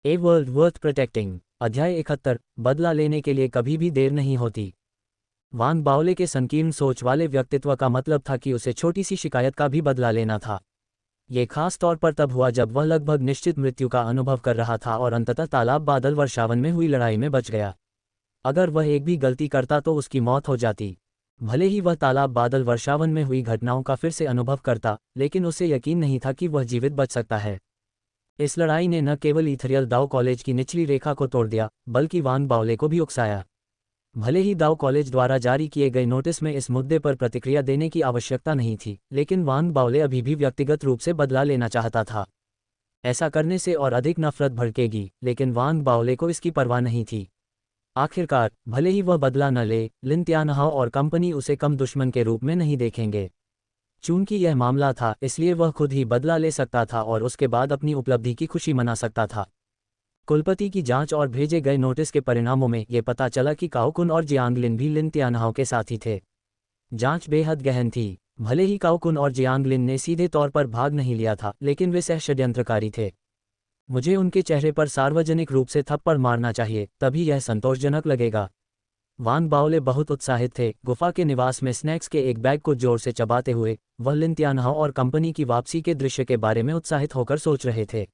A world worth protecting. अध्याय 71। बदला लेने के लिए कभी भी देर नहीं होती। वान बाओले के संकीर्ण सोच वाले व्यक्तित्व का मतलब था कि उसे छोटी सी शिकायत का भी बदला लेना था। ये खास तौर पर तब हुआ जब वह लगभग निश्चित मृत्यु का अनुभव कर रहा था और अंततः तालाब बादल वर्षावन में हुई लड़ाई में बच गया। अगर वह एक भी गलती करता तो उसकी मौत हो जाती। भले ही वह तालाब बादल वर्षावन में हुई घटनाओं का फिर से अनुभव करता, लेकिन उसे यकीन नहीं था कि वह जीवित बच सकता है। इस लड़ाई ने न केवल इथरियल दाओ कॉलेज की निचली रेखा को तोड़ दिया, बल्कि वान बाओले को भी उकसाया। भले ही दाओ कॉलेज द्वारा जारी किए गए नोटिस में इस मुद्दे पर प्रतिक्रिया देने की आवश्यकता नहीं थी, लेकिन वान बाओले अभी भी व्यक्तिगत रूप से बदला लेना चाहता था। ऐसा करने से और अधिक नफरत भड़केगी, लेकिन वान बाओले को इसकी परवाह नहीं थी। आखिरकार, भले ही वह बदला न ले, लिन त्यानहाओ और कंपनी उसे कम दुश्मन के रूप में नहीं देखेंगे। चूंकि यह मामला था, इसलिए वह खुद ही बदला ले सकता था और उसके बाद अपनी उपलब्धि की खुशी मना सकता था। कुलपति की जांच और भेजे गए नोटिस के परिणामों में यह पता चला कि काओकुन और जियांगलिन भी लिन त्यानहाओ के साथी थे। जांच बेहद गहन थी। भले ही काओकुन और जियांगलिन ने सीधे तौर पर भाग नहीं लिया था, लेकिन वे सहषड्यंत्रकारी थे। मुझे उनके चेहरे पर सार्वजनिक रूप से थप्पड़ मारना चाहिए, तभी यह संतोषजनक लगेगा। वान बाओले बहुत उत्साहित थे। गुफा के निवास में स्नैक्स के एक बैग को जोर से चबाते हुए वह लिन त्यानहाओ और कंपनी की वापसी के दृश्य के बारे में उत्साहित होकर सोच रहे थे।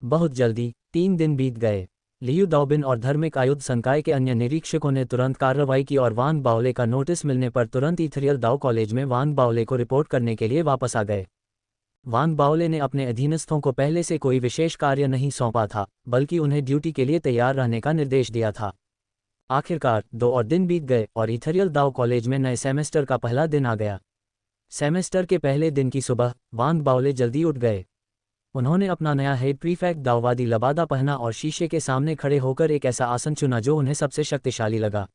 बहुत जल्दी 3 दिन बीत गए। लियू दाओबिन और धार्मिक आयुध संकाय के अन्य निरीक्षकों ने तुरंत कार्रवाई की और वान बाओले का नोटिस मिलने पर तुरंत इथरियल दाओ कॉलेज में वान बाओले को रिपोर्ट करने के लिए वापस आ गए। वान बाओले ने अपने अधीनस्थों को पहले से कोई विशेष कार्य नहीं सौंपा था, बल्कि उन्हें ड्यूटी के लिए तैयार रहने का निर्देश दिया था। आखिरकार 2 और दिन बीत गए और इथरियल दाओ कॉलेज में नए सेमेस्टर का पहला दिन आ गया। सेमेस्टर के पहले दिन की सुबह वान बाओले जल्दी उठ गए। उन्होंने अपना नया हेड प्रीफेक्ट दाओवादी लबादा पहना और शीशे के सामने खड़े होकर एक ऐसा आसन चुना जो उन्हें सबसे शक्तिशाली लगा।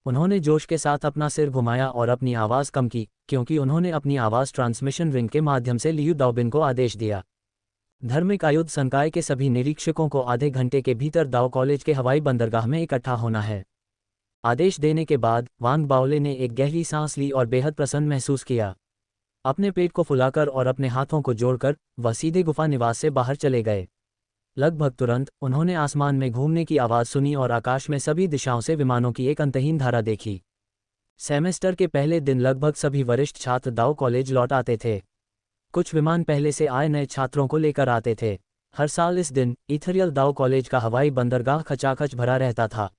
उन्होंने जोश के साथ अपना सिर घुमाया और अपनी आवाज़ कम की, क्योंकि उन्होंने अपनी आवाज़ ट्रांसमिशन रिंग के माध्यम से लियू दाओबिन को आदेश दिया। धार्मिक आयुध संकाय के सभी निरीक्षकों को आधे घंटे के भीतर दाओ कॉलेज के हवाई बंदरगाह में इकट्ठा होना है। आदेश देने के बाद वान बाओले ने एक गहरी सांस ली और बेहद प्रसन्न महसूस किया। अपने पेट को फुलाकर और अपने हाथों को जोड़कर वह सीधे गुफा निवास से बाहर चले गए। लगभग तुरंत उन्होंने आसमान में घूमने की आवाज़ सुनी और आकाश में सभी दिशाओं से विमानों की एक अंतहीन धारा देखी। सेमेस्टर के पहले दिन लगभग सभी वरिष्ठ छात्र दाओ कॉलेज लौट आते थे। कुछ विमान पहले से आए नए छात्रों को लेकर आते थे। हर साल इस दिन इथरियल दाओ कॉलेज का हवाई बंदरगाह खचाखच भरा रहता था।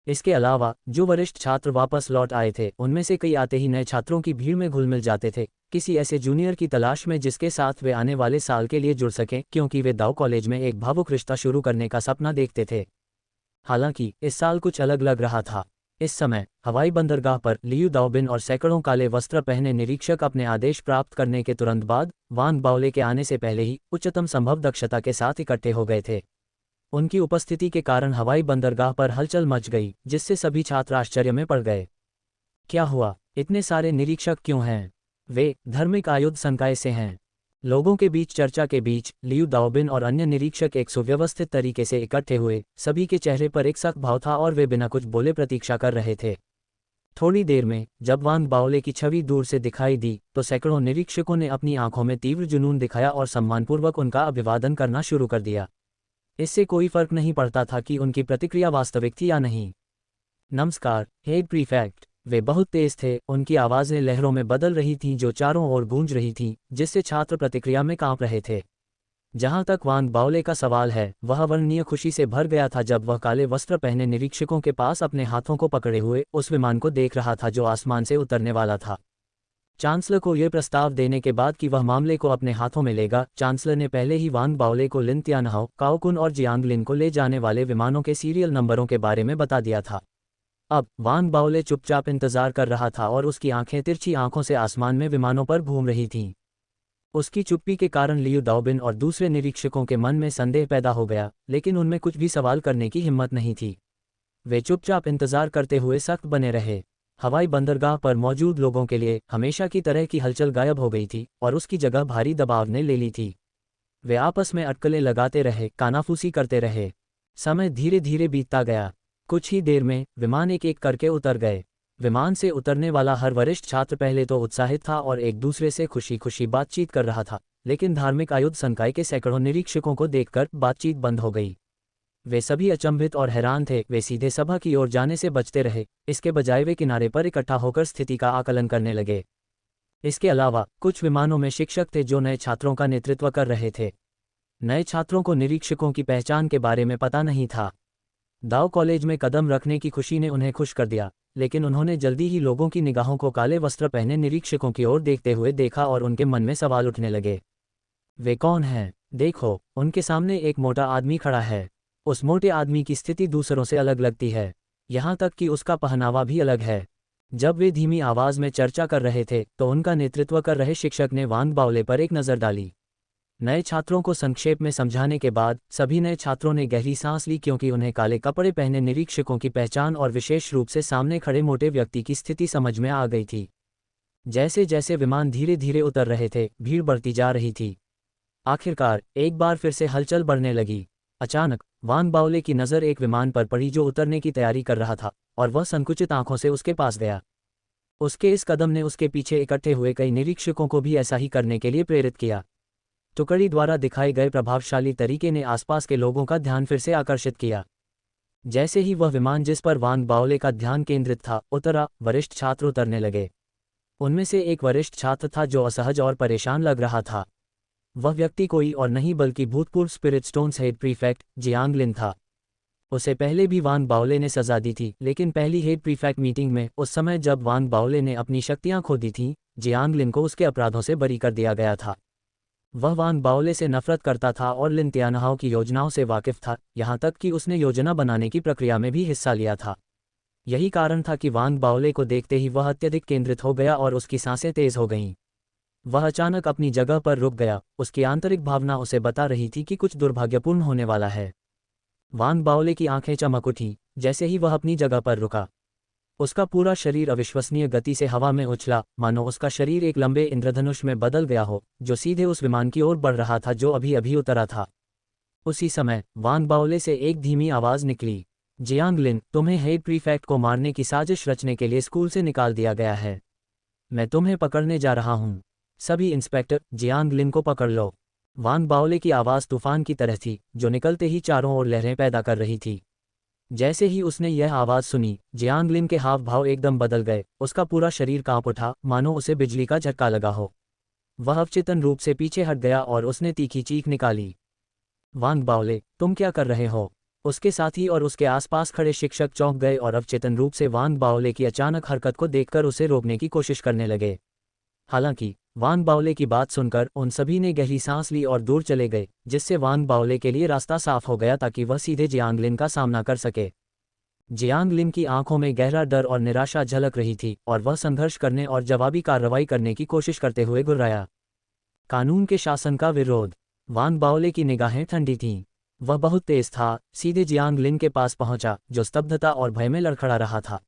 इसके अलावा जो वरिष्ठ छात्र वापस लौट आए थे, उनमें से कई आते ही नए छात्रों की भीड़ में घुल मिल जाते थे, किसी ऐसे जूनियर की तलाश में जिसके साथ वे आने वाले साल के लिए जुड़ सकें, क्योंकि वे दाओ कॉलेज में एक भावुक रिश्ता शुरू करने का सपना देखते थे। हालांकि इस साल कुछ अलग लग रहा था। इस समय हवाई बंदरगाह पर लियू दाओबिन और सैकड़ों काले वस्त्र पहने निरीक्षक अपने आदेश प्राप्त करने के तुरंत बाद वान बाओले के आने से पहले ही उच्चतम संभव दक्षता के साथ इकट्ठे हो गए थे। उनकी उपस्थिति के कारण हवाई बंदरगाह पर हलचल मच गई, जिससे सभी छात्र आश्चर्य में पड़ गए। क्या हुआ? इतने सारे निरीक्षक क्यों हैं? वे धार्मिक आयुध संकाय से हैं। लोगों के बीच चर्चा के बीच लियू दाओबिन और अन्य निरीक्षक एक सुव्यवस्थित तरीके से इकट्ठे हुए। सभी के चेहरे पर एक सख्त भाव था और वे बिना कुछ बोले प्रतीक्षा कर रहे थे। थोड़ी देर में जब वान बाओले की छवि दूर से दिखाई दी, तो सैकड़ों निरीक्षकों ने अपनी आंखों में तीव्र जुनून दिखाया और सम्मानपूर्वक उनका अभिवादन करना शुरू कर दिया। इससे कोई फर्क नहीं पड़ता था कि उनकी प्रतिक्रिया वास्तविक थी या नहीं। नमस्कार हेड प्रीफेक्ट। वे बहुत तेज थे, उनकी आवाज़ें लहरों में बदल रही थीं जो चारों ओर गूंज रही थीं, जिससे छात्र प्रतिक्रिया में कांप रहे थे। जहां तक वान बाओले का सवाल है, वह अवर्णनीय खुशी से भर गया था जब वह काले वस्त्र पहने निरीक्षकों के पास अपने हाथों को पकड़े हुए उस विमान को देख रहा था जो आसमान से उतरने वाला था। चांसलर को यह प्रस्ताव देने के बाद कि वह मामले को अपने हाथों में लेगा, चांसलर ने पहले ही वान बाओले को लिन त्यानहाओ, काओकुन और जियांगलिन को ले जाने वाले विमानों के सीरियल नंबरों के बारे में बता दिया था। अब वान बाओले चुपचाप इंतजार कर रहा था और उसकी आंखें तिरछी आंखों से आसमान में विमानों पर घूम रही थीं। उसकी चुप्पी के कारण लियू दाओबिन और दूसरे निरीक्षकों के मन में संदेह पैदा हो गया, लेकिन उनमें कुछ भी सवाल करने की हिम्मत नहीं थी। वे चुपचाप इंतजार करते हुए सख्त बने रहे। हवाई बंदरगाह पर मौजूद लोगों के लिए हमेशा की तरह की हलचल गायब हो गई थी और उसकी जगह भारी दबाव ने ले ली थी। वे आपस में अटकलें लगाते रहे, कानाफूसी करते रहे। समय धीरे धीरे बीतता गया। कुछ ही देर में विमान एक एक करके उतर गए। विमान से उतरने वाला हर वरिष्ठ छात्र पहले तो उत्साहित था और एक दूसरे से खुशी खुशी बातचीत कर रहा था, लेकिन धार्मिक आयुध संकाय के सैकड़ों निरीक्षकों को देखकर बातचीत बंद हो गई। वे सभी अचंभित और हैरान थे। वे सीधे सभा की ओर जाने से बचते रहे, इसके बजाय वे किनारे पर इकट्ठा होकर स्थिति का आकलन करने लगे। इसके अलावा कुछ विमानों में शिक्षक थे जो नए छात्रों का नेतृत्व कर रहे थे। नए छात्रों को निरीक्षकों की पहचान के बारे में पता नहीं था। दाव कॉलेज में कदम रखने की खुशी ने उन्हें खुश कर दिया, लेकिन उन्होंने जल्दी ही लोगों की निगाहों को काले वस्त्र पहने निरीक्षकों की ओर देखते हुए देखा और उनके मन में सवाल उठने लगे। वे कौन हैं? देखो, उनके सामने एक मोटा आदमी खड़ा है। उस मोटे आदमी की स्थिति दूसरों से अलग लगती है, यहाँ तक कि उसका पहनावा भी अलग है। जब वे धीमी आवाज में चर्चा कर रहे थे तो उनका नेतृत्व कर रहे शिक्षक ने वांग बावले पर एक नज़र डाली। नए छात्रों को संक्षेप में समझाने के बाद सभी नए छात्रों ने गहरी सांस ली, क्योंकि उन्हें काले कपड़े पहने निरीक्षकों की पहचान और विशेष रूप से सामने खड़े मोटे व्यक्ति की स्थिति समझ में आ गई थी। जैसे जैसे विमान धीरे धीरे उतर रहे थे, भीड़ बढ़ती जा रही थी। आखिरकार एक बार फिर से हलचल बढ़ने लगी। अचानक वांग बावले की नज़र एक विमान पर पड़ी जो उतरने की तैयारी कर रहा था, और वह संकुचित आंखों से उसके पास गया। उसके इस कदम ने उसके पीछे इकट्ठे हुए कई निरीक्षकों को भी ऐसा ही करने के लिए प्रेरित किया। टुकड़ी द्वारा दिखाए गए प्रभावशाली तरीके ने आसपास के लोगों का ध्यान फिर से आकर्षित किया। जैसे ही वह विमान जिस पर वांग बावले का ध्यान केंद्रित था उतरा, वरिष्ठ छात्र उतरने लगे। उनमें से एक वरिष्ठ छात्र था जो असहज और परेशान लग रहा था। वह व्यक्ति कोई और नहीं बल्कि भूतपूर्व spirit stones head prefect Jiang Lin था। उसे पहले भी वांग बावले ने सजा दी थी, लेकिन पहली हेड प्रीफेक्ट मीटिंग में, उस समय जब वांग बावले ने अपनी शक्तियां खो दी थीं, जियांग लिन को उसके अपराधों से बरी कर दिया गया था। वह वांग बावले से नफरत करता था और लिन तियानहाओ की योजनाओं से वाकिफ था, यहाँ तक कि उसने योजना बनाने की प्रक्रिया में भी हिस्सा लिया था। यही कारण था कि वांग बावले को देखते ही वह अत्यधिक केंद्रित हो गया और उसकी सांसें तेज हो गईं। वह अचानक अपनी जगह पर रुक गया, उसकी आंतरिक भावना उसे बता रही थी कि कुछ दुर्भाग्यपूर्ण होने वाला है। वांग बावले की आंखें चमक उठीं जैसे ही वह अपनी जगह पर रुका। उसका पूरा शरीर अविश्वसनीय गति से हवा में उछला, मानो उसका शरीर एक लंबे इंद्रधनुष में बदल गया हो, जो सीधे उस विमान की ओर बढ़ रहा था जो अभी अभी उतरा था। उसी समय वांग बावले से एक धीमी आवाज निकली, जियांग लिन, तुम्हें हेड प्रीफेक्ट को मारने की साजिश रचने के लिए स्कूल से निकाल दिया गया है। मैं तुम्हें पकड़ने जा रहा हूँ। सभी इंस्पेक्टर, जियांग लिन को पकड़ लो। वांग बावले की आवाज़ तूफान की तरह थी, जो निकलते ही चारों ओर लहरें पैदा कर रही थी। जैसे ही उसने यह आवाज़ सुनी, जियांग लिन के हाव भाव एकदम बदल गए। उसका पूरा शरीर कांप उठा, मानो उसे बिजली का झटका लगा हो। वह अवचेतन रूप से पीछे हट गया और उसने तीखी चीख निकाली, वांग बावले, तुम क्या कर रहे हो? उसके साथी और उसके आसपास खड़े शिक्षक चौंक गए और अवचेतन रूप से वांग बावले की अचानक हरकत को देखकर उसे रोकने की कोशिश करने लगे। हालांकि वांग बावले की बात सुनकर उन सभी ने गहरी सांस ली और दूर चले गए, जिससे वांग बावले के लिए रास्ता साफ हो गया ताकि वह सीधे जियांग लिन का सामना कर सके। जियांग लिन की आंखों में गहरा डर और निराशा झलक रही थी और वह संघर्ष करने और जवाबी कार्रवाई करने की कोशिश करते हुए गुर्राया। कानून के शासन का विरोध। वांग बावले की निगाहें ठंडी थीं। वह बहुत तेज था, सीधे जियांग लिन के पास पहुंचा, जो स्तब्धता और भय में लड़खड़ा रहा था।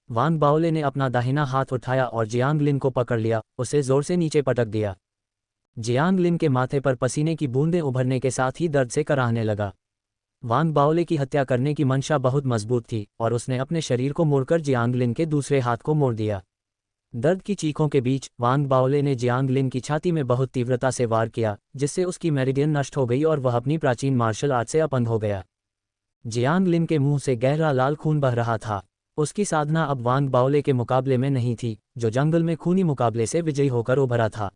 वांग बावले ने अपना दाहिना हाथ उठाया और जियांग लिन को पकड़ लिया, उसे जोर से नीचे पटक दिया। जियांग लिन के माथे पर पसीने की बूंदें उभरने के साथ ही दर्द से कराहने लगा। वांग बावले की हत्या करने की मंशा बहुत मजबूत थी और उसने अपने शरीर को मोड़कर जियांग लिन के दूसरे हाथ को मोड़ दिया। दर्द की चीखों के बीच वांग बावले ने जियांग लिन की छाती में बहुत तीव्रता से वार किया, जिससे उसकी मेरिडियन नष्ट हो गई और वह अपनी प्राचीन मार्शल आर्ट से अपंग हो गया। जियांग लिन के मुंह से गहरा लाल खून बह रहा था। उसकी साधना अब वांग बावले के मुकाबले में नहीं थी, जो जंगल में खूनी मुकाबले से विजयी होकर उभरा था।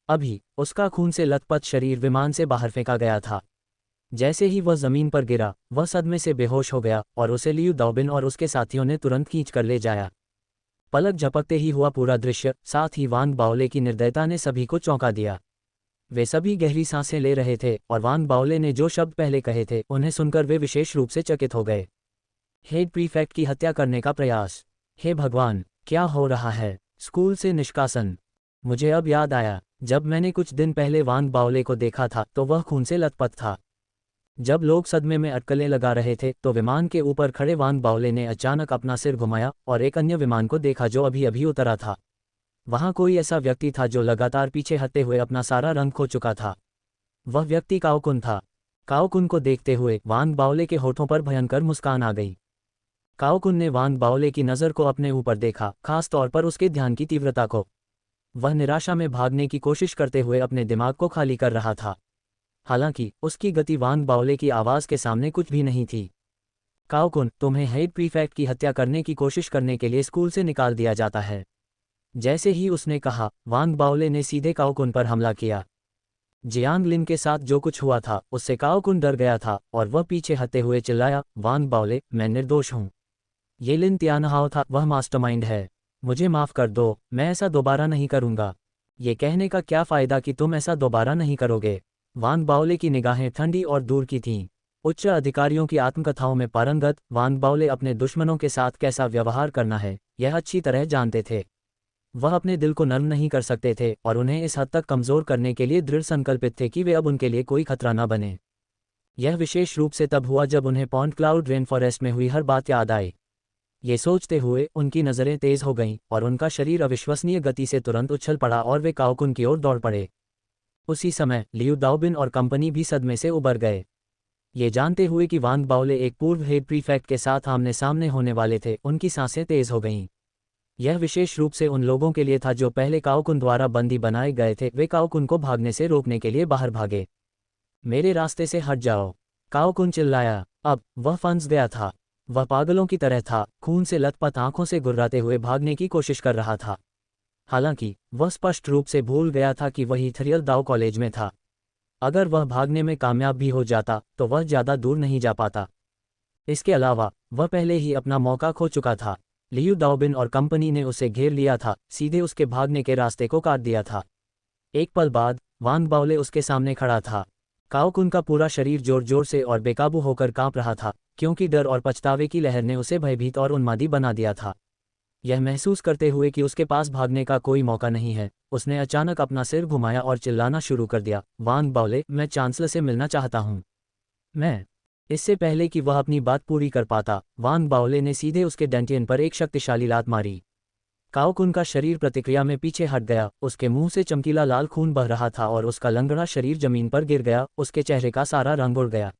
अभी उसका खून से लथपथ शरीर विमान से बाहर फेंका गया था। जैसे ही वह जमीन पर गिरा, वह सदमे से बेहोश हो गया और उसे लियू दाओबिन और उसके साथियों ने तुरंत खींच कर ले जाया। पलक झपकते ही हुआ पूरा दृश्य, साथ ही वांग बावले की निर्दयता ने सभी को चौंका दिया। वे सभी गहरी सांसें ले रहे थे और वांग बावले ने जो शब्द पहले कहे थे उन्हें सुनकर वे विशेष रूप से चकित हो गए। हेड प्रीफेक्ट की हत्या करने का प्रयास। हे भगवान, क्या हो रहा है? स्कूल से निष्कासन। मुझे अब याद आया, जब मैंने कुछ दिन पहले वांग बावले को देखा था तो वह खून से लथपथ था। जब लोग सदमे में अटकलें लगा रहे थे तो विमान के ऊपर खड़े वांग बावले ने अचानक अपना सिर घुमाया और एक अन्य विमान को देखा जो अभी अभी उतरा था। वहां कोई ऐसा व्यक्ति था जो लगातार पीछे हटते हुए अपना सारा रंग खो चुका था। वह व्यक्ति काओकुन था। काओकुन को देखते हुए वांग बावले के होठों पर भयंकर मुस्कान आ गई। काओकुन ने वांग बावले की नज़र को अपने ऊपर देखा, खास तौर पर उसके ध्यान की तीव्रता को। वह निराशा में भागने की कोशिश करते हुए अपने दिमाग को खाली कर रहा था। हालांकि उसकी गति वांग बाओले की आवाज़ के सामने कुछ भी नहीं थी। काओकुन, तुम्हें हेड प्रीफेक्ट की हत्या करने की कोशिश करने के लिए स्कूल से निकाल दिया जाता है। जैसे ही उसने कहा, वांग बाओले ने सीधे काओकुन पर हमला किया। जियांग लिन के साथ जो कुछ हुआ था उससे काओकुन डर गया था और वह पीछे हटते हुए चिल्लाया, वांग बाओले, मैं निर्दोष हूँ। ये लिन तियानहाओ था, वह मास्टरमाइंड है। मुझे माफ़ कर दो, मैं ऐसा दोबारा नहीं करूँगा। ये कहने का क्या फ़ायदा कि तुम ऐसा दोबारा नहीं करोगे। वांग बाओले की निगाहें ठंडी और दूर की थीं। उच्च अधिकारियों की आत्मकथाओं में पारंगत वांग बाओले अपने दुश्मनों के साथ कैसा व्यवहार करना है यह अच्छी तरह जानते थे। वह अपने दिल को नर्म नहीं कर सकते थे और उन्हें इस हद तक कमज़ोर करने के लिए दृढ़ संकल्पित थे कि वे अब उनके लिए कोई खतरा न बने। यह विशेष रूप से तब हुआ जब उन्हें पॉन्ट क्लाउड रेन फॉरेस्ट में हुई हर बात याद आई। ये सोचते हुए उनकी नज़रें तेज हो गईं और उनका शरीर अविश्वसनीय गति से तुरंत उछल पड़ा और वे काओकुन की ओर दौड़ पड़े। उसी समय लियू दाओबिन और कंपनी भी सदमे से उबर गए। ये जानते हुए कि वांग बाओले एक पूर्व हेड प्रीफेक्ट के साथ आमने सामने होने वाले थे, उनकी सांसें तेज हो गईं। यह विशेष रूप से उन लोगों के लिए था जो पहले काओकुन द्वारा बंदी बनाए गए थे। वे काओकुन को भागने से रोकने के लिए बाहर भागे। मेरे रास्ते से हट जाओ, काओकुन चिल्लाया। अब वह फंस गया था। वह पागलों की तरह था, खून से लथपथ आंखों से गुर्राते हुए भागने की कोशिश कर रहा था। हालांकि वह स्पष्ट रूप से भूल गया था कि वह इथरियल दाओ कॉलेज में था। अगर वह भागने में कामयाब भी हो जाता तो वह ज़्यादा दूर नहीं जा पाता। इसके अलावा वह पहले ही अपना मौका खो चुका था। लियू दाओबिन और कंपनी ने उसे घेर लिया था, सीधे उसके भागने के रास्ते को काट दिया था। एक पल बाद वांग बाओले उसके सामने खड़ा था। काओकुन का पूरा शरीर जोर जोर से और बेकाबू होकर कांप रहा था, क्योंकि डर और पछतावे की लहर ने उसे भयभीत और उन्मादी बना दिया था। यह महसूस करते हुए कि उसके पास भागने का कोई मौका नहीं है, उसने अचानक अपना सिर घुमाया और चिल्लाना शुरू कर दिया, वांग बाओले, मैं चांसलर से मिलना चाहता हूँ। मैं। इससे पहले कि वह अपनी बात पूरी कर पाता, वांग बाओले ने सीधे उसके डेंटियन पर एक शक्तिशाली लात मारी। काओकुन का शरीर प्रतिक्रिया में पीछे हट गया, उसके मुंह से चमकीला लाल खून बह रहा था और उसका लंगड़ा शरीर जमीन पर गिर गया, उसके चेहरे का सारा रंग उड़ गया।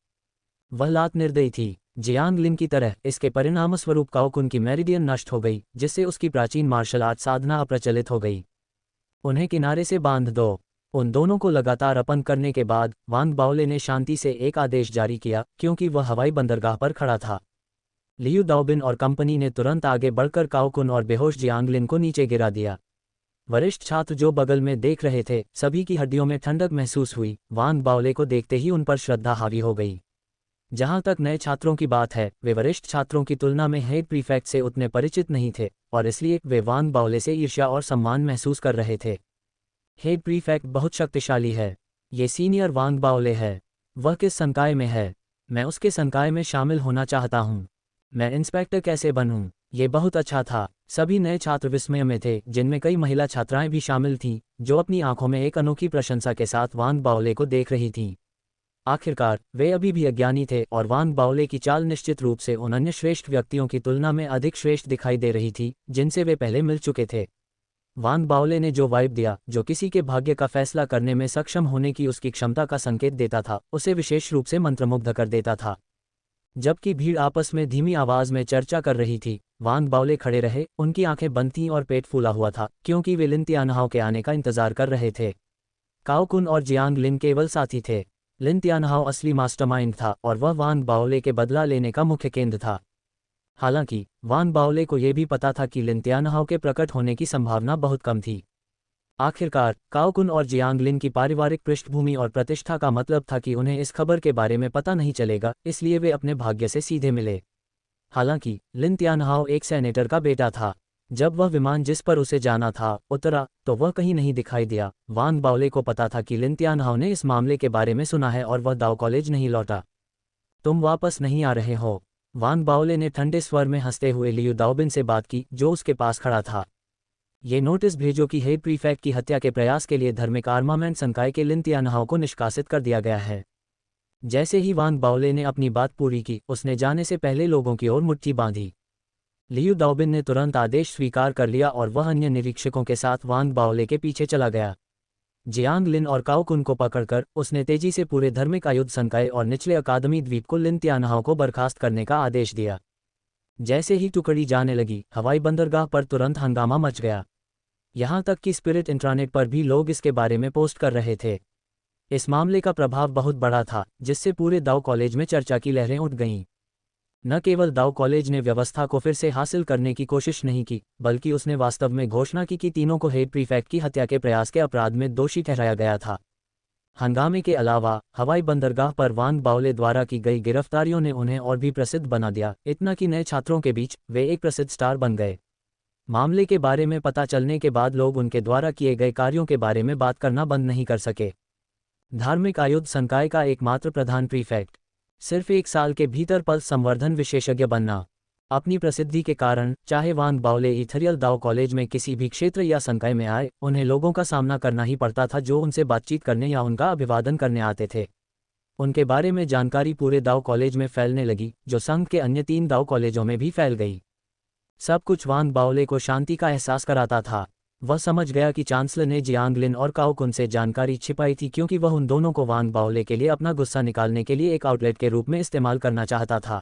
वह लात निर्दयी थी, जियांग लिन की तरह। इसके परिणामस्वरूप काओकुन की मेरिडियन नष्ट हो गई, जिससे उसकी प्राचीन मार्शल आर्ट साधना अप्रचलित हो गई। उन्हें किनारे से बांध दो। उन दोनों को लगातार अपन करने के बाद वांग बाओले ने शांति से एक आदेश जारी किया, क्योंकि वह हवाई बंदरगाह पर खड़ा था। लियू दाओबिन और कंपनी ने तुरंत आगे बढ़कर काओकुन और बेहोश जियांग लिन को नीचे गिरा दिया। वरिष्ठ छात्र जो बगल में देख रहे थे, सभी की हड्डियों में ठंडक महसूस हुई। वांग बाओले को देखते ही उन पर श्रद्धा हावी हो गई। जहां तक नए छात्रों की बात है, वे वरिष्ठ छात्रों की तुलना में हेड प्रीफेक्ट से उतने परिचित नहीं थे और इसलिए वे वांग बाओले से ईर्ष्या और सम्मान महसूस कर रहे थे। हेड प्रीफेक्ट बहुत शक्तिशाली है। ये सीनियर वांग बाओले है। वह किस संकाय में है? मैं उसके संकाय में शामिल होना चाहता हूँ। मैं इंस्पेक्टर कैसे बनूं? ये बहुत अच्छा था। सभी नए छात्र विस्मय में थे, जिनमें कई महिला छात्राएं भी शामिल थीं, जो अपनी आंखों में एक अनोखी प्रशंसा के साथ वांग बाओले को देख रही थीं। आखिरकार वे अभी भी अज्ञानी थे और वांग बाओले की चाल निश्चित रूप से उन अन्य श्रेष्ठ व्यक्तियों की तुलना में अधिक श्रेष्ठ दिखाई दे रही थी, जिनसे वे पहले मिल चुके थे। वांग बाओले ने जो वाइब दिया, जो किसी के भाग्य का फैसला करने में सक्षम होने की उसकी क्षमता का संकेत देता था, उसे विशेष रूप से मंत्रमुग्ध कर देता था। जबकि भीड़ आपस में धीमी आवाज में चर्चा कर रही थी, वांग बाओले खड़े रहे, उनकी आंखें बंद थीं और पेट फूला हुआ था, क्योंकि वे लिन तियानहाओ के आने का इंतजार कर रहे थे। काओकुन और जियांग लिन केवल साथी थे। लिन तियानहाओ असली मास्टरमाइंड था और वह वांग बाओले के बदला लेने का मुख्य केंद्र था। हालांकि वांग बाओले को यह भी पता था कि लिन तियानहाओ के प्रकट होने की संभावना बहुत कम थी। आखिरकार काओकुन और जियांग लिन की पारिवारिक पृष्ठभूमि और प्रतिष्ठा का मतलब था कि उन्हें इस खबर के बारे में पता नहीं चलेगा, इसलिए वे अपने भाग्य से सीधे मिले। हालांकि लिन तियानहाओ एक सेनेटर का बेटा था। जब वह विमान जिस पर उसे जाना था उतरा, तो वह कहीं नहीं दिखाई दिया। वांग बाओले को पता था कि लिन तियानहाओ ने इस मामले के बारे में सुना है और वह दाओ कॉलेज नहीं लौटा। तुम वापस नहीं आ रहे हो? वांग बाओले ने ठंडे स्वर में हंसते हुए लियू दाओबिन से बात की, जो उसके पास खड़ा था। ये नोटिस भेजो कि हेड प्रीफेक्ट की हत्या के प्रयास के लिए धार्मिक आर्मामेंट संकाय के लिन तियानहाओ को निष्कासित कर दिया गया है। जैसे ही वांग बाओले ने अपनी बात पूरी की, उसने जाने से पहले लोगों की ओर मुट्ठी बांधी। लियू दाओबिन ने तुरंत आदेश स्वीकार कर लिया और वह अन्य निरीक्षकों के साथ वांग बाओले के पीछे चला गया। जियांग लिन और काओकुन को पकड़कर उसने तेजी से पूरे धार्मिक आयुध संकाय और निचले अकादमी द्वीप को लिन तियानहाओ को बर्खास्त करने का आदेश दिया। जैसे ही टुकड़ी जाने लगी, हवाई बंदरगाह पर तुरंत हंगामा मच गया। यहाँ तक कि स्पिरिट इंट्रानेट पर भी लोग इसके बारे में पोस्ट कर रहे थे। इस मामले का प्रभाव बहुत बड़ा था, जिससे पूरे दाउ कॉलेज में चर्चा की लहरें उठ गईं। न केवल दाउ कॉलेज ने व्यवस्था को फिर से हासिल करने की कोशिश नहीं की, बल्कि उसने वास्तव में घोषणा की कि तीनों को हेड प्रीफेक्ट की हत्या के प्रयास के अपराध में दोषी ठहराया गया था। हंगामे के अलावा हवाई बंदरगाह पर वांग बाओले द्वारा की गई गिरफ्तारियों ने उन्हें और भी प्रसिद्ध बना दिया, इतना कि नए छात्रों के बीच वे एक प्रसिद्ध स्टार बन गए। मामले के बारे में पता चलने के बाद लोग उनके द्वारा किए गए कार्यों के बारे में बात करना बंद नहीं कर सके। धार्मिक आयुध संकाय का एकमात्र प्रधान प्रीफेक्ट, सिर्फ 1 साल के भीतर पल संवर्धन विशेषज्ञ बनना। अपनी प्रसिद्धि के कारण चाहे वांग बाओले इथरियल दाओ कॉलेज में किसी भी क्षेत्र या संकाय में आए, उन्हें लोगों का सामना करना ही पड़ता था जो उनसे बातचीत करने या उनका अभिवादन करने आते थे। उनके बारे में जानकारी पूरे दाओ कॉलेज में फैलने लगी, जो संघ के अन्य 3 दाओ कॉलेजों में भी फैल गई। सब कुछ वांग बाओले को शांति का एहसास कराता था। वह समझ गया कि चांसलर ने जियांग लिन और काओ कुन से जानकारी छिपाई थी, क्योंकि वह उन दोनों को वांग बाओले के लिए अपना गुस्सा निकालने के लिए एक आउटलेट के रूप में इस्तेमाल करना चाहता था।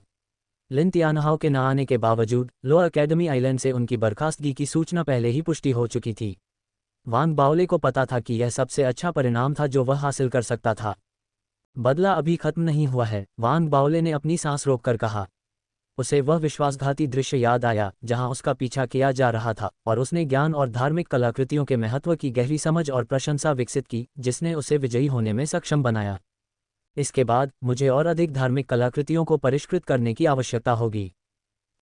लिन तियानहाओ के न आने के बावजूद लो एकेडमी आइलैंड से उनकी बर्खास्तगी की सूचना पहले ही पुष्टि हो चुकी थी। वांग बाओले को पता था कि यह सबसे अच्छा परिणाम था जो वह हासिल कर सकता था। बदला अभी खत्म नहीं हुआ है, वांग बाओले ने अपनी सांस रोककर कहा। उसे वह विश्वासघाती दृश्य याद आया जहां उसका पीछा किया जा रहा था, और उसने ज्ञान और धार्मिक कलाकृतियों के महत्व की गहरी समझ और प्रशंसा विकसित की, जिसने उसे विजयी होने में सक्षम बनाया। इसके बाद मुझे और अधिक धार्मिक कलाकृतियों को परिष्कृत करने की आवश्यकता होगी।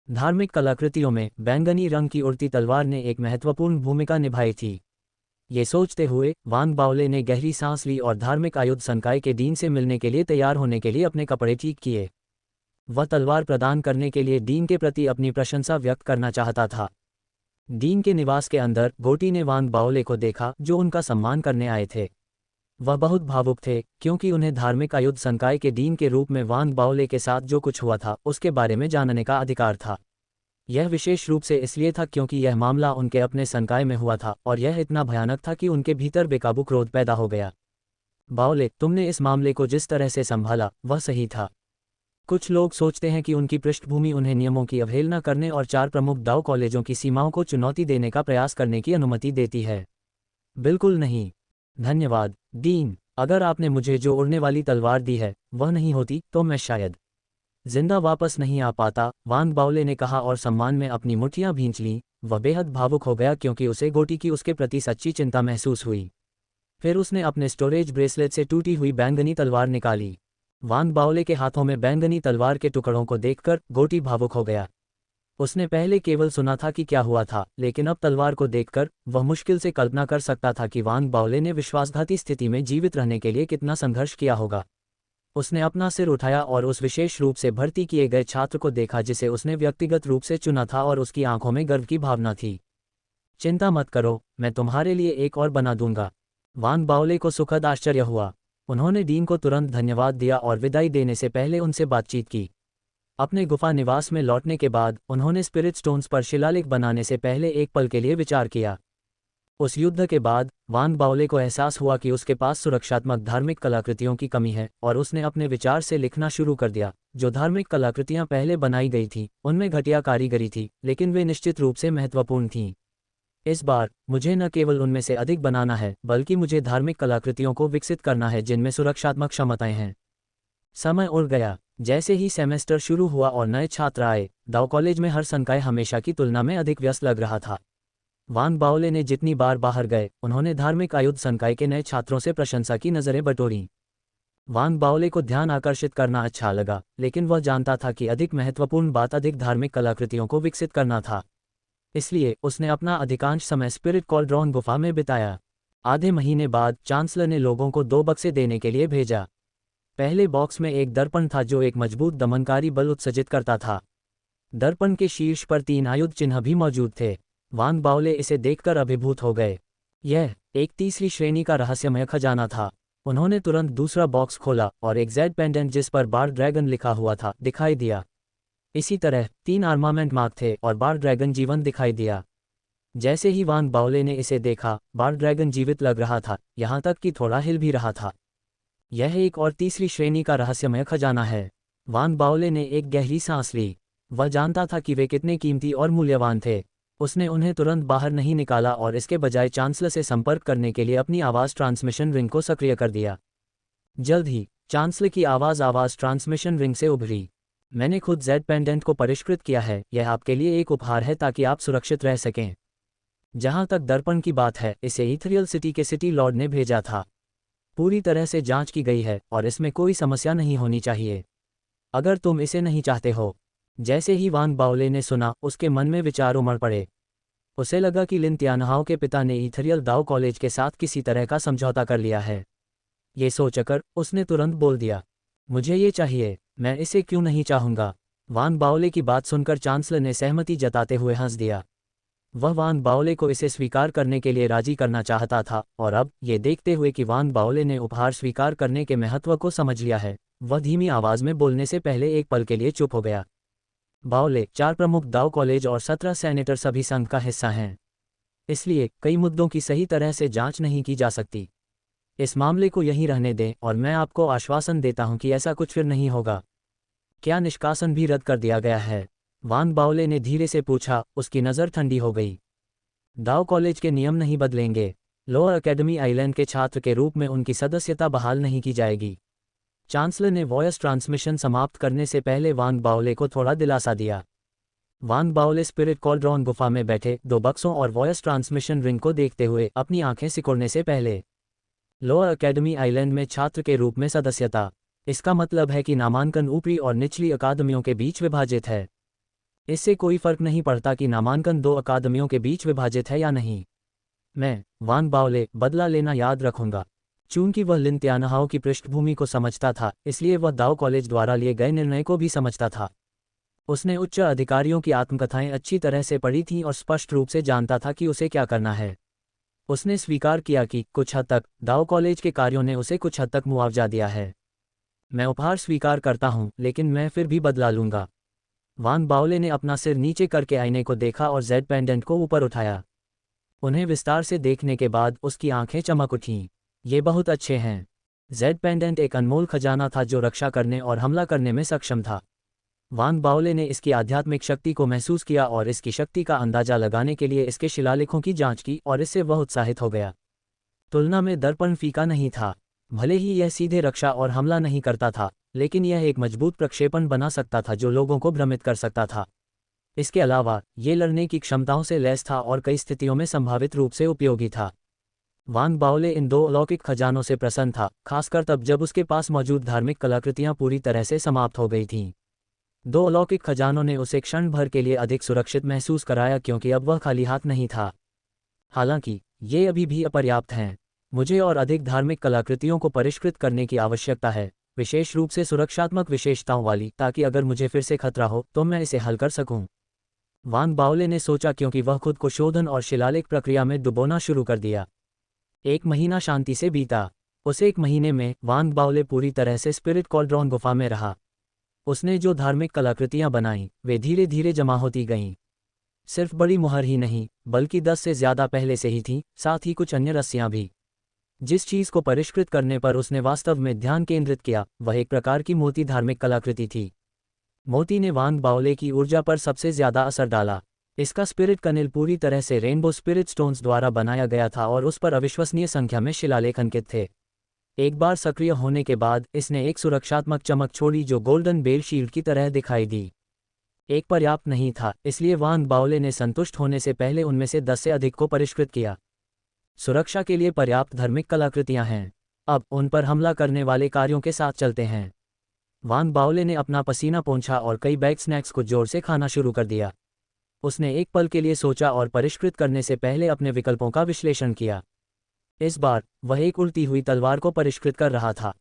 धार्मिक कलाकृतियों में बैंगनी रंग की उड़ती तलवार ने एक महत्वपूर्ण भूमिका निभाई थी। ये सोचते हुए वांग बाओले ने गहरी सांस ली और धार्मिक आयुध संकाय के डीन से मिलने के लिए तैयार होने के लिए अपने कपड़े ठीक किए। वह तलवार प्रदान करने के लिए डीन के प्रति अपनी प्रशंसा व्यक्त करना चाहता था। डीन के निवास के अंदर गोटी ने वांग बाओले को देखा, जो उनका सम्मान करने आए थे। वह बहुत भावुक थे, क्योंकि उन्हें धार्मिक आयुध संकाय के डीन के रूप में वांग बाओले के साथ जो कुछ हुआ था उसके बारे में जानने का अधिकार था। यह विशेष रूप से इसलिए था क्योंकि यह मामला उनके अपने संकाय में हुआ था, और यह इतना भयानक था कि उनके भीतर बेकाबू क्रोध पैदा हो गया। बाओले, तुमने इस मामले को जिस तरह से संभाला वह सही था। कुछ लोग सोचते हैं कि उनकी पृष्ठभूमि उन्हें नियमों की अवहेलना करने और 4 प्रमुख दाओ कॉलेजों की सीमाओं को चुनौती देने का प्रयास करने की अनुमति देती है। बिल्कुल नहीं। धन्यवाद, डीन। अगर आपने मुझे जो उड़ने वाली तलवार दी है वह नहीं होती तो मैं शायद जिंदा वापस नहीं आ पाता, वांग बाओले ने कहा और सम्मान में अपनी मुट्ठियां भींच लीं। वह बेहद भावुक हो गया क्योंकि उसे गोटी की उसके प्रति सच्ची चिंता महसूस हुई। फिर उसने अपने स्टोरेज ब्रेसलेट से टूटी हुई बैंगनी तलवार निकाली। वांग बाओले के हाथों में बैंगनी तलवार के टुकड़ों को देखकर गोटी भावुक हो गया। उसने पहले केवल सुना था कि क्या हुआ था, लेकिन अब तलवार को देखकर वह मुश्किल से कल्पना कर सकता था कि वांग बाओले ने विश्वासघाती स्थिति में जीवित रहने के लिए कितना संघर्ष किया होगा। उसने अपना सिर उठाया और उस विशेष रूप से भर्ती किए गए छात्र को देखा जिसे उसने व्यक्तिगत रूप से चुना था, और उसकी आंखों में गर्व की भावना थी। चिंता मत करो, मैं तुम्हारे लिए एक और बना दूंगा। वांग बाओले को सुखद आश्चर्य हुआ। उन्होंने डीन को तुरंत धन्यवाद दिया और विदाई देने से पहले उनसे बातचीत की। अपने गुफा निवास में लौटने के बाद उन्होंने स्पिरिट स्टोन्स पर शिलालेख बनाने से पहले एक पल के लिए विचार किया। उस युद्ध के बाद वांग बाओले को एहसास हुआ कि उसके पास सुरक्षात्मक धार्मिक कलाकृतियों की कमी है, और उसने अपने विचार से लिखना शुरू कर दिया। जो धार्मिक कलाकृतियां पहले बनाई गई थीं उनमें घटिया कारीगरी थी, लेकिन वे निश्चित रूप से महत्वपूर्ण थीं। इस बार मुझे न केवल उनमें से अधिक बनाना है, बल्कि मुझे धार्मिक कलाकृतियों को विकसित करना है जिनमें सुरक्षात्मक क्षमताएं हैं। समय उड़ गया। जैसे ही सेमेस्टर शुरू हुआ और नए छात्र आए, दाओ कॉलेज में हर संकाय हमेशा की तुलना में अधिक व्यस्त लग रहा था। वांग बाओले ने जितनी बार बाहर गए, उन्होंने धार्मिक आयुध संकाय के नए छात्रों से प्रशंसा की नज़रें बटोरीं। वांग बाओले को ध्यान आकर्षित करना अच्छा लगा, लेकिन वह जानता था कि अधिक महत्वपूर्ण बात अधिक धार्मिक कलाकृतियों को विकसित करना था। इसलिए उसने अपना अधिकांश समय स्पिरिट कॉल्ड्रॉन गुफा में बिताया। आधे महीने बाद चांसलर ने लोगों को 2 बक्से देने के लिए भेजा। पहले बॉक्स में एक दर्पण था जो एक मजबूत दमनकारी बल उत्सर्जित करता था। दर्पण के शीर्ष पर 3 आयुध चिन्ह भी मौजूद थे। वांग बाओले इसे देखकर अभिभूत हो गए। यह एक तीसरी श्रेणी का रहस्यमय खजाना था। उन्होंने तुरंत दूसरा बॉक्स खोला और एक जेड पेंडेंट जिस पर बार ड्रैगन लिखा हुआ था दिखाई दिया। इसी तरह 3 आर्मामेंट मार्क थे और बार ड्रैगन जीवंत दिखाई दिया। जैसे ही वांग बाओले ने इसे देखा, बार ड्रैगन जीवित लग रहा था, यहाँ तक कि थोड़ा हिल भी रहा था। यह एक और तीसरी श्रेणी का रहस्यमय खजाना है। वांग बाओले ने एक गहरी सांस ली। वह जानता था कि वे कितने कीमती और मूल्यवान थे। उसने उन्हें तुरंत बाहर नहीं निकाला और इसके बजाय चांसलर से संपर्क करने के लिए अपनी आवाज़ ट्रांसमिशन रिंग को सक्रिय कर दिया। जल्द ही चांसलर की आवाज़ ट्रांसमिशन रिंग से उभरी। मैंने खुद जेड पेंडेंट को परिष्कृत किया है, यह आपके लिए एक उपहार है ताकि आप सुरक्षित रह सकें। जहां तक दर्पण की बात है, इसे इथरियल सिटी के सिटी लॉर्ड ने भेजा था। पूरी तरह से जांच की गई है और इसमें कोई समस्या नहीं होनी चाहिए। अगर तुम इसे नहीं चाहते हो। जैसे ही वान बाओले ने सुना, उसके मन में विचार उमड़ पड़े। उसे लगा कि लिन त्यानहाओ के पिता ने इथरियल दाओ कॉलेज के साथ किसी तरह का समझौता कर लिया है। ये सोचकर उसने तुरंत बोल दिया, मुझे ये चाहिए, मैं इसे क्यों नहीं चाहूँगा। वान बाओले की बात सुनकर चांसलर ने सहमति जताते हुए हंस दिया। वह वान बाओले को इसे स्वीकार करने के लिए राजी करना चाहता था, और अब ये देखते हुए कि वान बाओले ने उपहार स्वीकार करने के महत्व को समझ लिया है, वह धीमी आवाज़ में बोलने से पहले एक पल के लिए चुप हो गया। बाओले, 4 प्रमुख दाओ कॉलेज और 17 सेनेटर सभी संघ का हिस्सा हैं। इसलिए कई मुद्दों की सही तरह से जांच नहीं की जा सकती। इस मामले को यहीं रहने दें और मैं आपको आश्वासन देता हूं कि ऐसा कुछ फिर नहीं होगा। क्या निष्कासन भी रद्द कर दिया गया है? वान बाओले ने धीरे से पूछा। उसकी नज़र ठंडी हो गई। दाओ कॉलेज के नियम नहीं बदलेंगे। लोअर एकेडमी आइलैंड के छात्र के रूप में उनकी सदस्यता बहाल नहीं की जाएगी। चांसलर ने वॉयस ट्रांसमिशन समाप्त करने से पहले वान बाओले को थोड़ा दिलासा दिया। वान बाओले स्पिरिट कॉल्ड्रॉन गुफा में बैठे 2 बक्सों और वॉयस ट्रांसमिशन रिंग को देखते हुए अपनी आंखें सिकुड़ने से पहले। लोअर एकेडमी आइलैंड में छात्र के रूप में सदस्यता, इसका मतलब है कि नामांकन ऊपरी और निचली अकादमियों के बीच विभाजित है। इससे कोई फर्क नहीं पड़ता कि नामांकन 2 अकादमियों के बीच विभाजित है या नहीं। मैं, वान बाओले, बदला लेना याद रखूंगा। चूंकि वह लिन त्यानहाओ की पृष्ठभूमि को समझता था, इसलिए वह दाओ कॉलेज द्वारा लिए गए निर्णय को भी समझता था। उसने उच्च अधिकारियों की आत्मकथाएं अच्छी तरह से पढ़ी थीं और स्पष्ट रूप से जानता था कि उसे क्या करना है। उसने स्वीकार किया कि कुछ हद तक दाओ कॉलेज के कार्यों ने उसे कुछ हद तक मुआवजा दिया है। मैं उपहार स्वीकार करता हूं, लेकिन मैं फिर भी बदला लूंगा। वान बाओले ने अपना सिर नीचे करके आईने को देखा और जेड पेंडेंट को ऊपर उठाया। उन्हें विस्तार से देखने के बाद उसकी आंखें चमक उठीं। ये बहुत अच्छे हैं। जेड पेंडेंट एक अनमोल खजाना था जो रक्षा करने और हमला करने में सक्षम था। वान बाओले ने इसकी आध्यात्मिक शक्ति को महसूस किया और इसकी शक्ति का अंदाजा लगाने के लिए इसके शिलालेखों की जांच की, और इससे वह उत्साहित हो गया। तुलना में दर्पण फीका नहीं था। भले ही यह सीधे रक्षा और हमला नहीं करता था, लेकिन यह एक मजबूत प्रक्षेपण बना सकता था जो लोगों को भ्रमित कर सकता था। इसके अलावा ये लड़ने की क्षमताओं से लैस था और कई स्थितियों में संभावित रूप से उपयोगी था। वान बाओले इन 2 अलौकिक खजानों से प्रसन्न था, खासकर तब जब उसके पास मौजूद धार्मिक कलाकृतियां पूरी तरह से समाप्त हो गई थीं। 2 अलौकिक खजानों ने उसे क्षण भर के लिए अधिक सुरक्षित महसूस कराया, क्योंकि अब वह खाली हाथ नहीं था। हालांकि ये अभी भी अपर्याप्त हैं। मुझे और अधिक धार्मिक कलाकृतियों को परिष्कृत करने की आवश्यकता है, विशेष रूप से सुरक्षात्मक विशेषताओं वाली, ताकि अगर मुझे फिर से खतरा हो तो मैं इसे हल कर सकूं। वान बाओले ने सोचा, क्योंकि वह खुद को शोधन और शिलालेख प्रक्रिया में डुबोना शुरू कर दिया। 1 महीना शांति से बीता। उस 1 महीने में वान बाओले पूरी तरह से स्पिरिट कॉल्ड्रॉन गुफा में रहा। उसने जो धार्मिक कलाकृतियां बनाईं, वे धीरे धीरे जमा होती गईं। सिर्फ बड़ी मुहर ही नहीं, बल्कि 10 से ज़्यादा पहले से ही थीं, साथ ही कुछ अन्य रस्सियां भी। जिस चीज़ को परिष्कृत करने पर उसने वास्तव में ध्यान केंद्रित किया, वह एक प्रकार की मोती धार्मिक कलाकृति थी। मोती ने वान बाओले की ऊर्जा पर सबसे ज़्यादा असर डाला। इसका स्पिरिट कनेल पूरी तरह से रेनबो स्पिरिट स्टोन्स द्वारा बनाया गया था और उस पर अविश्वसनीय संख्या में शिलालेख अंकित थे। एक बार सक्रिय होने के बाद इसने एक सुरक्षात्मक चमक छोड़ी जो गोल्डन बेल शील्ड की तरह दिखाई दी। एक पर्याप्त नहीं था, इसलिए वान बाओले ने संतुष्ट होने से पहले उनमें से 10 से अधिक को परिष्कृत किया। सुरक्षा के लिए पर्याप्त धार्मिक कलाकृतियां हैं। अब उन पर हमला करने वाले कार्यों के साथ चलते हैं। वान बाओले ने अपना पसीना पोंछा और कई बैग स्नैक्स को जोर से खाना शुरू कर दिया। उसने एक पल के लिए सोचा और परिष्कृत करने से पहले अपने विकल्पों का विश्लेषण किया। इस बार वह एक उल्टी हुई तलवार को परिष्कृत कर रहा था।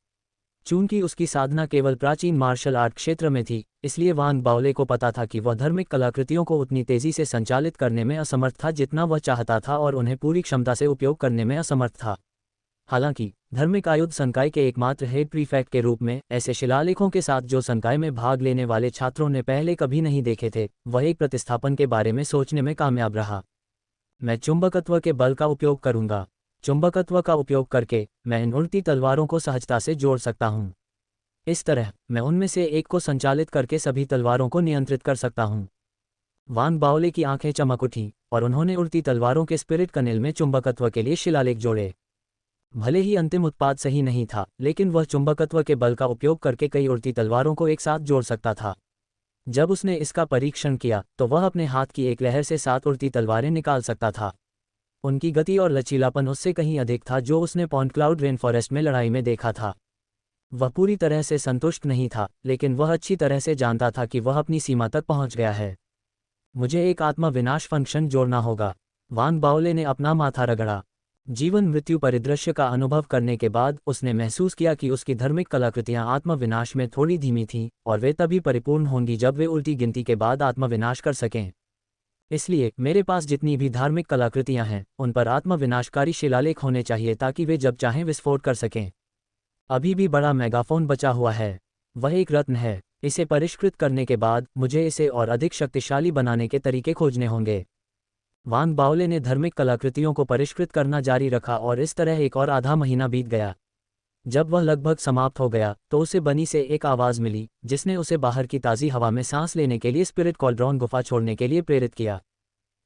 चूंकि उसकी साधना केवल प्राचीन मार्शल आर्ट क्षेत्र में थी, इसलिए वान बाओले को पता था कि वह धार्मिक कलाकृतियों को उतनी तेजी से संचालित करने में असमर्थ था जितना वह चाहता था, और उन्हें पूरी क्षमता से उपयोग करने में असमर्थ था। हालांकि धार्मिक आयुध संकाय के एकमात्र हेड प्रीफेक्ट के रूप में ऐसे शिलालेखों के साथ जो संकाय में भाग लेने वाले छात्रों ने पहले कभी नहीं देखे थे, वह एक प्रतिस्थापन के बारे में सोचने में कामयाब रहा। मैं चुंबकत्व के बल का उपयोग करूंगा। चुंबकत्व का उपयोग करके मैं इन उल्टी तलवारों को सहजता से जोड़ सकता हूं। इस तरह मैं उनमें से एक को संचालित करके सभी तलवारों को नियंत्रित कर सकता हूं। वान बाओले की आंखें चमक उठीं और उन्होंने उड़ती तलवारों के स्पिरिट कनेल में चुंबकत्व के लिए शिलालेख जोड़े। भले ही अंतिम उत्पाद सही नहीं था, लेकिन वह चुंबकत्व के बल का उपयोग करके कई उड़ती तलवारों को एक साथ जोड़ सकता था। जब उसने इसका परीक्षण किया तो वह अपने हाथ की एक लहर से 7 उड़ती तलवारें निकाल सकता था। उनकी गति और लचीलापन उससे कहीं अधिक था जो उसने पॉन्टक्लाउड रेनफॉरेस्ट में लड़ाई में देखा था। वह पूरी तरह से संतुष्ट नहीं था, लेकिन वह अच्छी तरह से जानता था कि वह अपनी सीमा तक पहुंच गया है। मुझे एक आत्मा विनाश फंक्शन जोड़ना होगा। वान बाओले ने अपना माथा रगड़ा। जीवन मृत्यु परिदृश्य का अनुभव करने के बाद उसने महसूस किया कि उसकी धार्मिक कलाकृतियां आत्मविनाश में थोड़ी धीमी थीं, और वे तभी परिपूर्ण होंगी जब वे उल्टी गिनती के बाद आत्मविनाश कर सकें। इसलिए मेरे पास जितनी भी धार्मिक कलाकृतियां हैं उन पर आत्मविनाशकारी शिलालेख होने चाहिए ताकि वे जब चाहें विस्फोट कर सकें। अभी भी बड़ा मेगाफोन बचा हुआ है। वह एक रत्न है। इसे परिष्कृत करने के बाद मुझे इसे और अधिक शक्तिशाली बनाने के तरीके खोजने होंगे। वान बाओले ने धार्मिक कलाकृतियों को परिष्कृत करना जारी रखा और इस तरह एक और आधा महीना बीत गया। जब वह लगभग समाप्त हो गया तो उसे बनी से एक आवाज़ मिली जिसने उसे बाहर की ताज़ी हवा में सांस लेने के लिए स्पिरिट कॉल्ड्रॉन गुफा छोड़ने के लिए प्रेरित किया।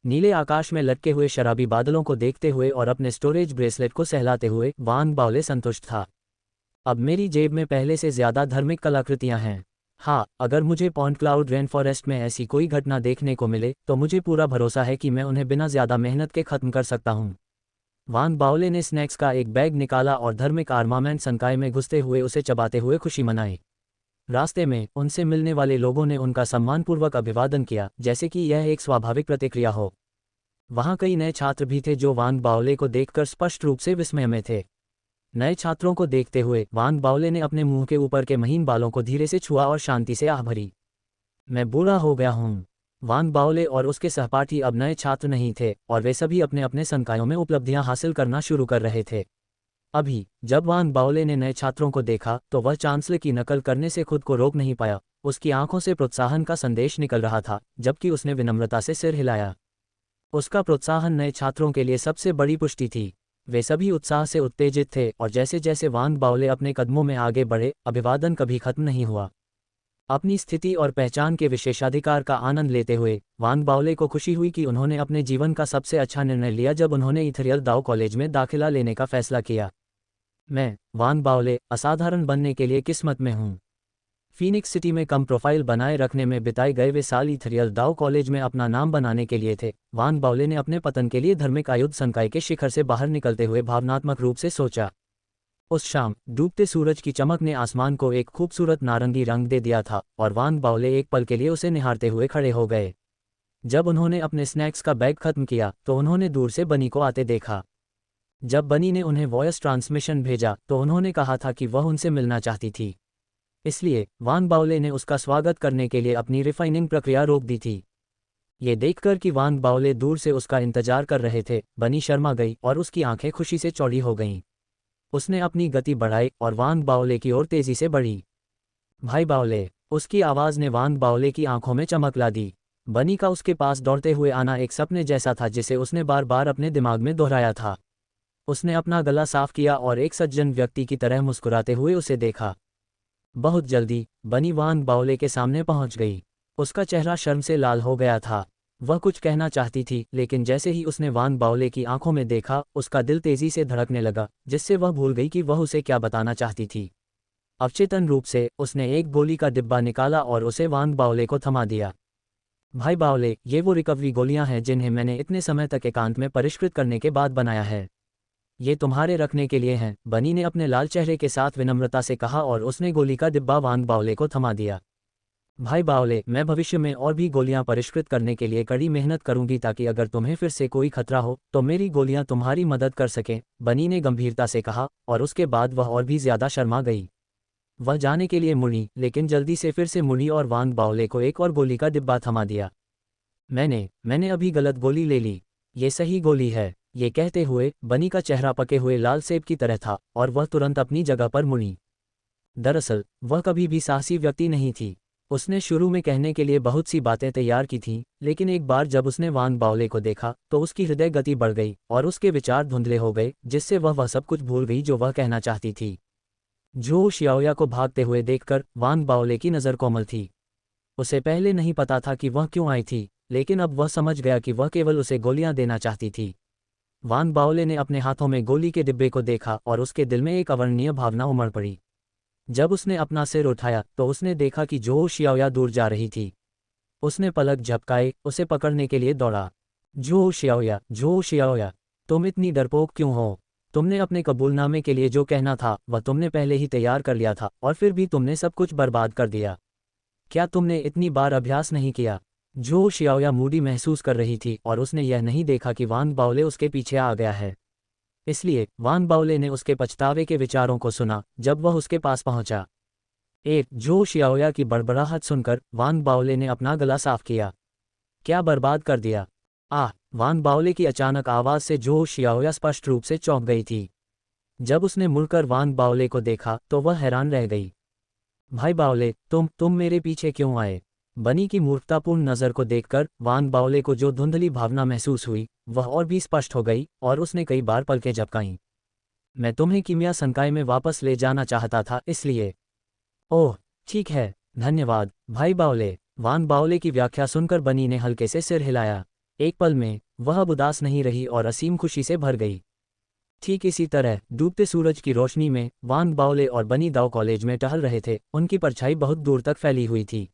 नीले आकाश में लटके हुए शराबी बादलों को देखते हुए और अपने स्टोरेज ब्रेसलेट को सहलाते हुए वान बाओले संतुष्ट था। अब मेरी जेब में पहले से ज़्यादा धार्मिक कलाकृतियां हैं। हाँ, अगर मुझे पॉन्टक्लाउड रेनफॉरेस्ट में ऐसी कोई घटना देखने को मिले तो मुझे पूरा भरोसा है कि मैं उन्हें बिना ज़्यादा मेहनत के ख़त्म कर सकता हूँ। वान बाओले ने स्नैक्स का एक बैग निकाला और धार्मिक आर्मामेंट संकाय में घुसते हुए उसे चबाते हुए खुशी मनाई। रास्ते में उनसे मिलने वाले लोगों ने उनका सम्मानपूर्वक अभिवादन किया, जैसे कि यह एक स्वाभाविक प्रतिक्रिया हो। वहाँ कई नए छात्र भी थे जो वान बाओले को देखकर स्पष्ट रूप से विस्मय में थे। नए छात्रों को देखते हुए वान बाओले ने अपने मुंह के ऊपर के महीन बालों को धीरे से छुआ और शांति से आह भरी। मैं बूढ़ा हो गया हूँ। वान बाओले और उसके सहपाठी अब नए छात्र नहीं थे और वे सभी अपने अपने संकायों में उपलब्धियां हासिल करना शुरू कर रहे थे। अभी जब वान बाओले ने नए छात्रों को देखा तो वह चांसलर की नकल करने से खुद को रोक नहीं पाया। उसकी आंखों से प्रोत्साहन का संदेश निकल रहा था, जबकि उसने विनम्रता से सिर हिलाया। उसका प्रोत्साहन नए छात्रों के लिए सबसे बड़ी पुष्टि थी। वे सभी उत्साह से उत्तेजित थे और जैसे जैसे वान बाओले अपने कदमों में आगे बढ़े, अभिवादन कभी खत्म नहीं हुआ। अपनी स्थिति और पहचान के विशेषाधिकार का आनंद लेते हुए वान बाओले को खुशी हुई कि उन्होंने अपने जीवन का सबसे अच्छा निर्णय लिया जब उन्होंने इथरियल दाओ कॉलेज में दाखिला लेने का फैसला किया। मैं, वान बाओले, असाधारण बनने के लिए किस्मत में हूँ। फीनिक्स सिटी में कम प्रोफाइल बनाए रखने में बिताए गए वे साल इथरियल दाओ कॉलेज में अपना नाम बनाने के लिए थे। वान बाओले ने अपने पतन के लिए धार्मिक आयुध संकाय के शिखर से बाहर निकलते हुए भावनात्मक रूप से सोचा। उस शाम डूबते सूरज की चमक ने आसमान को एक खूबसूरत नारंगी रंग दे दिया था और वान बाओले एक पल के लिए उसे निहारते हुए खड़े हो गए। जब उन्होंने अपने स्नैक्स का बैग खत्म किया तो उन्होंने दूर से बनी को आते देखा। जब बनी ने उन्हें वॉयस ट्रांसमिशन भेजा तो उन्होंने कहा था कि वह उनसे मिलना चाहती थी। इसलिए वान बाओले ने उसका स्वागत करने के लिए अपनी रिफाइनिंग प्रक्रिया रोक दी थी। ये देखकर कि वान बाओले दूर से उसका इंतजार कर रहे थे, बनी शर्मा गई और उसकी आंखें खुशी से चौड़ी हो गईं। उसने अपनी गति बढ़ाई और वान बाओले की ओर तेजी से बढ़ी। भाई बाओले, उसकी आवाज़ ने वान बाओले की आंखों में चमक ला दी। बनी का उसके पास दौड़ते हुए आना एक सपने जैसा था जिसे उसने बार बार अपने दिमाग में दोहराया था। उसने अपना गला साफ किया और एक सज्जन व्यक्ति की तरह मुस्कुराते हुए उसे देखा। बहुत जल्दी बनी वान बाओले के सामने पहुंच गई। उसका चेहरा शर्म से लाल हो गया था। वह कुछ कहना चाहती थी, लेकिन जैसे ही उसने वान बाओले की आंखों में देखा उसका दिल तेजी से धड़कने लगा, जिससे वह भूल गई कि वह उसे क्या बताना चाहती थी। अवचेतन रूप से उसने एक गोली का डिब्बा निकाला और उसे वान बाओले को थमा दिया। भाई बाओले, ये वो रिकवरी गोलियां हैं जिन्हें मैंने इतने समय तक एकांत में परिष्कृत करने के बाद बनाया है। ये तुम्हारे रखने के लिए हैं, बनी ने अपने लाल चेहरे के साथ विनम्रता से कहा और उसने गोली का डिब्बा वान बाओले को थमा दिया। भाई बाओले, मैं भविष्य में और भी गोलियां परिष्कृत करने के लिए कड़ी मेहनत करूंगी ताकि अगर तुम्हें फिर से कोई खतरा हो तो मेरी गोलियां तुम्हारी मदद कर सकें, बनी ने गंभीरता से कहा और उसके बाद वह और भी ज्यादा शर्मा गई। वह जाने के लिए मुड़ी, लेकिन जल्दी से फिर से मुड़ी और वान बाओले को एक और गोली का डिब्बा थमा दिया। मैंने अभी गलत गोली ले ली। ये सही गोली है। ये कहते हुए बनी का चेहरा पके हुए लाल सेब की तरह था और वह तुरंत अपनी जगह पर मुड़ी। दरअसल वह कभी भी साहसी व्यक्ति नहीं थी। उसने शुरू में कहने के लिए बहुत सी बातें तैयार की थीं, लेकिन एक बार जब उसने वान बाओले को देखा तो उसकी हृदय गति बढ़ गई और उसके विचार धुंधले हो गए, जिससे वह सब कुछ भूल गई जो वह कहना चाहती थी। झू शियाओया को भागते हुए देखकर वान बाओले की नज़र कोमल थी। उसे पहले नहीं पता था कि वह क्यों आई थी, लेकिन अब वह समझ गया कि वह केवल उसे गोलियां देना चाहती थी। वान बाओले ने अपने हाथों में गोली के डिब्बे को देखा और उसके दिल में एक अवर्णनीय भावना उमड़ पड़ी। जब उसने अपना सिर उठाया तो उसने देखा कि झोऊ शियाओया दूर जा रही थी। उसने पलक झपकाए, उसे पकड़ने के लिए दौड़ा। झोऊ शियाओया, तुम इतनी डरपोक क्यों हो? तुमने अपने कबूलनामे के लिए जो कहना था वह तुमने पहले ही तैयार कर लिया था और फिर भी तुमने सब कुछ बर्बाद कर दिया। क्या तुमने इतनी बार अभ्यास नहीं किया? झोऊ शियाओया मूडी महसूस कर रही थी और उसने यह नहीं देखा कि वान बाओले उसके पीछे आ गया है। इसलिए वान बाओले ने उसके पछतावे के विचारों को सुना जब वह उसके पास पहुंचा। एक झोऊ शियाओया की बड़बड़ाहट सुनकर वान बाओले ने अपना गला साफ किया। क्या बर्बाद कर दिया? वान बाओले की अचानक आवाज से झोऊ शियाओया स्पष्ट रूप से चौंक गई थी। जब उसने मुड़कर वान बाओले को देखा तो वह हैरान रह गई। भाई बाओले, तुम मेरे पीछे क्यों आए? बनी की मूर्खतापूर्ण नज़र को देखकर वान बाओले को जो धुंधली भावना महसूस हुई वह और भी स्पष्ट हो गई और उसने कई बार पलकें झपकाईं। मैं तुम्हें कीमिया संकाय में वापस ले जाना चाहता था, इसलिए। ओह, ठीक है, धन्यवाद भाई बाओले। वान बाओले की व्याख्या सुनकर बनी ने हल्के से सिर हिलाया। एक पल में वह अब उदास नहीं रही और असीम खुशी से भर गई। ठीक इसी तरह डूबते सूरज की रोशनी में वान बाओले और बनी दाओ कॉलेज में टहल रहे थे। उनकी परछाई बहुत दूर तक फैली हुई थी।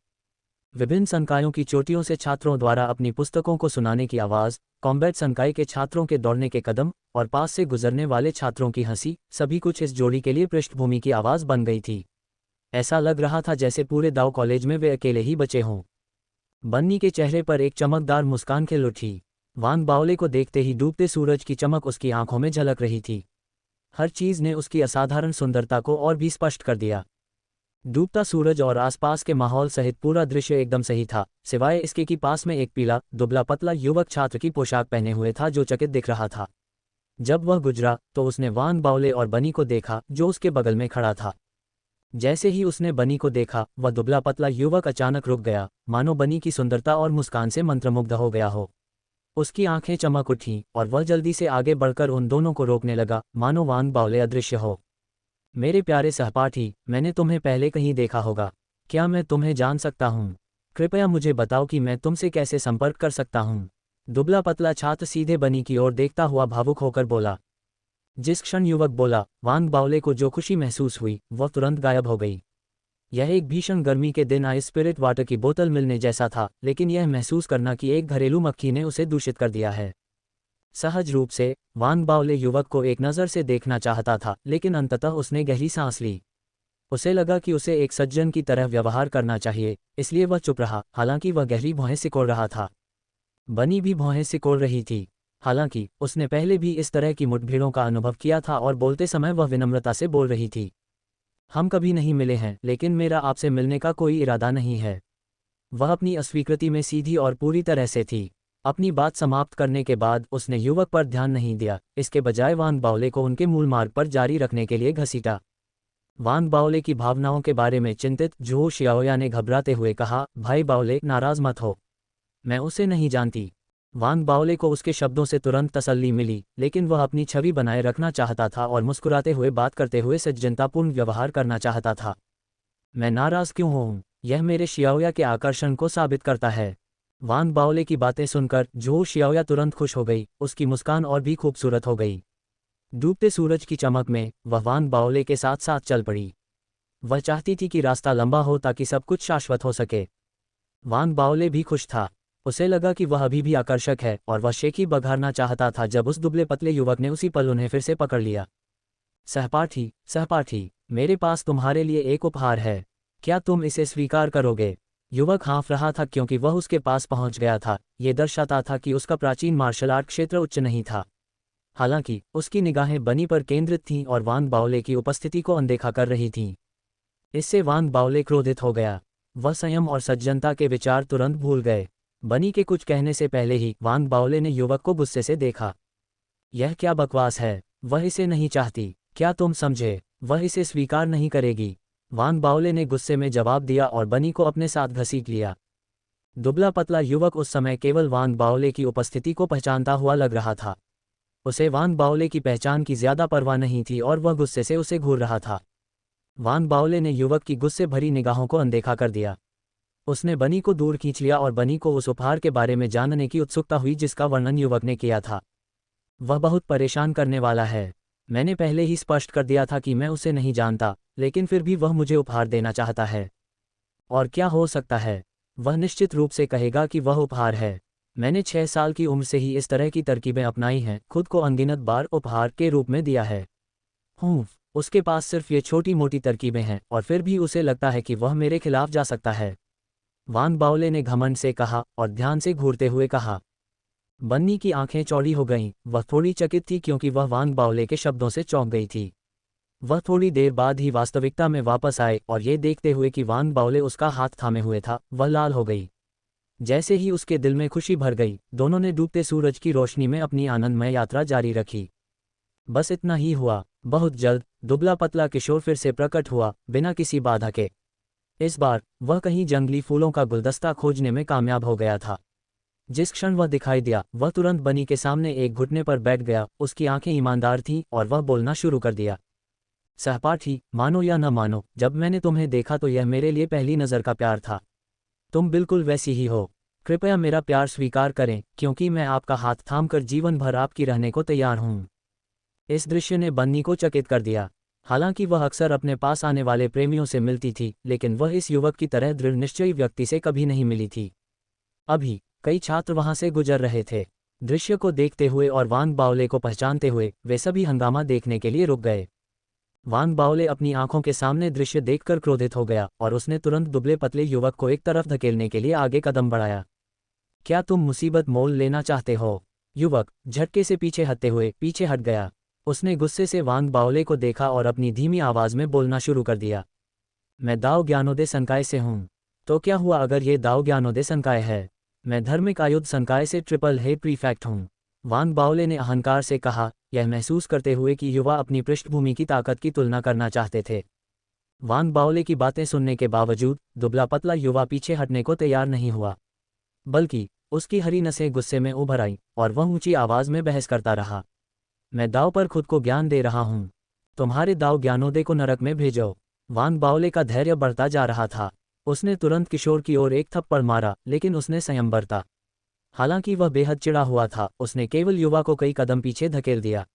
विभिन्न संकायों की चोटियों से छात्रों द्वारा अपनी पुस्तकों को सुनाने की आवाज़, कॉम्बैट संकाय के छात्रों के दौड़ने के कदम और पास से गुजरने वाले छात्रों की हंसी, सभी कुछ इस जोड़ी के लिए पृष्ठभूमि की आवाज़ बन गई थी। ऐसा लग रहा था जैसे पूरे दाओ कॉलेज में वे अकेले ही बचे हों। बन्नी के चेहरे पर एक चमकदार मुस्कान खिल उठी। वान बाओले को देखते ही डूबते सूरज की चमक उसकी आंखों में झलक रही थी। हर चीज़ ने उसकी असाधारण सुंदरता को और भी स्पष्ट कर दिया। डूबता सूरज और आसपास के माहौल सहित पूरा दृश्य एकदम सही था, सिवाय इसके कि पास में एक पीला दुबला पतला युवक छात्र की पोशाक पहने हुए था जो चकित दिख रहा था। जब वह गुजरा तो उसने वान बाओले और बनी को देखा जो उसके बगल में खड़ा था। जैसे ही उसने बनी को देखा वह दुबला पतला युवक अचानक रुक गया, मानो बनी की सुंदरता और मुस्कान से मंत्रमुग्ध हो गया हो। उसकी आंखें चमक उठीं और वह जल्दी से आगे बढ़कर उन दोनों को रोकने लगा, मानो वान बाओले अदृश्य हो। मेरे प्यारे सहपाठी, मैंने तुम्हें पहले कहीं देखा होगा। क्या मैं तुम्हें जान सकता हूँ? कृपया मुझे बताओ कि मैं तुमसे कैसे संपर्क कर सकता हूँ। दुबला पतला छात्र सीधे बनी की ओर देखता हुआ भावुक होकर बोला। जिस क्षण युवक बोला, वान बाओले को जो खुशी महसूस हुई वह तुरंत गायब हो गई। यह एक भीषण गर्मी के दिन आए स्पिरिट वाटर की बोतल मिलने जैसा था, लेकिन यह महसूस करना कि एक घरेलू मक्खी ने उसे दूषित कर दिया है। सहज रूप से वान बाओले युवक को एक नज़र से देखना चाहता था, लेकिन अंततः उसने गहरी सांस ली। उसे लगा कि उसे एक सज्जन की तरह व्यवहार करना चाहिए, इसलिए वह चुप रहा, हालांकि वह गहरी भौहें सिकोड़ रहा था। बनी भी भौहें सिकोड़ रही थी, हालांकि उसने पहले भी इस तरह की मुठभेड़ों का अनुभव किया था और बोलते समय वह विनम्रता से बोल रही थी। हम कभी नहीं मिले हैं, लेकिन मेरा आपसे मिलने का कोई इरादा नहीं है। वह अपनी अस्वीकृति में सीधी और पूरी तरह से थी। अपनी बात समाप्त करने के बाद उसने युवक पर ध्यान नहीं दिया, इसके बजाय वान बाओले को उनके मूल मार्ग पर जारी रखने के लिए घसीटा। वान बाओले की भावनाओं के बारे में चिंतित झोऊ शियाओया ने घबराते हुए कहा, भाई बाओले, नाराज मत हो, मैं उसे नहीं जानती। वान बाओले को उसके शब्दों से तुरंत तसल्ली मिली, लेकिन वह अपनी छवि बनाए रखना चाहता था और मुस्कुराते हुए बात करते हुए सज्जनतापूर्ण व्यवहार करना चाहता था। मैं नाराज क्यों हूँ? यह मेरे शियाओया के आकर्षण को साबित करता है। वान बाओले की बातें सुनकर झोऊ शियाओया तुरंत खुश हो गई, उसकी मुस्कान और भी खूबसूरत हो गई। डूबते सूरज की चमक में वह वान बाओले के साथ साथ चल पड़ी। वह चाहती थी कि रास्ता लंबा हो ताकि सब कुछ शाश्वत हो सके। वान बाओले भी खुश था। उसे लगा कि वह अभी भी आकर्षक है और वह शेखी बघारना चाहता था जब उस दुबले पतले युवक ने उसी पल उन्हें फिर से पकड़ लिया। सहपाठी, मेरे पास तुम्हारे लिए एक उपहार है, क्या तुम इसे स्वीकार करोगे? युवक हाँफ रहा था क्योंकि वह उसके पास पहुंच गया था। ये दर्शाता था कि उसका प्राचीन मार्शल आर्ट क्षेत्र उच्च नहीं था। हालांकि उसकी निगाहें बनी पर केंद्रित थीं और वान बाओले की उपस्थिति को अनदेखा कर रही थीं। इससे वान बाओले क्रोधित हो गया। वह संयम और सज्जनता के विचार तुरंत भूल गए। बनी के कुछ कहने से पहले ही वान बाओले ने युवक को गुस्से से देखा। यह क्या बकवास है? वह इसे नहीं चाहती, क्या तुम समझे? वह इसे स्वीकार नहीं करेगी। वान बाओले ने गुस्से में जवाब दिया और बनी को अपने साथ घसीट लिया। दुबला पतला युवक उस समय केवल वान बाओले की उपस्थिति को पहचानता हुआ लग रहा था। उसे वान बाओले की पहचान की ज्यादा परवाह नहीं थी और वह गुस्से से उसे घूर रहा था। वान बाओले ने युवक की गुस्से भरी निगाहों को अनदेखा कर दिया। उसने बनी को दूर खींच लिया और बनी को उस उपहार के बारे में जानने की उत्सुकता हुई जिसका वर्णन युवक ने किया था। वह बहुत परेशान करने वाला है। मैंने पहले ही स्पष्ट कर दिया था कि मैं उसे नहीं जानता, लेकिन फिर भी वह मुझे उपहार देना चाहता है। और क्या हो सकता है? वह निश्चित रूप से कहेगा कि वह उपहार है। मैंने 6 साल की उम्र से ही इस तरह की तरकीबें अपनाई हैं, खुद को अनगिनत बार उपहार के रूप में दिया है। उसके पास सिर्फ ये छोटी मोटी तरकीबें हैं और फिर भी उसे लगता है कि वह मेरे खिलाफ जा सकता है। वान बाओले ने घमंड से कहा और ध्यान से घूरते हुए कहा। बन्नी की आंखें चौड़ी हो गईं, वह थोड़ी चकित थी क्योंकि वह वान बाओले के शब्दों से चौंक गई थी। वह थोड़ी देर बाद ही वास्तविकता में वापस आए और ये देखते हुए कि वान बाओले उसका हाथ थामे हुए था, वह लाल हो गई। जैसे ही उसके दिल में खुशी भर गई, दोनों ने डूबते सूरज की रोशनी में अपनी आनंदमय यात्रा जारी रखी। बस इतना ही हुआ। बहुत जल्द दुबला पतला किशोर फिर से प्रकट हुआ, बिना किसी बाधा के। इस बार वह कहीं जंगली फूलों का गुलदस्ता खोजने में कामयाब हो गया था। जिस क्षण वह दिखाई दिया, वह तुरंत बनी के सामने एक घुटने पर बैठ गया। उसकी आंखें ईमानदार थीं और वह बोलना शुरू कर दिया। सहपाठी, मानो या न मानो, जब मैंने तुम्हें देखा तो यह मेरे लिए पहली नज़र का प्यार था। तुम बिल्कुल वैसी ही हो। कृपया मेरा प्यार स्वीकार करें, क्योंकि मैं आपका हाथ थामकर जीवन भर आपकी रहने को तैयार हूँ। इस दृश्य ने बन्नी को चकित कर दिया। हालांकि वह अक्सर अपने पास आने वाले प्रेमियों से मिलती थी, लेकिन वह इस युवक की तरह दृढ़ निश्चयी व्यक्ति से कभी नहीं मिली थी। अभी कई छात्र वहां से गुजर रहे थे। दृश्य को देखते हुए और वान बाओले को पहचानते हुए वे सभी हंगामा देखने के लिए रुक गए। वान बाओले अपनी आंखों के सामने दृश्य देखकर क्रोधित हो गया और उसने तुरंत दुबले पतले युवक को एक तरफ धकेलने के लिए आगे कदम बढ़ाया। क्या तुम मुसीबत मोल लेना चाहते हो? युवक झटके से पीछे हटते हुए पीछे हट गया। उसने गुस्से से वान बाओले को देखा और अपनी धीमी आवाज में बोलना शुरू कर दिया। मैं दाओ ज्ञानोदय संकाय से हूँ। तो क्या हुआ अगर ये दाओ ज्ञानोदय संकाय है? मैं धार्मिक आयुध संकाय से ट्रिपल हेड प्रीफेक्ट हूँ। वान बाओले ने अहंकार से कहा, यह महसूस करते हुए कि युवा अपनी पृष्ठभूमि की ताकत की तुलना करना चाहते थे। वान बाओले की बातें सुनने के बावजूद दुबला पतला युवा पीछे हटने को तैयार नहीं हुआ, बल्कि उसकी हरी नसें गुस्से में उभर आईं और वह ऊंची आवाज में बहस करता रहा। मैं दाव पर खुद को ज्ञान दे रहा हूँ। तुम्हारे दाव ज्ञानोदय को नरक में भेजो। वान बाओले का धैर्य बढ़ता जा रहा था। उसने तुरंत किशोर की ओर एक थप्पड़ मारा, लेकिन उसने संयम बरता। हालांकि वह बेहद चिढ़ा हुआ था, उसने केवल युवा को कई कदम पीछे धकेल दिया।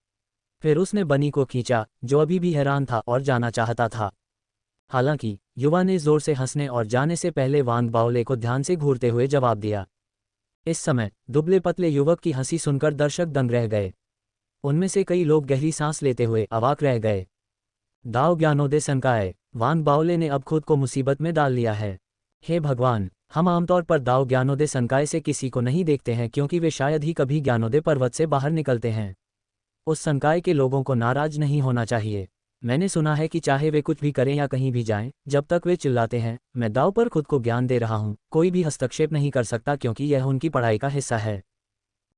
फिर उसने बनी को खींचा, जो अभी भी हैरान था और जाना चाहता था। हालांकि युवा ने जोर से हंसने और जाने से पहले वान बाओले को ध्यान से घूरते हुए जवाब दिया। इस समय दुबले पतले युवक की हंसी सुनकर दर्शक दंग रह गए। उनमें से कई लोग गहरी सांस लेते हुए अवाक रह गए। दाओ ज्ञानोदय संकाय, वान बाओले ने अब खुद को मुसीबत में डाल लिया है। हे भगवान, हम आमतौर पर दाओ ज्ञानोदय संकाय से किसी को नहीं देखते हैं क्योंकि वे शायद ही कभी ज्ञानोदय पर्वत से बाहर निकलते हैं। उस संकाय के लोगों को नाराज नहीं होना चाहिए। मैंने सुना है कि चाहे वे कुछ भी करें या कहीं भी जाएं, जब तक वे चिल्लाते हैं, मैं दाव पर खुद को ज्ञान दे रहा हूं, कोई भी हस्तक्षेप नहीं कर सकता क्योंकि यह उनकी पढ़ाई का हिस्सा है।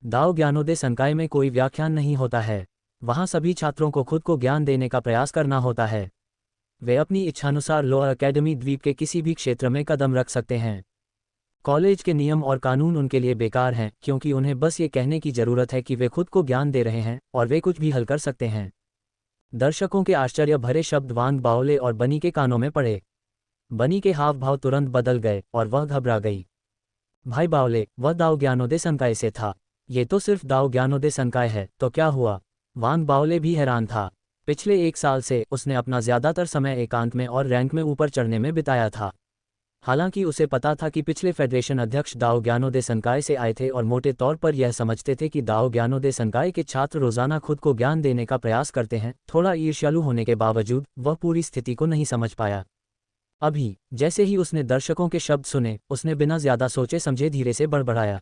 दाओ ज्ञानोदय संकाय में कोई व्याख्यान नहीं होता है। वहां सभी छात्रों को खुद को ज्ञान देने का प्रयास करना होता है। वे अपनी इच्छानुसार लॉ अकेडमी द्वीप के किसी भी क्षेत्र में कदम रख सकते हैं। कॉलेज के नियम और कानून उनके लिए बेकार हैं क्योंकि उन्हें बस ये कहने की जरूरत है कि वे खुद को ज्ञान दे रहे हैं और वे कुछ भी हल कर सकते हैं। दर्शकों के आश्चर्य भरे शब्द वान बाओले और बनी के कानों में पड़े। बनी के हाव भाव तुरंत बदल गए और वह घबरा गई। भाई बाओले, वह दाओ ज्ञानोदय संकाय से था। ये तो सिर्फ दाओ ज्ञानोदय संकाय है, तो क्या हुआ? वान बाओले भी हैरान था। पिछले 1 साल से उसने अपना ज्यादातर समय एकांत में और रैंक में ऊपर चढ़ने में बिताया था। हालांकि उसे पता था कि पिछले फेडरेशन अध्यक्ष दाओ ज्ञानोदय संकाय से आए थे और मोटे तौर पर यह समझते थे कि दाओ ज्ञानोदय संकाय के छात्र रोजाना खुद को ज्ञान देने का प्रयास करते हैं। थोड़ा ईर्ष्यालु होने के बावजूद वह पूरी स्थिति को नहीं समझ पाया। अभी जैसे ही उसने दर्शकों के शब्द सुने, उसने बिना ज्यादा सोचे समझे धीरे से बड़बड़ाया।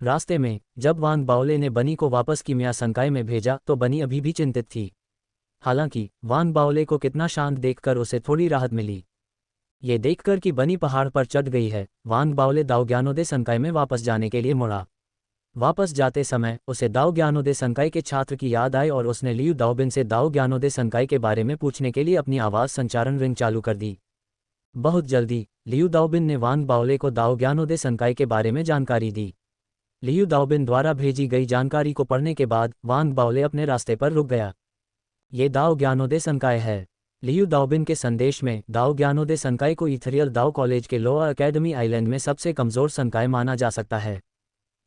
रास्ते में जब वान बाओले ने बनी को वापस कीमिया संकाय में भेजा तो बनी अभी भी चिंतित थी। हालांकि वान बाओले को कितना शांत देखकर उसे थोड़ी राहत मिली। ये देखकर कि बनी पहाड़ पर चढ़ गई है, वान बाओले दाओ ज्ञानोदय संकाय में वापस जाने के लिए मुड़ा। वापस जाते समय उसे दाओ ज्ञानोदय संकाय के छात्र की याद आई और उसने लियू दाओबिन से दाओ ज्ञानोदय संकाय के बारे में पूछने के लिए अपनी आवाज संचारण रिंग चालू कर दी। बहुत जल्दी लियू दाओबिन ने वान बाओले को दाओ ज्ञानोदय संकाय के बारे में जानकारी दी। लियू दाओबिन द्वारा भेजी गई जानकारी को पढ़ने के बाद वान बाओले अपने रास्ते पर रुक गया। ये दाओ ज्ञानोदय संकाय है। लियू दाओबिन के संदेश में दाओ ज्ञानोदय संकाय को इथरियल दाओ कॉलेज के लॉ अकेडमी आइलैंड में सबसे कमजोर संकाय माना जा सकता है।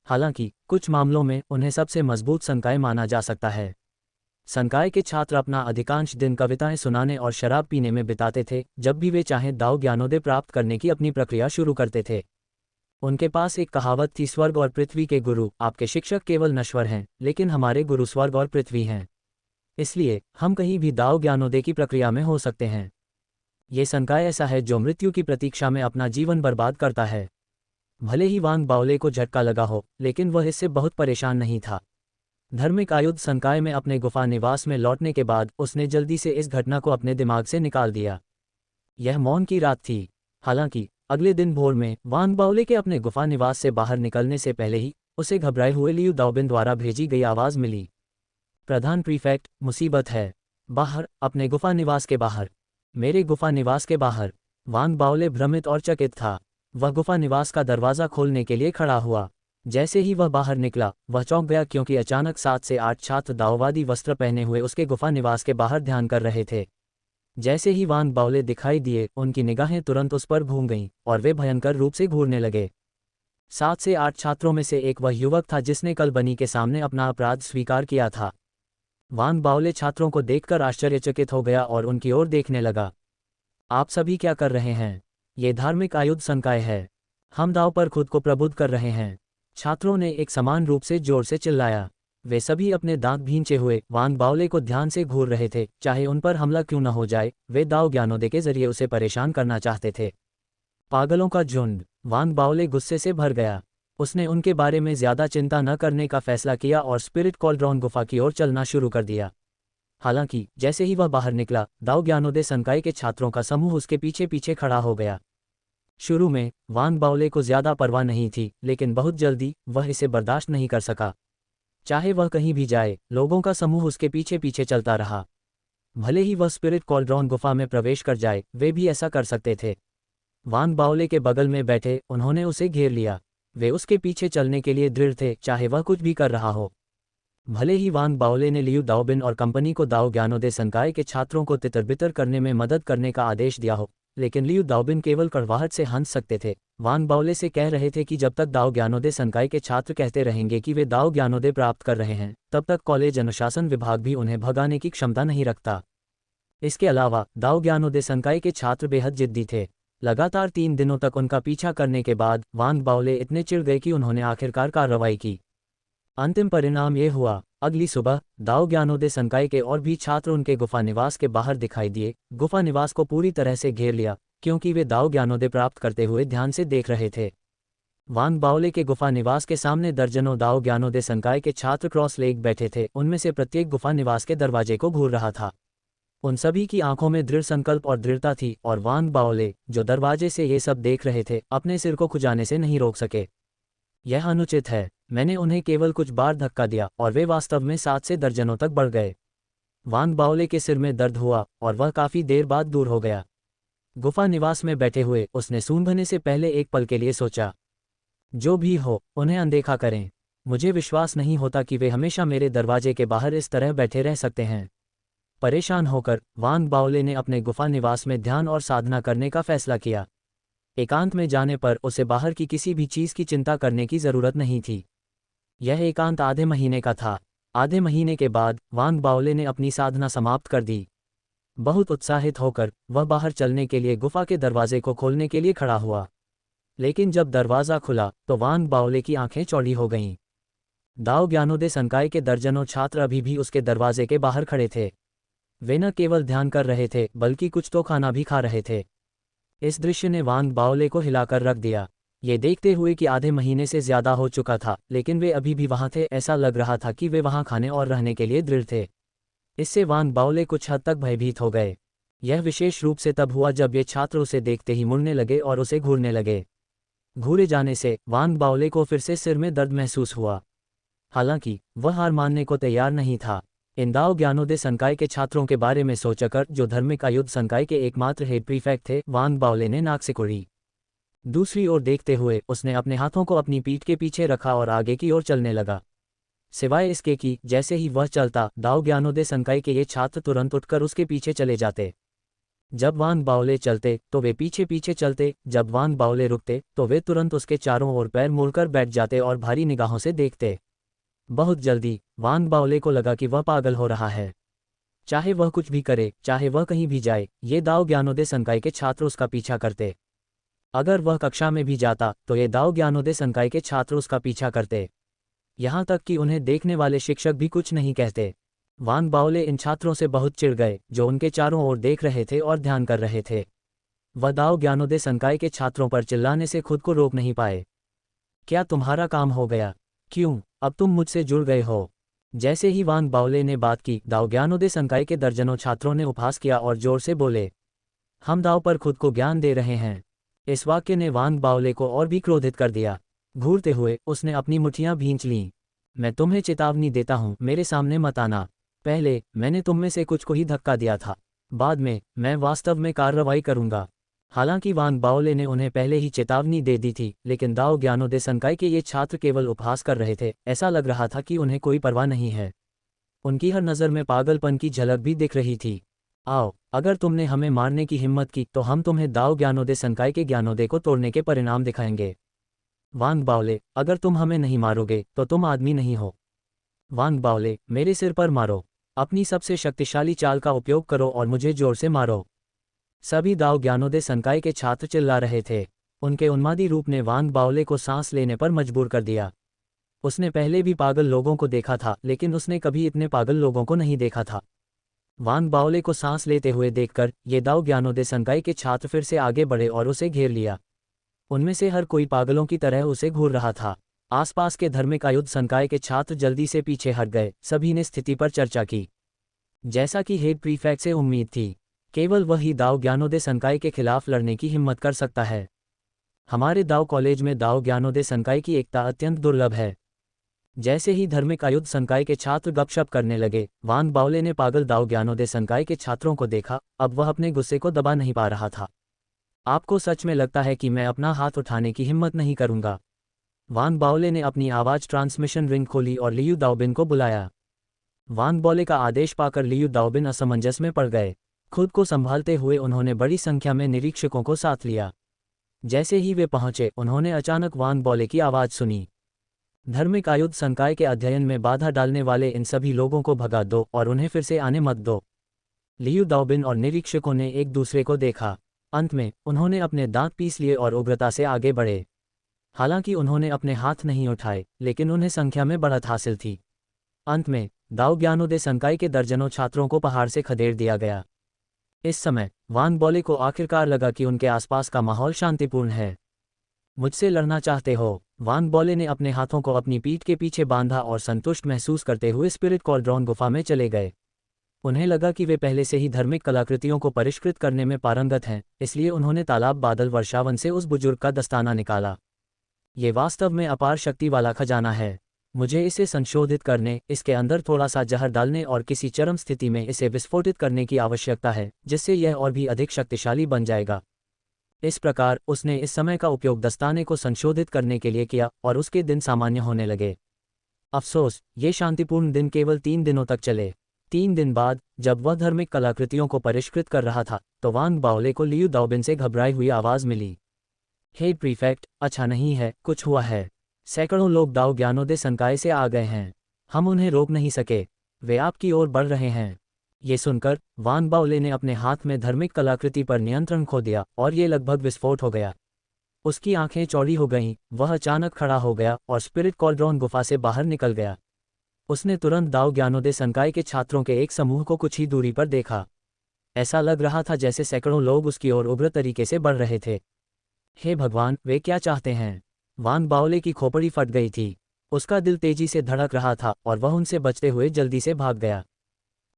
हालांकि कुछ मामलों में उन्हें सबसे मजबूत संकाय माना जा सकता है। संकाय के छात्र अपना अधिकांश दिन कविताएं सुनाने और शराब पीने में बिताते थे। जब भी वे चाहें दाव ज्ञानोदय प्राप्त करने की अपनी प्रक्रिया शुरू करते थे। उनके पास एक कहावत थी, स्वर्ग और पृथ्वी के गुरु आपके शिक्षक केवल नश्वर हैं, लेकिन हमारे गुरु स्वर्ग और पृथ्वी हैं। इसलिए हम कहीं भी दाव ज्ञानोदय की प्रक्रिया में हो सकते हैं। ये संकाय ऐसा है जो मृत्यु की प्रतीक्षा में अपना जीवन बर्बाद करता है। भले ही वांग बाओले को झटका लगा हो, लेकिन वह इससे बहुत परेशान नहीं था। धार्मिक आयुध संकाय में अपने गुफा निवास में लौटने के बाद उसने जल्दी से इस घटना को अपने दिमाग से निकाल दिया। यह मौन की रात थी। हालांकि अगले दिन भोर में वांग बाओले के अपने गुफा निवास से बाहर निकलने से पहले ही उसे घबराए हुए लियू दाओबिन द्वारा भेजी गई आवाज मिली। प्रधान प्रीफेक्ट, मुसीबत है। बाहर, अपने गुफा निवास के बाहर। मेरे गुफा निवास के बाहर। वांग बाओले भ्रमित और चकित था। वह गुफा निवास का दरवाजा खोलने के लिए खड़ा हुआ। जैसे ही वह बाहर निकला, वह चौंक गया क्योंकि अचानक 7 से 8 छात्र दाओवादी वस्त्र पहने हुए उसके गुफा निवास के बाहर ध्यान कर रहे थे। जैसे ही वांग बाओले दिखाई दिए, उनकी निगाहें तुरंत उस पर घूम गईं और वे भयंकर रूप से घूरने लगे। 7 से 8 छात्रों में से एक वह युवक था जिसने कल बनी के सामने अपना अपराध स्वीकार किया था। वांग बाओले छात्रों को देखकर आश्चर्यचकित हो गया और उनकी ओर देखने लगा। आप सभी क्या कर रहे हैं? ये धार्मिक आयुध संकाय है। हम दाव पर खुद को प्रबुद्ध कर रहे हैं। छात्रों ने एक समान रूप से जोर से चिल्लाया। वे सभी अपने दांत भींचे हुए वांग बाओले को ध्यान से घूर रहे थे। चाहे उन पर हमला क्यों न हो जाए, वे दाव ज्ञानोदय के जरिए उसे परेशान करना चाहते थे। पागलों का झुंड। वांग बाओले गुस्से से भर गया। उसने उनके बारे में ज्यादा चिंता न करने का फैसला किया और स्पिरिट कॉल्ड्रॉन गुफा की ओर चलना शुरू कर दिया। हालांकि जैसे ही वह बाहर निकला, दाव ज्ञानोदय संकाय के छात्रों का समूह उसके पीछे पीछे खड़ा हो गया। शुरू में वांग बाओले को ज्यादा परवाह नहीं थी, लेकिन बहुत जल्दी वह इसे बर्दाश्त नहीं कर सका। चाहे वह कहीं भी जाए, लोगों का समूह उसके पीछे पीछे चलता रहा। भले ही वह स्पिरिट कॉल्ड्रॉन गुफा में प्रवेश कर जाए, वे भी ऐसा कर सकते थे। वांग बाओले के बगल में बैठे उन्होंने उसे घेर लिया। वे उसके पीछे चलने के लिए दृढ़ थे, चाहे वह कुछ भी कर रहा हो। भले ही वांग बाओले ने लियू दाओबिन और कंपनी को दाव ज्ञानोदय संकाय के छात्रों को तितर-बितर करने में मदद करने का आदेश दिया हो, लेकिन लियू दाओबिन केवल कड़वाहट से हंस सकते थे। वांग बाओले से कह रहे थे कि जब तक दाव ज्ञानोदय संकाय के छात्र कहते रहेंगे कि वे दाव ज्ञानोदय प्राप्त कर रहे हैं, तब तक कॉलेज अनुशासन विभाग भी उन्हें भगाने की क्षमता नहीं रखता। इसके अलावा दाव ज्ञानोदय संकाय के छात्र बेहद जिद्दी थे। लगातार 3 दिनों तक उनका पीछा करने के बाद वांग बाओले इतने चिढ़ गए कि उन्होंने आखिरकार कार्रवाई की। अंतिम परिणाम ये हुआ, अगली सुबह दाव ज्ञानोदय संकाय के और भी छात्र उनके गुफा निवास के बाहर दिखाई दिए। गुफा निवास को पूरी तरह से घेर लिया, क्योंकि वे दाव ज्ञानोदय प्राप्त करते हुए ध्यान से देख रहे थे। वांग बाओले के गुफा निवास के सामने दर्जनों दाव ज्ञानोदय संकाय के छात्र क्रॉस लेग बैठे थे। उनमें से प्रत्येक गुफा निवास के दरवाजे को घूर रहा था। उन सभी की आंखों में दृढ़ संकल्प और दृढ़ता थी, और वांग बाओले, जो दरवाजे से ये सब देख रहे थे, अपने सिर को खुजाने से नहीं रोक सके। यह अनुचित है। मैंने उन्हें केवल कुछ बार धक्का दिया और वे वास्तव में 7 से दर्जनों तक बढ़ गए। वांग बाओले के सिर में दर्द हुआ और वह काफी देर बाद दूर हो गया। गुफा निवास में बैठे हुए उसने सूंघने से पहले एक पल के लिए सोचा, जो भी हो, उन्हें अनदेखा करें। मुझे विश्वास नहीं होता कि वे हमेशा मेरे दरवाजे के बाहर इस तरह बैठे रह सकते हैं। परेशान होकर वांग बाओले ने अपने गुफा निवास में ध्यान और साधना करने का फैसला किया। एकांत में जाने पर उसे बाहर की किसी भी चीज की चिंता करने की जरूरत नहीं थी। यह एकांत आधे महीने का था। आधे महीने के बाद वांग बाओले ने अपनी साधना समाप्त कर दी। बहुत उत्साहित होकर वह बाहर चलने के लिए गुफा के दरवाजे को खोलने के लिए खड़ा हुआ। लेकिन जब दरवाजा खुला तो वांग बाओले की आंखें चौड़ी हो गईं। दाव ज्ञानोदय संकाय के दर्जनों छात्र अभी भी उसके दरवाजे के बाहर खड़े थे। वे न केवल ध्यान कर रहे थे, बल्कि कुछ तो खाना भी खा रहे थे। इस दृश्य ने वांग बाओले को हिलाकर रख दिया। ये देखते हुए कि आधे महीने से ज्यादा हो चुका था, लेकिन वे अभी भी वहां थे। ऐसा लग रहा था कि वे वहां खाने और रहने के लिए दृढ़ थे। इससे वांग बाओले कुछ हद तक भयभीत हो गए। यह विशेष रूप से तब हुआ जब ये छात्र उसे देखते ही मुड़ने लगे और उसे घूरने लगे। घूरे जाने से वांग बाओले को फिर से सिर में दर्द महसूस हुआ। हालांकि वह हार मानने को तैयार नहीं था। इन दाव ज्ञानोदय संकाय के छात्रों के बारे में सोचकर, जो धार्मिक आयुध संकाय के एकमात्र हेड प्रीफेक्ट थे, वांग बाओले ने नाक सिकुड़ी। दूसरी ओर देखते हुए उसने अपने हाथों को अपनी पीठ के पीछे रखा और आगे की ओर चलने लगा। सिवाय इसके कि जैसे ही वह चलता, दाव ज्ञानोदय संकाय के ये छात्र तुरंत उठकर उसके पीछे चले जाते। जब वान बाओले चलते तो वे पीछे पीछे चलते, जब वान बाओले रुकते तो वे तुरंत उसके चारों ओर पैर मोड़कर बैठ जाते और भारी निगाहों से देखते। बहुत जल्दी वान बाओले को लगा कि वह पागल हो रहा है। चाहे वह कुछ भी करे, चाहे वह कहीं भी जाए, ये दाओ ज्ञानोदय संकाय के छात्र उसका पीछा करते। अगर वह कक्षा में भी जाता तो ये दाओ ज्ञानोदय संकाय के छात्र उसका पीछा करते, यहाँ तक कि उन्हें देखने वाले शिक्षक भी कुछ नहीं कहते। वान बाओले इन छात्रों से बहुत चिढ़ गए जो उनके चारों ओर देख रहे थे और ध्यान कर रहे थे। वह दाओ ज्ञानोदय संकाय के छात्रों पर चिल्लाने से खुद को रोक नहीं पाए। क्या तुम्हारा काम हो गया? क्यों, अब तुम मुझसे जुड़ गए हो? जैसे ही वान बाओले ने बात की, दाओ ज्ञानोदय संकाय के दर्जनों छात्रों ने उपहास किया और जोर से बोले, हम दाव पर खुद को ज्ञान दे रहे हैं। इस वाक्य ने वान बाओले को और भी क्रोधित कर दिया। घूरते हुए उसने अपनी मुट्ठियां भींच लीं। मैं तुम्हें चेतावनी देता हूं, मेरे सामने मत आना। पहले मैंने तुम में से कुछ को ही धक्का दिया था, बाद में मैं वास्तव में कार्रवाई करूंगा। हालांकि वान बाओले ने उन्हें पहले ही चेतावनी दे दी थी, लेकिन दाओ ज्ञानोदय संकाय के ये छात्र केवल उपहास कर रहे थे। ऐसा लग रहा था कि उन्हें कोई परवाह नहीं है। उनकी हर नज़र में पागलपन की झलक भी दिख रही थी। आओ, अगर तुमने हमें मारने की हिम्मत की तो हम तुम्हें दाओ ज्ञानोदय संकाय के ज्ञानोदय को तोड़ने के परिणाम दिखाएंगे। वान बाओले, अगर तुम हमें नहीं मारोगे तो तुम आदमी नहीं हो। वान बाओले, मेरे सिर पर मारो। अपनी सबसे शक्तिशाली चाल का उपयोग करो और मुझे जोर से मारो। सभी दाओ ज्ञानोदय संकाय के छात्र चिल्ला रहे थे। उनके उन्मादी रूप ने वान बाओले को सांस लेने पर मजबूर कर दिया। उसने पहले भी पागल लोगों को देखा था, लेकिन उसने कभी इतने पागल लोगों को नहीं देखा था। वान बाओले को सांस लेते हुए देखकर ये दाओ ज्ञानोदय संकाय के छात्र फिर से आगे बढ़े और उसे घेर लिया। उनमें से हर कोई पागलों की तरह उसे घूर रहा था। आसपास के धार्मिक आयुध संकाय के छात्र जल्दी से पीछे हट गए। सभी ने स्थिति पर चर्चा की। जैसा कि हेड प्रीफेक्ट से उम्मीद थी, केवल वही दाओ ज्ञानोदय संकाय के खिलाफ लड़ने की हिम्मत कर सकता है। हमारे दाओ कॉलेज में दाओ ज्ञानोदय संकाय की एकता अत्यंत दुर्लभ है। जैसे ही धार्मिक आयुध संकाय के छात्र गपशप करने लगे, वान बाओले ने पागल दाओ ज्ञानोदय संकाय के छात्रों को देखा। अब वह अपने गुस्से को दबा नहीं पा रहा था। आपको सच में लगता है कि मैं अपना हाथ उठाने की हिम्मत नहीं करूंगा? वान बाओले ने अपनी आवाज ट्रांसमिशन रिंग खोली और लियू दाओबिन को बुलाया। वान बाओले का आदेश पाकर लियू दाओबिन असमंजस में पड़ गए। खुद को संभालते हुए उन्होंने बड़ी संख्या में निरीक्षकों को साथ लिया। जैसे ही वे पहुंचे, उन्होंने अचानक वान बाओले की आवाज सुनी, धार्मिक आयुध संकाय के अध्ययन में बाधा डालने वाले इन सभी लोगों को भगा दो और उन्हें फिर से आने मत दो। लियू दाओबिन और निरीक्षकों ने एक दूसरे को देखा। अंत में उन्होंने अपने दांत पीस लिए और उग्रता से आगे बढ़े। हालांकि उन्होंने अपने हाथ नहीं उठाए, लेकिन उन्हें संख्या में बढ़त हासिल थी। अंत में दाओ ज्ञानोदय संकाय के दर्जनों छात्रों को पहाड़ से खदेड़ दिया गया। इस समय वान बाओले को आखिरकार लगा कि उनके आसपास का माहौल शांतिपूर्ण है। मुझसे लड़ना चाहते हो? वान बाओले ने अपने हाथों को अपनी पीठ के पीछे बांधा और संतुष्ट महसूस करते हुए स्पिरिट कॉल्ड्रॉन गुफा में चले गए। उन्हें लगा कि वे पहले से ही धार्मिक कलाकृतियों को परिष्कृत करने में पारंगत हैं, इसलिए उन्होंने तालाब बादल वर्षावन से उस बुजुर्ग का दस्ताना निकाला। ये वास्तव में अपार शक्ति वाला खजाना है। मुझे इसे संशोधित करने, इसके अंदर थोड़ा सा जहर डालने और किसी चरम स्थिति में इसे विस्फोटित करने की आवश्यकता है, जिससे यह और भी अधिक शक्तिशाली बन जाएगा। इस प्रकार उसने इस समय का उपयोग दस्ताने को संशोधित करने के लिए किया और उसके दिन सामान्य होने लगे। अफसोस, ये शांतिपूर्ण दिन केवल 3 दिनों तक चले। 3 दिन बाद जब वह धार्मिक कलाकृतियों को परिष्कृत कर रहा था, तो वान बाओले को लियू दाओबिन से घबराई हुई आवाज मिली, हेड प्रीफेक्ट, अच्छा नहीं है, कुछ हुआ है। सैकड़ों लोग दाओ ज्ञानोदय संकाय से आ गए हैं। हम उन्हें रोक नहीं सके। वे आपकी ओर बढ़ रहे हैं। ये सुनकर वान बाओले ने अपने हाथ में धार्मिक कलाकृति पर नियंत्रण खो दिया और ये लगभग विस्फोट हो गया। उसकी आंखें चौड़ी हो गईं, वह अचानक खड़ा हो गया और स्पिरिट कॉल्ड्रॉन गुफा से बाहर निकल गया। उसने तुरंत दाओ ज्ञानोदय संकाय के छात्रों के एक समूह को कुछ ही दूरी पर देखा। ऐसा लग रहा था जैसे सैकड़ों लोग उसकी ओर उग्र तरीके से बढ़ रहे थे। हे भगवान, वे क्या चाहते हैं? वान बाओले की खोपड़ी फट गई थी। उसका दिल तेजी से धड़क रहा था और वह उनसे बचते हुए जल्दी से भाग गया।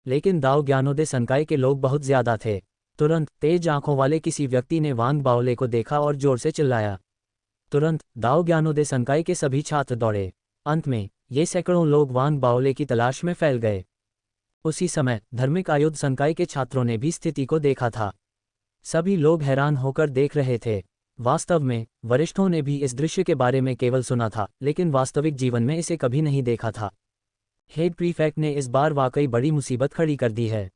लेकिन दाओ ज्ञानोदय संकाय के लोग बहुत ज्यादा थे। तुरंत तेज आंखों वाले किसी व्यक्ति ने वान बाओले को देखा और जोर से चिल्लाया। तुरंत दाओ ज्ञानोदय संकाय के सभी छात्र दौड़े। अंत में ये सैकड़ों लोग वान बाओले की तलाश में फैल गए। उसी समय धार्मिक आयुध संकाय के छात्रों ने भी स्थिति को देखा था। सभी लोग हैरान होकर देख रहे थे। वास्तव में वरिष्ठों ने भी इस दृश्य के बारे में केवल सुना था, लेकिन वास्तविक जीवन में इसे कभी नहीं देखा था। हेड प्रीफेक्ट ने इस बार वाकई बड़ी मुसीबत खड़ी कर दी है।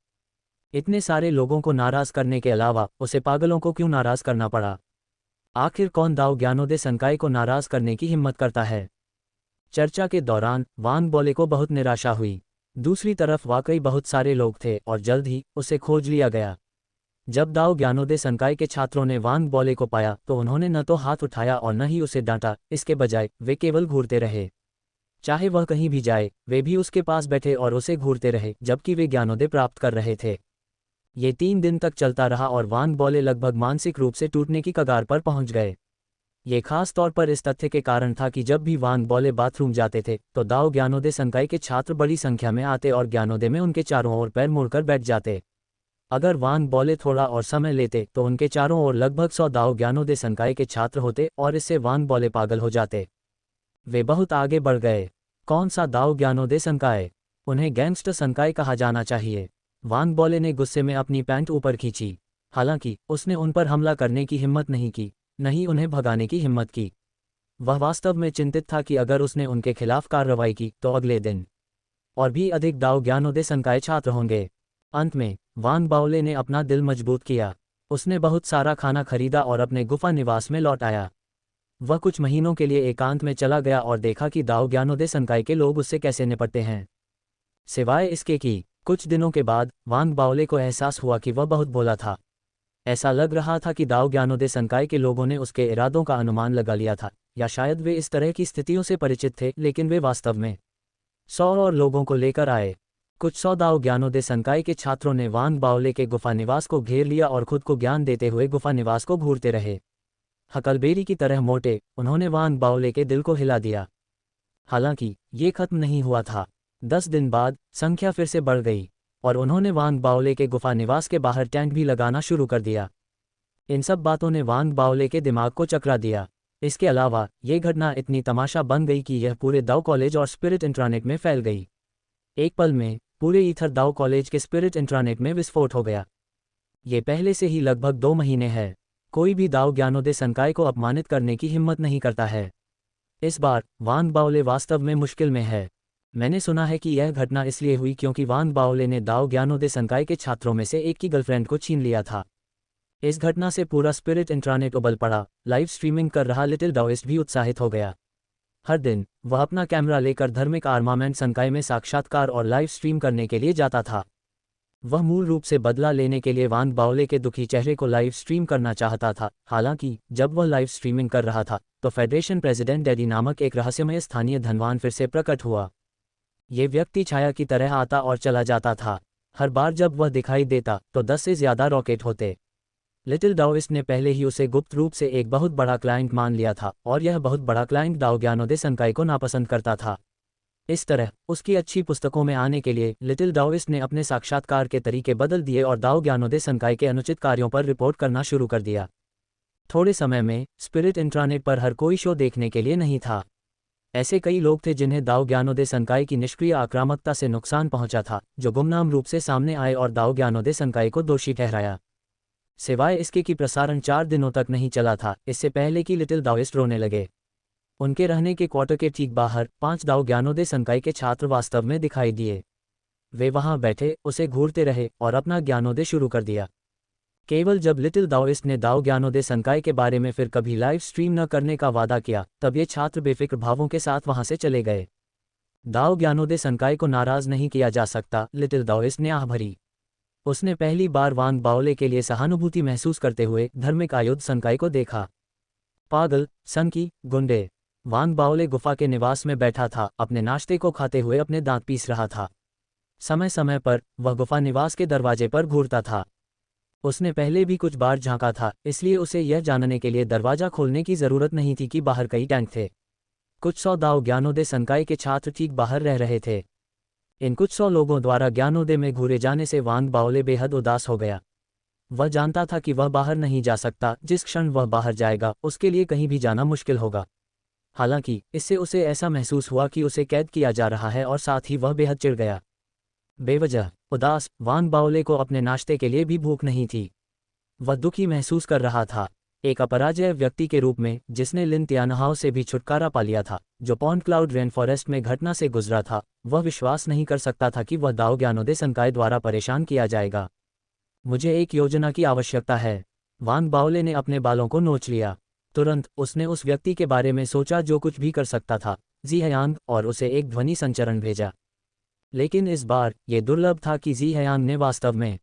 इतने सारे लोगों को नाराज करने के अलावा उसे पागलों को क्यों नाराज करना पड़ा? आखिर कौन दाओ ज्ञानोदय संकाय को नाराज करने की हिम्मत करता है? चर्चा के दौरान वांग बौले को बहुत निराशा हुई। दूसरी तरफ वाकई बहुत सारे लोग थे और जल्द ही उसे खोज लिया गया। जब दाओ ज्ञानोदय संकाय के छात्रों ने वांग बौले को पाया तो उन्होंने न तो हाथ उठाया और न ही उसे डांटा, इसके बजाय वे केवल घूरते रहे। चाहे वह कहीं भी जाए, वे भी उसके पास बैठे और उसे घूरते रहे जबकि वे ज्ञानोदय प्राप्त कर रहे थे। ये 3 दिन तक चलता रहा और वांग बौले लगभग मानसिक रूप से टूटने की कगार पर पहुंच गए। ये खास तौर पर इस तथ्य के कारण था कि जब भी वांग बौले बाथरूम जाते थे तो दाओ ज्ञानोदय संकाय के छात्र बड़ी संख्या में आते और ज्ञानोदय में उनके चारों ओर पैर मुड़कर बैठ जाते। अगर वांग बौले थोड़ा और समय लेते तो उनके चारों ओर लगभग 100 दाओ ज्ञानोदय संकाय के छात्र होते और इससे वांग बौले पागल हो जाते। वे बहुत आगे बढ़ गए। कौन सा दाओ ज्ञानोदय संकाय? उन्हें गैंगस्टर संकाय कहा जाना चाहिए। वांग बौले ने गुस्से में अपनी पैंट ऊपर खींची। हालांकि उसने उन पर हमला करने की हिम्मत नहीं की, नहीं उन्हें भगाने की हिम्मत की। वह वास्तव में चिंतित था कि अगर उसने उनके खिलाफ कार्रवाई की तो अगले दिन और भी अधिक दाओ ज्ञानोदय संकाय छात्र होंगे। अंत में वांग बाओले ने अपना दिल मजबूत किया। उसने बहुत सारा खाना खरीदा और अपने गुफा निवास में लौट आया। वह कुछ महीनों के लिए एकांत में चला गया और देखा कि दाओ ज्ञानोदय संकाय के लोग उससे कैसे निपटते हैं। सिवाय इसके कि कुछ दिनों के बाद वांग बाओले को एहसास हुआ कि वह बहुत भोला था। ऐसा लग रहा था कि दाओ ज्ञानोदय संकाय के लोगों ने उसके इरादों का अनुमान लगा लिया था, या शायद वे इस तरह की स्थितियों से परिचित थे, लेकिन वे वास्तव में 100 और लोगों को लेकर आए। कुछ 100 दाओ ज्ञानोदय संकाय के छात्रों ने वांग बाओले के गुफा निवास को घेर लिया और खुद को ज्ञान देते हुए गुफा निवास को घूरते रहे। हकलबेरी की तरह मोटे, उन्होंने वांग बाओले के दिल को हिला दिया। हालांकि ये खत्म नहीं हुआ था। 10 दिन बाद संख्या फिर से बढ़ गई और उन्होंने वांग बाओले के गुफा निवास के बाहर टेंट भी लगाना शुरू कर दिया। इन सब बातों ने वांग बाओले के दिमाग को चकरा दिया। इसके अलावा ये घटना इतनी तमाशा बन गई कि यह पूरे दाओ कॉलेज और स्पिरिट इंट्रानेट में फैल गई। एक पल में पूरे ईथर दाओ कॉलेज के स्पिरिट इंट्रानेट में विस्फोट हो गया। ये पहले से ही लगभग 2 महीने है। कोई भी दाओ ज्ञानोदय संकाय को अपमानित करने की हिम्मत नहीं करता है। इस बार वांग बाओले वास्तव में मुश्किल में है। मैंने सुना है कि यह घटना इसलिए हुई क्योंकि वांग बाओले ने दाओ ज्ञानोदय संकाय के छात्रों में से एक की गर्लफ्रेंड को छीन लिया था। इस घटना से पूरा स्पिरिट इंट्रानेट उबल पड़ा। लाइव स्ट्रीमिंग कर रहा लिटिल दाओइस्ट भी उत्साहित हो गया। हर दिन वह अपना कैमरा लेकर धार्मिक आर्मामेंट संकाय में साक्षात्कार और लाइव स्ट्रीम करने के लिए जाता था। वह मूल रूप से बदला लेने के लिए वांग बाओले के दुखी चेहरे को लाइव स्ट्रीम करना चाहता था। हालांकि जब वह लाइव स्ट्रीमिंग कर रहा था तो फेडरेशन प्रेसिडेंट डैडी नामक एक रहस्यमय स्थानीय धनवान फिर से प्रकट हुआ। ये व्यक्ति छाया की तरह आता और चला जाता था। हर बार जब वह दिखाई देता तो 10 से ज़्यादा रॉकेट होते। लिटिल दाओइस्ट ने पहले ही उसे गुप्त रूप से एक बहुत बड़ा क्लाइंट मान लिया था और यह बहुत बड़ा क्लाइंट दाओ ज्ञानोदय संकाय को नापसंद करता था। इस तरह उसकी अच्छी पुस्तकों में आने के लिए लिटिल दाओइस्ट ने अपने साक्षात्कार के तरीके बदल दिए और दाओ ज्ञानोदय संकाय के अनुचित कार्यों पर रिपोर्ट करना शुरू कर दिया। थोड़े समय में स्पिरिट इंट्रानेट पर हर कोई शो देखने के लिए नहीं था। ऐसे कई लोग थे जिन्हें दाओ ज्ञानोदय संकाय की निष्क्रिय आक्रामकता से नुकसान पहुंचा था, जो गुमनाम रूप से सामने आए और दाओ ज्ञानोदय संकाय को दोषी ठहराया। सिवाय इसके कि प्रसारण 4 दिनों तक नहीं चला था, इससे पहले कि लिटिल दाओइस्ट रोने लगे। उनके रहने के क्वार्टर के ठीक बाहर 5 दाओ ज्ञानोदय संकाय के छात्र वास्तव में दिखाई दिए। वे वहां बैठे, उसे घूरते रहे और अपना ज्ञानोदय शुरू कर दिया। केवल जब लिटिल दाओइस्ट ने दाओ ज्ञानोदय संकाय के बारे में फिर कभी लाइव स्ट्रीम न करने का वादा किया, तब ये छात्र बेफिक्र भावों के साथ वहां से चले गए। दाओ ज्ञानोदय संकाय को नाराज नहीं किया जा सकता, लिटिल दाओइस्ट ने आह भरी। उसने पहली बार वांग बाओले के लिए सहानुभूति महसूस करते हुए धार्मिक आयुध संकाय को देखा। पागल, सनकी, गुंडे। वांग बाओले गुफा के निवास में बैठा था, अपने नाश्ते को खाते हुए अपने दांत पीस रहा था। समय समय पर वह गुफा निवास के दरवाजे पर घूरता था। उसने पहले भी कुछ बार झांका था, इसलिए उसे यह जानने के लिए दरवाजा खोलने की जरूरत नहीं थी कि बाहर कई टैंक थे। कुछ 100 दाओ ज्ञानोदय संकाय के छात्र ठीक बाहर रह रहे थे। इन कुछ 100 लोगों द्वारा ज्ञानोदय में घूरे जाने से वांग बाओले बेहद उदास हो गया। वह जानता था कि वह बाहर नहीं जा सकता। जिस क्षण वह बाहर जाएगा उसके लिए कहीं भी जाना मुश्किल होगा। हालांकि इससे उसे ऐसा महसूस हुआ कि उसे कैद किया जा रहा है और साथ ही वह बेहद चिढ़ गया। बेवजह उदास वांग बाओले को अपने नाश्ते के लिए भी भूख नहीं थी। वह दुखी महसूस कर रहा था, एक अपराजय व्यक्ति के रूप में जिसने लिन तियानहाओ से भी छुटकारा पा लिया था, जो पॉन्ड क्लाउड रेन फॉरेस्ट में घटना से गुजरा था। वह विश्वास नहीं कर सकता था कि वह दाओ ज्ञानोदय संकाय द्वारा परेशान किया जाएगा। मुझे एक योजना की आवश्यकता है। वान बाओले ने अपने बालों को नोच लिया। तुरंत उसने उस व्यक्ति के बारे में सोचा जो कुछ भी कर सकता था, जी हयांग, और उसे एक ध्वनि संचरण भेजा। लेकिन इस बार ये दुर्लभ था कि जी हयांग ने वास्तव में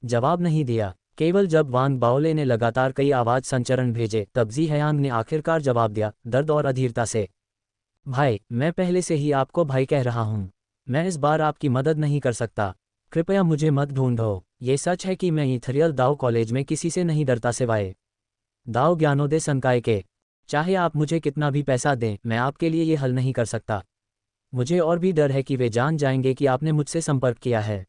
जवाब नहीं दिया। केवल जब वान बाओले ने लगातार कई आवाज संचरण भेजे तब जी हयांग ने आखिरकार जवाब दिया, दर्द और अधीरता से। भाई, मैं पहले से ही आपको भाई कह रहा हूँ। मैं इस बार आपकी मदद नहीं कर सकता। कृपया मुझे मत ढूंढो। ये सच है कि मैं इथरियल दाओ कॉलेज में किसी से नहीं डरता सिवाय दाओ ज्ञानोदय संकाय के। चाहे आप मुझे कितना भी पैसा दें, मैं आपके लिए ये हल नहीं कर सकता। मुझे और भी डर है कि वे जान जाएंगे कि आपने मुझसे संपर्क किया है।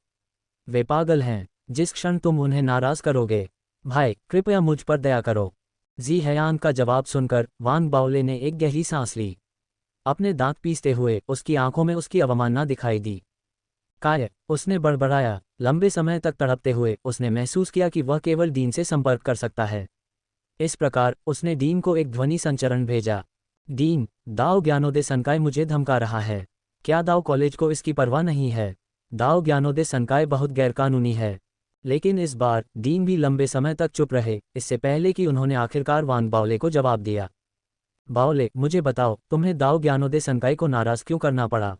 वे पागल हैं। जिस क्षण तुम उन्हें नाराज करोगे। भाई, कृपया मुझ पर दया करो। जी हयांग का जवाब सुनकर वान बाओले ने एक गहरी सांस ली। अपने दांत पीसते हुए उसकी आंखों में उसकी अवमानना दिखाई दी। काय, उसने बड़बड़ाया। लंबे समय तक तड़पते हुए उसने महसूस किया कि वह केवल डीन से संपर्क कर सकता है। इस प्रकार उसने डीन को एक ध्वनि संचरण भेजा। डीन, दाओ ज्ञानोदय संकाय मुझे धमका रहा है। क्या दाओ कॉलेज को इसकी परवाह नहीं है? दाओ ज्ञानोदय संकाय बहुत गैरकानूनी है। लेकिन इस बार डीन भी लंबे समय तक चुप रहे, इससे पहले कि उन्होंने आखिरकार वान बाओले को जवाब दिया। बाओले, मुझे बताओ, तुम्हें दाओ ज्ञानोदय संकाय को नाराज क्यों करना पड़ा?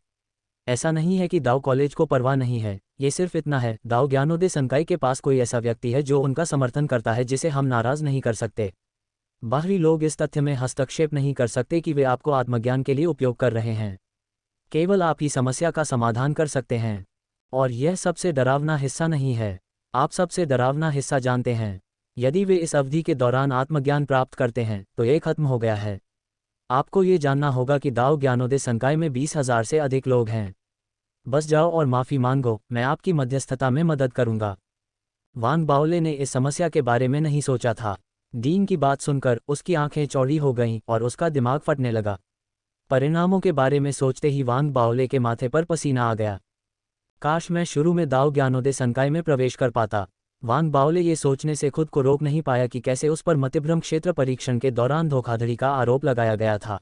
ऐसा नहीं है कि दाओ कॉलेज को परवाह नहीं है, ये सिर्फ इतना है, दाओ ज्ञानोदय संकाय के पास कोई ऐसा व्यक्ति है जो उनका समर्थन करता है जिसे हम नाराज नहीं कर सकते। बाहरी लोग इस तथ्य में हस्तक्षेप नहीं कर सकते कि वे आपको आत्मज्ञान के लिए उपयोग कर रहे हैं। केवल आप ही समस्या का समाधान कर सकते हैं। और यह सबसे डरावना हिस्सा नहीं है। आप सबसे डरावना हिस्सा जानते हैं। यदि वे इस अवधि के दौरान आत्मज्ञान प्राप्त करते हैं तो ये खत्म हो गया है। आपको ये जानना होगा कि दाओ ज्ञानोदय संकाय में 20,000 से अधिक लोग हैं। बस जाओ और माफ़ी मांगो, मैं आपकी मध्यस्थता में मदद करूंगा। वान बाओले ने इस समस्या के बारे में नहीं सोचा था। डीन की बात सुनकर उसकी आंखें चौड़ी हो गईं और उसका दिमाग फटने लगा। परिणामों के बारे में सोचते ही वान बाओले के माथे पर पसीना आ गया। काश मैं शुरू में दाओ ज्ञानोदय संकाय में प्रवेश कर पाता। वान बाओले ये सोचने से खुद को रोक नहीं पाया कि कैसे उस पर मतिभ्रम क्षेत्र परीक्षण के दौरान धोखाधड़ी का आरोप लगाया गया था।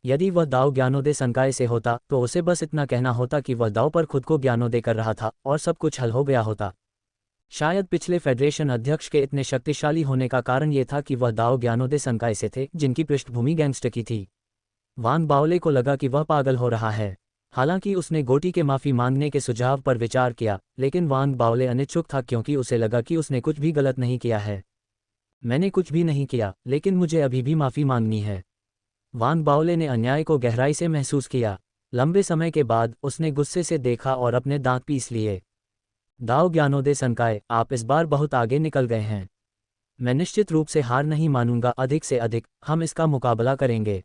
यदि वह दाओ ज्ञानोदय संकाय से होता तो उसे बस इतना कहना होता कि वह दाओ पर खुद को ज्ञानोदय कर रहा था और सब कुछ हल हो गया होता। शायद पिछले फेडरेशन अध्यक्ष के इतने शक्तिशाली होने का कारण ये था कि वह दाओ ज्ञानोदय संकाय से थे, जिनकी पृष्ठभूमि गैंगस्टर की थी। वान बाओले को लगा कि वह पागल हो रहा है। हालांकि उसने गोटी के माफ़ी मांगने के सुझाव पर विचार किया, लेकिन वान बाओले अनिच्छुक था क्योंकि उसे लगा कि उसने कुछ भी गलत नहीं किया है। मैंने कुछ भी नहीं किया, लेकिन मुझे अभी भी माफ़ी मांगनी है। वान बाओले ने अन्याय को गहराई से महसूस किया। लंबे समय के बाद उसने गुस्से से देखा और अपने दांत पीस लिए। दाओ ज्ञानोदय संकाय, आप इस बार बहुत आगे निकल गए हैं। मैं निश्चित रूप से हार नहीं मानूंगा, अधिक से अधिक हम इसका मुकाबला करेंगे।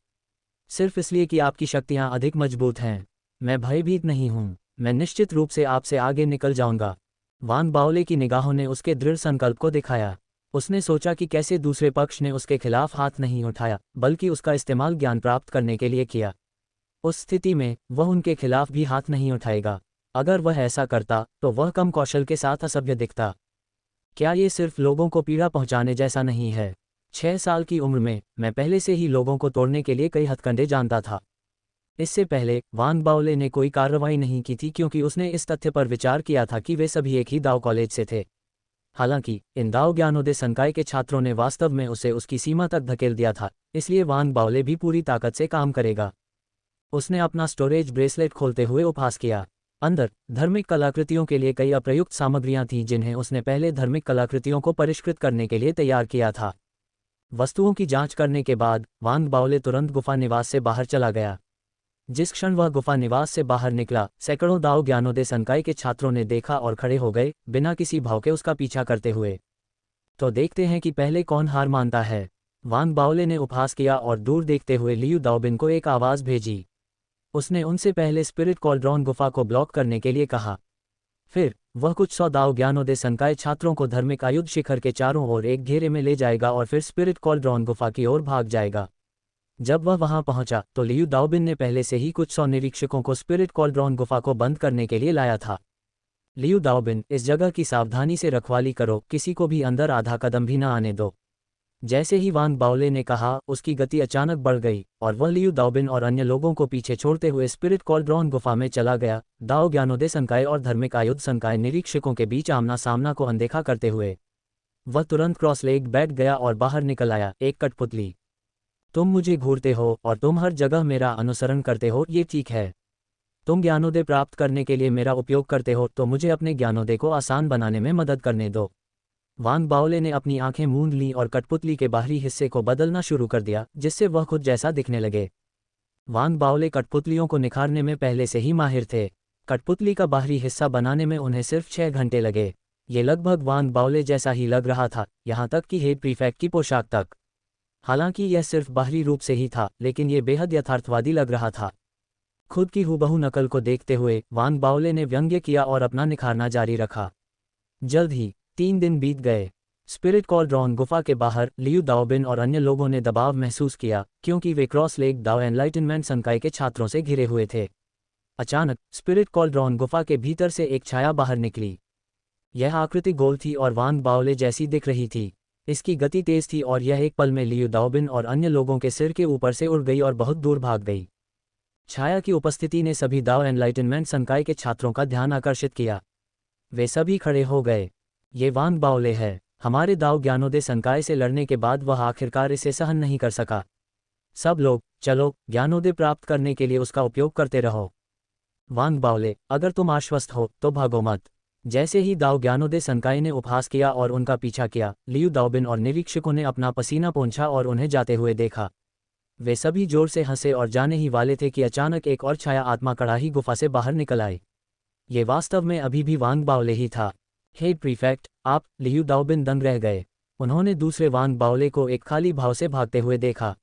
सिर्फ इसलिए कि आपकी शक्तियां अधिक मजबूत हैं। मैं भयभीत नहीं हूं। मैं निश्चित रूप से आपसे आगे निकल जाऊंगा। वान बाओले की निगाहों ने उसके दृढ़ संकल्प को दिखाया। उसने सोचा कि कैसे दूसरे पक्ष ने उसके खिलाफ हाथ नहीं उठाया, बल्कि उसका इस्तेमाल ज्ञान प्राप्त करने के लिए किया। उस स्थिति में वह उनके खिलाफ भी हाथ नहीं उठाएगा। अगर वह ऐसा करता तो वह कम कौशल के साथ असभ्य दिखता। क्या ये सिर्फ लोगों को पीड़ा पहुंचाने जैसा नहीं है? 6 साल की उम्र में मैं पहले से ही लोगों को तोड़ने के लिए कई हथकंडे जानता था। इससे पहले वान बाओले ने कोई कार्रवाई नहीं की थी क्योंकि उसने इस तथ्य पर विचार किया था कि वे सभी एक ही दाओ कॉलेज से थे। हालांकि इन दाओ ज्ञानोदय संकाय के छात्रों ने वास्तव में उसे उसकी सीमा तक धकेल दिया था, इसलिए वान बाओले भी पूरी ताकत से काम करेगा। उसने अपना स्टोरेज ब्रेसलेट खोलते हुए उपहास किया। अंदर धार्मिक कलाकृतियों के लिए कई अप्रयुक्त सामग्रियां थीं जिन्हें उसने पहले धार्मिक कलाकृतियों को परिष्कृत करने के लिए तैयार किया था। वस्तुओं की जांच करने के बाद वान बाओले तुरंत गुफा निवास से बाहर चला गया। जिस क्षण वह गुफा निवास से बाहर निकला, सैकड़ों दाओ ज्ञानोदय संकाय के छात्रों ने देखा और खड़े हो गए, बिना किसी भाव के उसका पीछा करते हुए। तो देखते हैं कि पहले कौन हार मानता है। वान बाओले ने उपहास किया और दूर देखते हुए लियू दाओबिन को एक आवाज़ भेजी। उसने उनसे पहले स्पिरिट कॉल्ड्रॉन गुफा को ब्लॉक करने के लिए कहा। फिर वह कुछ 100 दाओ ज्ञानोदय संकाय छात्रों को धार्मिक आयुध शिखर के चारों ओर एक घेरे में ले जाएगा और फिर स्पिरिट कॉल्ड्रॉन गुफा की ओर भाग जाएगा। जब वह वहां पहुंचा तो लियू दाओबिन ने पहले से ही कुछ 100 निरीक्षकों को स्पिरिट कॉल्ड्रॉन गुफा को बंद करने के लिए लाया था। लियू दाओबिन, इस जगह की सावधानी से रखवाली करो, किसी को भी अंदर आधा कदम भी न आने दो। जैसे ही वांग बाओले ने कहा, उसकी गति अचानक बढ़ गई और वह लियू दाओबिन और अन्य लोगों को पीछे छोड़ते हुए स्पिरिट कॉल्ड्रॉन गुफा में चला गया। दाओ ज्ञानोदय संकाय और धार्मिक आयुध संकाय निरीक्षकों के बीच आमना सामना को अनदेखा करते हुए वह तुरंत क्रॉस लेग बैठ गया और बाहर निकल आया। एक कठपुतली, तुम मुझे घूरते हो और तुम हर जगह मेरा अनुसरण करते हो, ये ठीक है। तुम ज्ञानोदय प्राप्त करने के लिए मेरा उपयोग करते हो, तो मुझे अपने ज्ञानोदय को आसान बनाने में मदद करने दो। वांग बाओले ने अपनी आंखें मूंद लीं और कठपुतली के बाहरी हिस्से को बदलना शुरू कर दिया, जिससे वह खुद जैसा दिखने लगे। वांग बाओले कठपुतलियों को निखारने में पहले से ही माहिर थे। कठपुतली का बाहरी हिस्सा बनाने में उन्हें सिर्फ 6 घंटे लगे। ये लगभग वांग बाओले जैसा ही लग रहा था, यहाँ तक कि हेड प्रीफेक्ट की पोशाक तक। हालांकि यह सिर्फ बाहरी रूप से ही था, लेकिन यह बेहद यथार्थवादी लग रहा था। खुद की हूबहू नकल को देखते हुए वांग बाओले ने व्यंग्य किया और अपना निखारना जारी रखा। जल्द ही 3 दिन बीत गए। स्पिरिट कॉल्ड्रॉन गुफा के बाहर लियू दाओबिन और अन्य लोगों ने दबाव महसूस किया, क्योंकि वे क्रॉस लेक दाओ एनलाइटनमेंट संकाय के छात्रों से घिरे हुए थे। अचानक स्पिरिट कॉल्ड्रॉन गुफा के भीतर से एक छाया बाहर निकली। यह आकृति गोल थी और वांग बाओले जैसी दिख रही थी। इसकी गति तेज थी और यह एक पल में लियू दाओबिन और अन्य लोगों के सिर के ऊपर से उड़ गई और बहुत दूर भाग गई। छाया की उपस्थिति ने सभी दाओ एनलाइटनमेंट संकाय के छात्रों का ध्यान आकर्षित किया। वे सभी खड़े हो गए। ये वांग बाओले है। हमारे दाओ ज्ञानोदय संकाय से लड़ने के बाद वह आखिरकार इसे सहन नहीं कर सका। सब लोग चलो, ज्ञानोदय प्राप्त करने के लिए उसका उपयोग करते रहो। वांग बाओले, अगर तुम आश्वस्त हो तो भागो मत। जैसे ही दाओ ज्ञानोदय संकाय ने उपहास किया और उनका पीछा किया, लियू दाओबिन और निरीक्षकों ने अपना पसीना पोंछा और उन्हें जाते हुए देखा। वे सभी जोर से हंसे और जाने ही वाले थे कि अचानक एक और छाया आत्मा कड़ाही गुफा से बाहर निकल आई। ये वास्तव में अभी भी वांग बाओले ही था। हेड प्रीफेक्ट, आप? लियू दाओबिन दंग रह गए। उन्होंने दूसरे वांग बाओले को एक खाली भाव से भागते हुए देखा।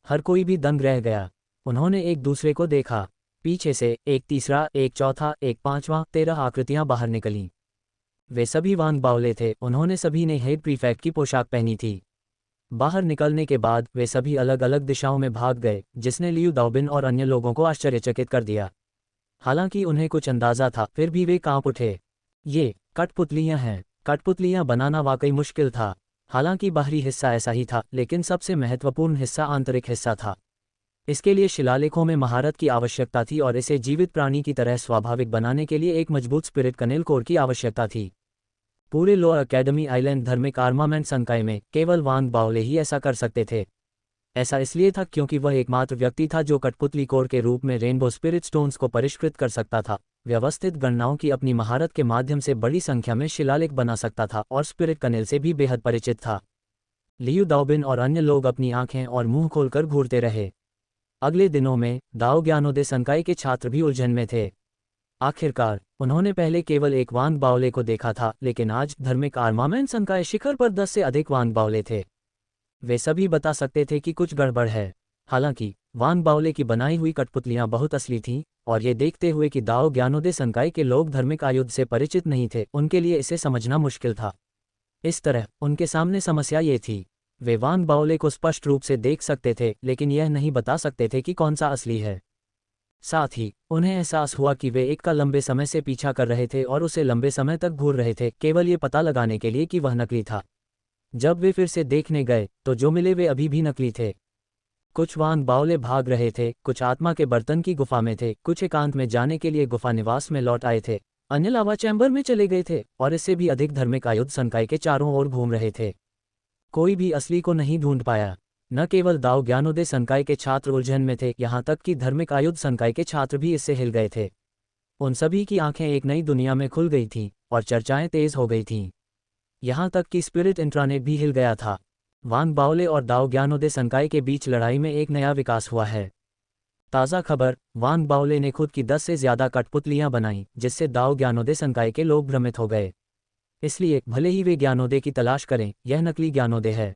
हर कोई भी दंग रह गया। उन्होंने एक दूसरे को देखा। पीछे से एक तीसरा, एक चौथा, एक पांचवा, 13 आकृतियां बाहर निकलीं। वे सभी वांग बाओले थे। उन्होंने सभी ने हेड प्रीफेक्ट की पोशाक पहनी थी। बाहर निकलने के बाद वे सभी अलग अलग दिशाओं में भाग गए, जिसने लियू दाओबिन और अन्य लोगों को आश्चर्यचकित कर दिया। हालांकि उन्हें कुछ अंदाजा था, फिर भी वे कांप उठे। ये कठपुतलियां हैं। कठपुतलियां बनाना वाकई मुश्किल था। हालांकि बाहरी हिस्सा ऐसा ही था, लेकिन सबसे महत्वपूर्ण हिस्सा आंतरिक हिस्सा था। इसके लिए शिलालेखों में महारत की आवश्यकता थी और इसे जीवित प्राणी की तरह स्वाभाविक बनाने के लिए एक मजबूत स्पिरिट कनेल कोर की आवश्यकता थी। पूरे लो अकेडमी आइलैंड धार्मिक आर्मामेंट संकाय में केवल वांग बाओले ही ऐसा कर सकते थे। ऐसा इसलिए था क्योंकि वह एकमात्र व्यक्ति था जो कठपुतली कोर के रूप में रेनबो स्पिरिट स्टोन्स को परिष्कृत कर सकता था, व्यवस्थित गणनाओं की अपनी महारत के माध्यम से बड़ी संख्या में शिलालेख बना सकता था और स्पिरिट कनेल से भी बेहद परिचित था। लियू दाओबिन और अन्य लोग अपनी आंखें और मुंह खोलकर घूरते रहे। अगले दिनों में दाओ ज्ञानोदय संकाय के छात्र भी उलझन में थे। आखिरकार उन्होंने पहले केवल एक वांग बाओले को देखा था, लेकिन आज धार्मिक आर्मामेंट संकाय शिखर पर 10 से अधिक वांग बाओले थे। वे सभी बता सकते थे कि कुछ गड़बड़ है। हालांकि वांग बाओले की बनाई हुई कठपुतलियां बहुत असली थीं, और ये देखते हुए कि दाओ ज्ञानोदय संकाय के लोग धार्मिक आयुध से परिचित नहीं थे, उनके लिए इसे समझना मुश्किल था। इस तरह उनके सामने समस्या ये थी, वे वांग बाओले को स्पष्ट रूप से देख सकते थे, लेकिन यह नहीं बता सकते थे कि कौन सा असली है। साथ ही उन्हें एहसास हुआ कि वे एक का लंबे समय से पीछा कर रहे थे और उसे लंबे समय तक घूर रहे थे, केवल ये पता लगाने के लिए कि वह नकली था। जब वे फिर से देखने गए तो जो मिले वे अभी भी नकली थे। कुछ वांग बाओले भाग रहे थे, कुछ आत्मा के बर्तन की गुफा में थे, कुछ एकांत में जाने के लिए गुफा निवास में लौट आए थे, अन्य लावा चैम्बर में चले गए थे और इससे भी अधिक धार्मिक आयुध संकाय के चारों ओर घूम रहे थे। कोई भी असली को नहीं ढूंढ पाया। न केवल दाओ ज्ञानोदय संकाय के छात्र उलझन में थे, यहाँ तक कि धार्मिक आयुध संकाय के छात्र भी इससे हिल गए थे। उन सभी की आंखें एक नई दुनिया में खुल गई थीं और चर्चाएं तेज हो गई थीं। यहाँ तक कि स्पिरिट इंट्रानेट भी हिल गया था। वांग बाओले और दाओ ज्ञानोदय संकाय के बीच लड़ाई में एक नया विकास हुआ है। ताज़ा खबर, वांग बाओले ने खुद की 10 से ज़्यादा कठपुतलियां बनाईं, जिससे दाओ ज्ञानोदय संकाय के लोग भ्रमित हो गए। इसलिए भले ही वे ज्ञानोदय की तलाश करें, यह नकली ज्ञानोदय है।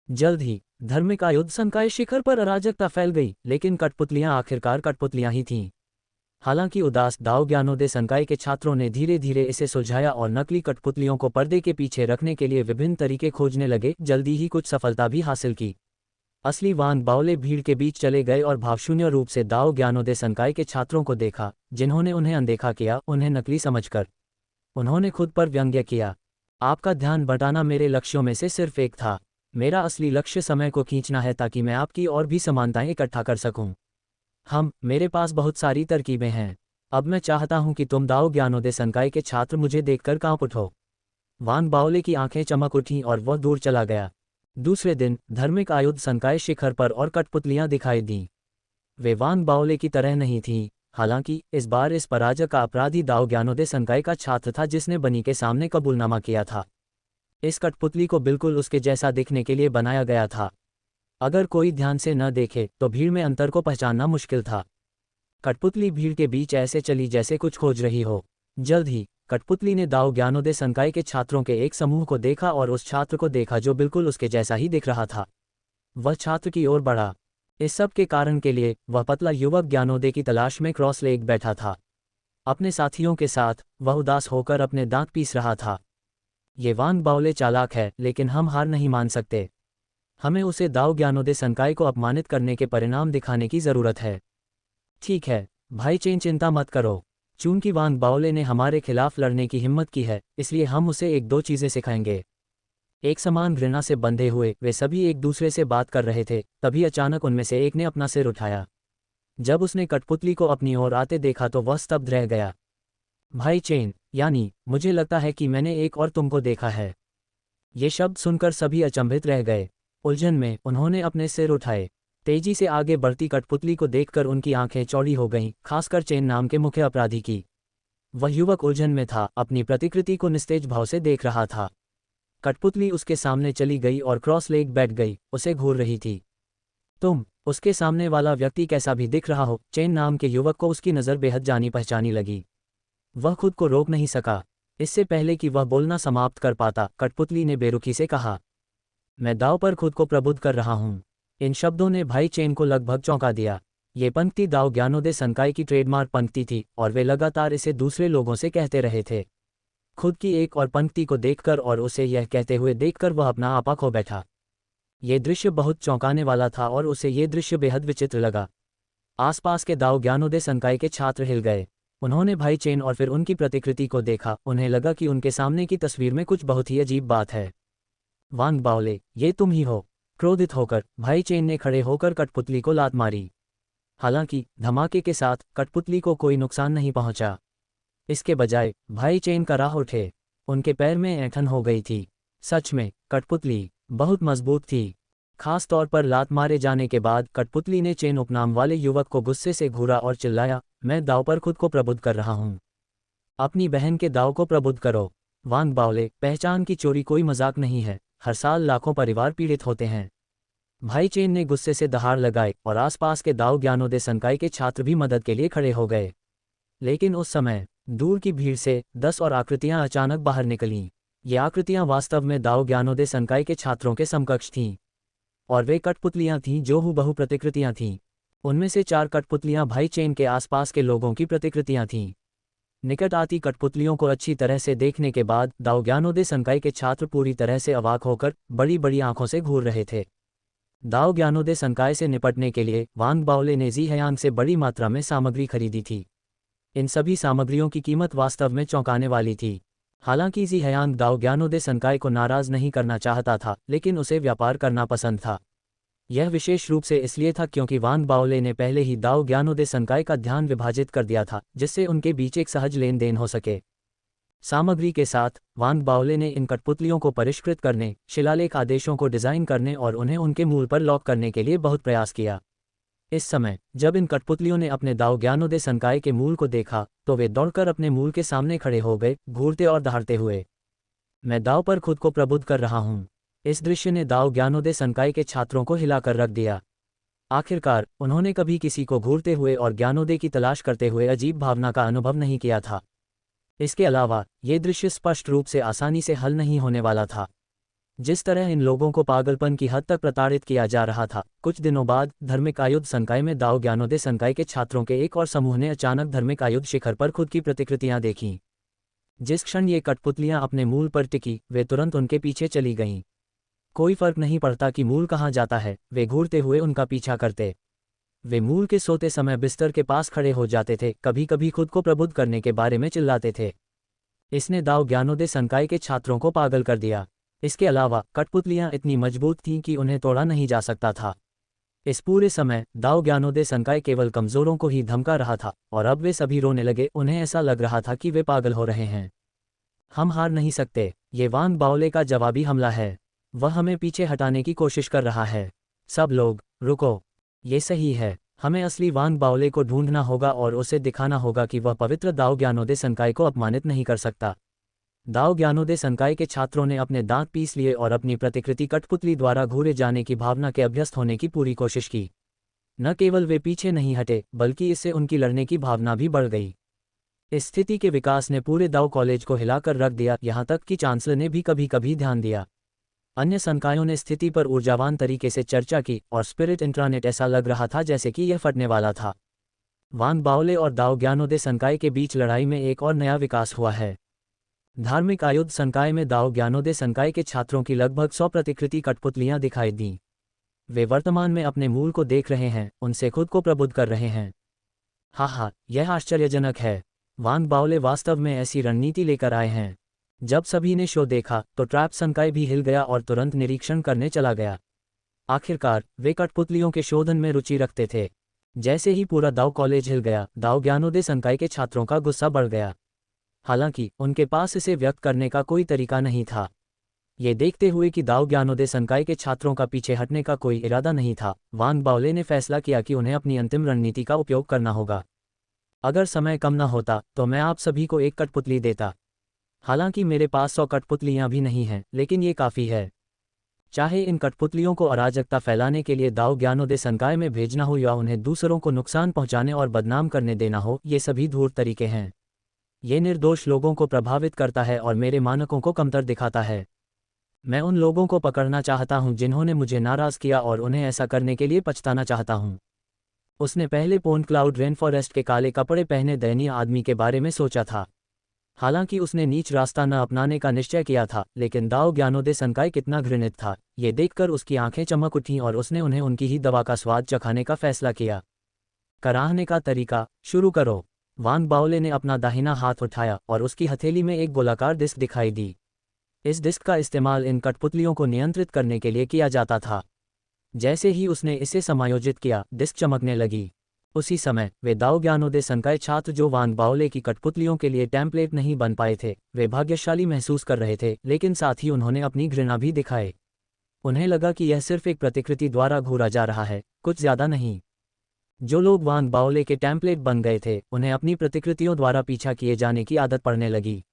जल्द ही धार्मिक आयुध संकाय शिखर पर अराजकता फैल गई, लेकिन कठपुतलियां आखिरकार कठपुतलियां ही थीं। हालांकि उदास दाओ ज्ञानोदय संकाय के छात्रों ने धीरे धीरे इसे सुलझाया और नकली कठपुतलियों को पर्दे के पीछे रखने के लिए विभिन्न तरीके खोजने लगे। जल्दी ही कुछ सफलता भी हासिल की। असली वांग बाओले भीड़ के बीच चले गए और भावशून्य रूप से दाओ ज्ञानोदय संकाय के छात्रों को देखा, जिन्होंने उन्हें अनदेखा किया, उन्हें नकली समझकर। उन्होंने खुद पर व्यंग्य किया, आपका ध्यान बटाना मेरे लक्ष्यों में से सिर्फ एक था। मेरा असली लक्ष्य समय को खींचना है ताकि मैं आपकी और भी समानताएं इकट्ठा कर सकूं। मेरे पास बहुत सारी तरकीबें हैं। अब मैं चाहता हूं कि तुम दाओ ज्ञानोदय संकाय के छात्र मुझे देखकर कांप उठो। वांग बाओले की आंखें चमक उठीं और वह दूर चला गया। दूसरे दिन धार्मिक आयुध संकाय शिखर पर और कठपुतलियां दिखाई दीं। वे वांग बाओले की तरह नहीं थीं, हालांकि इस बार इस पराजय का अपराधी दाओ ज्ञानोदय संकाय का छात्र था जिसने बनी के सामने कबूलनामा किया था। इस कठपुतली को बिल्कुल उसके जैसा दिखने के लिए बनाया गया था। अगर कोई ध्यान से न देखे तो भीड़ में अंतर को पहचानना मुश्किल था। कठपुतली भीड़ के बीच ऐसे चली जैसे कुछ खोज रही हो। जल्द ही कठपुतली ने दाओ ज्ञानोदय संकाय के छात्रों के एक समूह को देखा और उस छात्र को देखा जो बिल्कुल उसके जैसा ही दिख रहा था। वह छात्र की ओर बढ़ा। इस सब के कारण के लिए वह पतला युवक ज्ञानोदय की तलाश में क्रॉस लेक बैठा था। अपने साथियों के साथ वह उदास होकर अपने दांत पीस रहा था। ये वांग बाओले चालाक है, लेकिन हम हार नहीं मान सकते। हमें उसे दाओ ज्ञानोदय संकाय को अपमानित करने के परिणाम दिखाने की जरूरत है। ठीक है भाई चेन, चिंता मत करो। चूंकि वांग बाओले ने हमारे खिलाफ लड़ने की हिम्मत की है, इसलिए हम उसे एक दो चीजें सिखाएंगे। एक समान घृणा से बंधे हुए वे सभी एक दूसरे से बात कर रहे थे, तभी अचानक उनमें से एक ने अपना सिर उठाया। जब उसने कठपुतली को अपनी ओर आते देखा तो वह स्तब्ध रह गया। भाई चेन, यानी मुझे लगता है कि मैंने एक और तुमको देखा है। ये शब्द सुनकर सभी अचंभित रह गए। उलझन में उन्होंने अपने सिर उठाए। तेजी से आगे बढ़ती कठपुतली को देखकर उनकी आंखें चौड़ी हो गईं, खासकर चेन नाम के मुख्य अपराधी की। वह युवक उलझन में था, अपनी प्रतिकृति को निस्तेज भाव से देख रहा था। कठपुतली उसके सामने चली गई और क्रॉस लेग बैठ गई, उसे घूर रही थी। उसके सामने वाला व्यक्ति कैसा भी दिख रहा हो, चेन नाम के युवक को उसकी नज़र बेहद जानी पहचानी लगी। वह खुद को रोक नहीं सका। इससे पहले कि वह बोलना समाप्त कर पाता, कठपुतली ने बेरुखी से कहा, मैं दाव पर खुद को प्रबुद्ध कर रहा हूं। इन शब्दों ने भाई चेन को लगभग चौंका दिया। ये पंक्ति दाओ ज्ञानोदय संकाय की ट्रेडमार्क पंक्ति थी और वे लगातार इसे दूसरे लोगों से कहते रहे थे। खुद की एक और पंक्ति को देखकर और उसे यह कहते हुए देखकर वह अपना आपा खो बैठा। ये दृश्य बहुत चौंकाने वाला था और उसे ये दृश्य बेहद विचित्र लगा। आसपास के दाओ ज्ञानोदय संकाय के छात्र हिल गए। उन्होंने भाई चेन और फिर उनकी प्रतिकृति को देखा। उन्हें लगा कि उनके सामने की तस्वीर में कुछ बहुत ही अजीब बात है। वांग बाओले, ये तुम ही हो। क्रोधित होकर भाई चेन ने खड़े होकर कठपुतली को लात मारी। हालांकि धमाके के साथ कठपुतली को कोई नुकसान नहीं पहुंचा। इसके बजाय भाई चेन का राह उठे। उनके पैर में ऐंठन हो गई थी। सच में कठपुतली बहुत मजबूत थी। खास तौर पर लात मारे जाने के बाद कठपुतली ने चेन उपनाम वाले युवक को गुस्से से घूरा और चिल्लाया, मैं दाव पर खुद को प्रबुद्ध कर रहा हूं। अपनी बहन के दाव को प्रबुद्ध करो। वांग बाओले, पहचान की चोरी कोई मजाक नहीं है। हर साल लाखों परिवार पीड़ित होते हैं। भाई चेन ने गुस्से से दहाड़ लगाई और आसपास के दाओ ज्ञानोदय संकाय के छात्र भी मदद के लिए खड़े हो गए। लेकिन उस समय दूर की भीड़ से 10 और आकृतियां अचानक बाहर निकलीं। ये आकृतियां वास्तव में दाओ ज्ञानोदय संकाय के छात्रों के समकक्ष थीं और वे कठपुतलियां थीं जो हूबहू प्रतिकृतियां थीं। उनमें से 4 कठपुतलियां भाई चेन के आसपास के लोगों की प्रतिकृतियां थीं। निकट आती कठपुतलियों को अच्छी तरह से देखने के बाद दाओ ज्ञानोदय संकाय के छात्र पूरी तरह से अवाक होकर बड़ी बड़ी आंखों से घूर रहे थे। दाओ ज्ञानोदय संकाय से निपटने के लिए वांग बाओले ने जी हयांग से बड़ी मात्रा में सामग्री खरीदी थी। इन सभी सामग्रियों की कीमत वास्तव में चौंकाने वाली थी। हालांकि जी हयांग दाओ ज्ञानोदय संकाय को नाराज नहीं करना चाहता था, लेकिन उसे व्यापार करना पसंद था। यह विशेष रूप से इसलिए था क्योंकि वांग बाओले ने पहले ही दाओ ज्ञानोदय संकाय का ध्यान विभाजित कर दिया था, जिससे उनके बीच एक सहज लेन देन हो सके। सामग्री के साथ वांग बाओले ने इन कठपुतलियों को परिष्कृत करने, शिलालेख आदेशों को डिजाइन करने और उन्हें उनके मूल पर लॉक करने के लिए बहुत प्रयास किया। इस समय जब इन कठपुतलियों ने अपने दाओ ज्ञानोदय संकाय के मूल को देखा तो वे दौड़कर अपने मूल के सामने खड़े हो गए, घूरते और दहाड़ते हुए। मैं दाव पर खुद को प्रबुद्ध कर रहा हूं। इस दृश्य ने दाओ ज्ञानोदय संकाय के छात्रों को हिलाकर रख दिया। आखिरकार उन्होंने कभी किसी को घूरते हुए और ज्ञानोदय की तलाश करते हुए अजीब भावना का अनुभव नहीं किया था। इसके अलावा ये दृश्य स्पष्ट रूप से आसानी से हल नहीं होने वाला था। जिस तरह इन लोगों को पागलपन की हद तक प्रताड़ित किया जा रहा था। कुछ दिनों बाद धार्मिक आयुध संकाय में दाओ ज्ञानोदय संकाय के छात्रों के एक और समूह ने अचानक धार्मिक आयुध शिखर पर खुद की प्रतिकृतियां देखीं। जिस क्षण ये कठपुतलियां अपने मूल पर टिकी, वे तुरंत उनके पीछे चली गईं। कोई फर्क नहीं पड़ता कि मूल कहाँ जाता है, वे घूरते हुए उनका पीछा करते। वे मूल के सोते समय बिस्तर के पास खड़े हो जाते थे, कभी कभी खुद को प्रबुद्ध करने के बारे में चिल्लाते थे। इसने दाओ ज्ञानोदय संकाय के छात्रों को पागल कर दिया। इसके अलावा कठपुतलियां इतनी मजबूत थीं कि उन्हें तोड़ा नहीं जा सकता था। इस पूरे समय दाओ ज्ञानोदय संकाय केवल कमजोरों को ही धमका रहा था, और अब वे सभी रोने लगे। उन्हें ऐसा लग रहा था कि वे पागल हो रहे हैं। हम हार नहीं सकते। ये वांग बाओले का जवाबी हमला है। वह हमें पीछे हटाने की कोशिश कर रहा है। सब लोग रुको। ये सही है। हमें असली वांग बाओले को ढूंढना होगा और उसे दिखाना होगा कि वह पवित्र दाओ ज्ञानोदय संकाय को अपमानित नहीं कर सकता। दाओ ज्ञानोदय संकाय के छात्रों ने अपने दांत पीस लिए और अपनी प्रतिकृति कठपुतली द्वारा घूरे जाने की भावना के अभ्यस्त होने की पूरी कोशिश की। न केवल वे पीछे नहीं हटे, बल्कि इससे उनकी लड़ने की भावना भी बढ़ गई। इस स्थिति के विकास ने पूरे दाओ कॉलेज को हिलाकर रख दिया, यहाँ तक कि चांसलर ने भी कभी कभी ध्यान दिया। अन्य संकायों ने स्थिति पर ऊर्जावान तरीके से चर्चा की और स्पिरिट इंट्रानेट ऐसा लग रहा था जैसे कि यह फटने वाला था। वांग बाओले और दाओ ज्ञानोदय संकाय के बीच लड़ाई में एक और नया विकास हुआ है। धार्मिक आयुध संकाय में दाओ ज्ञानोदय संकाय के छात्रों की लगभग 100 प्रतिकृति कठपुतलियां दिखाई दीं। वे वर्तमान में अपने मूल को देख रहे हैं, उनसे खुद को प्रबुद्ध कर रहे हैं। हाँ, यह आश्चर्यजनक है। वांग बाओले वास्तव में ऐसी रणनीति लेकर आए हैं। जब सभी ने शो देखा तो ट्रैप संकाय भी हिल गया और तुरंत निरीक्षण करने चला गया। आखिरकार वे कठपुतलियों के शोधन में रुचि रखते थे। जैसे ही पूरा दाओ कॉलेज हिल गया, दाओ ज्ञानोदय संकाय के छात्रों का गुस्सा बढ़ गया। हालांकि उनके पास इसे व्यक्त करने का कोई तरीका नहीं था। ये देखते हुए कि दाओ ज्ञानोदय संकाय के छात्रों का पीछे हटने का कोई इरादा नहीं था, वांग बाओले ने फैसला किया कि उन्हें अपनी अंतिम रणनीति का उपयोग करना होगा। अगर समय कम न होता तो मैं आप सभी को एक कठपुतली देता। हालांकि मेरे पास 100 कठपुतलियां भी नहीं हैं, लेकिन ये काफ़ी है। चाहे इन कठपुतलियों को अराजकता फैलाने के लिए दाओ ज्ञानोदय संकाय में भेजना हो या उन्हें दूसरों को नुकसान पहुंचाने और बदनाम करने देना हो, ये सभी धूर्त तरीके हैं। ये निर्दोष लोगों को प्रभावित करता है और मेरे मानकों को कमतर दिखाता है। मैं उन लोगों को पकड़ना चाहता हूं जिन्होंने मुझे नाराज़ किया और उन्हें ऐसा करने के लिए पछताना चाहता हूं। उसने पहले पोन्ट क्लाउड रेन फॉरेस्ट के काले कपड़े पहने दयनीय आदमी के बारे में सोचा था। हालांकि उसने नीच रास्ता न अपनाने का निश्चय किया था, लेकिन दाओ ज्ञानोदय संकाय कितना घृणित था, ये देखकर उसकी आंखें चमक उठीं और उसने उन्हें उनकी ही दवा का स्वाद चखाने का फैसला किया। कराहने का तरीका शुरू करो। वांग बाओले ने अपना दाहिना हाथ उठाया और उसकी हथेली में एक गोलाकार डिस्क दिखाई दी। इस डिस्क का इस्तेमाल इन कठपुतलियों को नियंत्रित करने के लिए किया जाता था। जैसे ही उसने इसे समायोजित किया, डिस्क चमकने लगी। उसी समय वे दाओ ज्ञानोदय संकाय छात्र जो वांग बाओले की कठपुतलियों के लिए टेम्पलेट नहीं बन पाए थे, वे भाग्यशाली महसूस कर रहे थे, लेकिन साथ ही उन्होंने अपनी घृणा भी दिखाए। उन्हें लगा कि यह सिर्फ एक प्रतिकृति द्वारा घूरा जा रहा है, कुछ ज्यादा नहीं। जो लोग वांग बाओले के टेम्पलेट बन गए थे, उन्हें अपनी प्रतिकृतियों द्वारा पीछा किए जाने की आदत पड़ने लगी।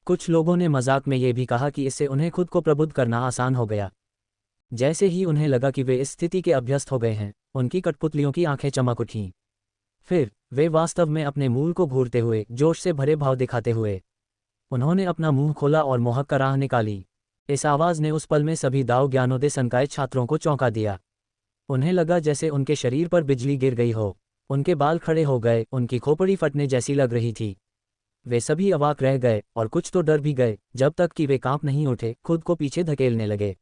कुछ लोगों ने मजाक में ये भी कहा कि इससे उन्हें खुद को प्रबुद्ध करना आसान हो गया। जैसे ही उन्हें लगा कि वे इस स्थिति के अभ्यस्त हो गए हैं, उनकी कठपुतलियों की आंखें चमक उठीं। फिर वे वास्तव में अपने मूल को घूरते हुए, जोश से भरे भाव दिखाते हुए, उन्होंने अपना मुंह खोला और मोहक कराह निकाली। इस आवाज़ ने उस पल में सभी दाओ ज्ञानोदय संकाय छात्रों को चौंका दिया। उन्हें लगा जैसे उनके शरीर पर बिजली गिर गई हो। उनके बाल खड़े हो गए, उनकी खोपड़ी फटने जैसी लग रही थी। वे सभी अवाक रह गए और कुछ तो डर भी गए, जब तक कि वे कांप नहीं उठे, खुद को पीछे धकेलने लगे।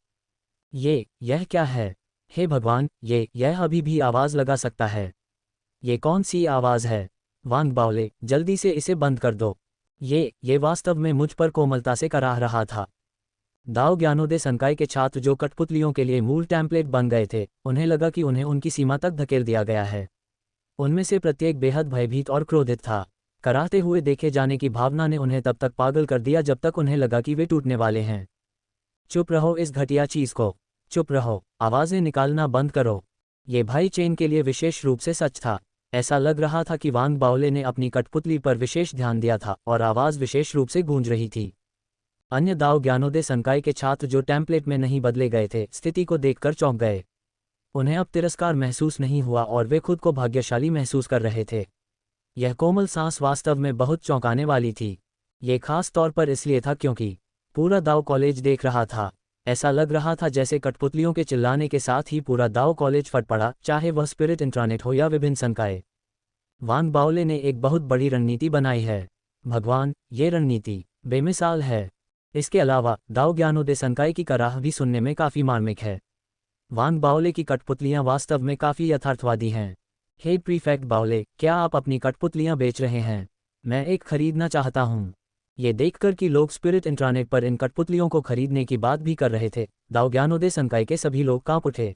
यह क्या है? हे भगवान, यह अभी भी आवाज़ लगा सकता है। ये कौन सी आवाज़ है? वांग बाओले, जल्दी से इसे बंद कर दो। ये वास्तव में मुझ पर कोमलता से कराह रहा था। दाओ ज्ञानोदय संकाय के छात्र जो कठपुतलियों के लिए मूल टेम्पलेट बन गए थे, उन्हें लगा कि उन्हें उनकी सीमा तक धकेल दिया गया है। उनमें से प्रत्येक बेहद भयभीत और क्रोधित था। कराहते हुए देखे जाने की भावना ने उन्हें तब तक पागल कर दिया जब तक उन्हें लगा कि वे टूटने वाले हैं। चुप रहो इस घटिया चीज़ को। चुप रहो, आवाज़ें निकालना बंद करो। ये भाई चेन के लिए विशेष रूप से सच था। ऐसा लग रहा था कि वांग बाओले ने अपनी कठपुतली पर विशेष ध्यान दिया था और आवाज़ विशेष रूप से गूंज रही थी। अन्य दाओ ज्ञानोदय संकाय के छात्र जो टेम्पलेट में नहीं बदले गए थे, स्थिति को देखकर चौंक गए। उन्हें अब तिरस्कार महसूस नहीं हुआ और वे खुद को भाग्यशाली महसूस कर रहे थे। यह कोमल सांस वास्तव में बहुत चौंकाने वाली थी। ये खास तौर पर इसलिए था क्योंकि पूरा दाओ कॉलेज देख रहा था। ऐसा लग रहा था जैसे कठपुतलियों के चिल्लाने के साथ ही पूरा दाओ कॉलेज फट पड़ा, चाहे वह स्पिरिट इंट्रानेट हो या विभिन्न संकाय। वांग बाओले ने एक बहुत बड़ी रणनीति बनाई है। भगवान, ये रणनीति बेमिसाल है। इसके अलावा दाओ ज्ञानोदय संकाय की कराह भी सुनने में काफ़ी मार्मिक है। वांग बाओले की कठपुतलियां वास्तव में काफ़ी यथार्थवादी हैं। हे प्रीफेक्ट बाओले, क्या आप अपनी कठपुतलियां बेच रहे हैं? मैं एक खरीदना चाहता हूं। ये देखकर कि लोग स्पिरिट इंट्रानेट पर इन कठपुतलियों को खरीदने की बात भी कर रहे थे, दाओ ज्ञानोदय संकाय के सभी लोग कांप उठे।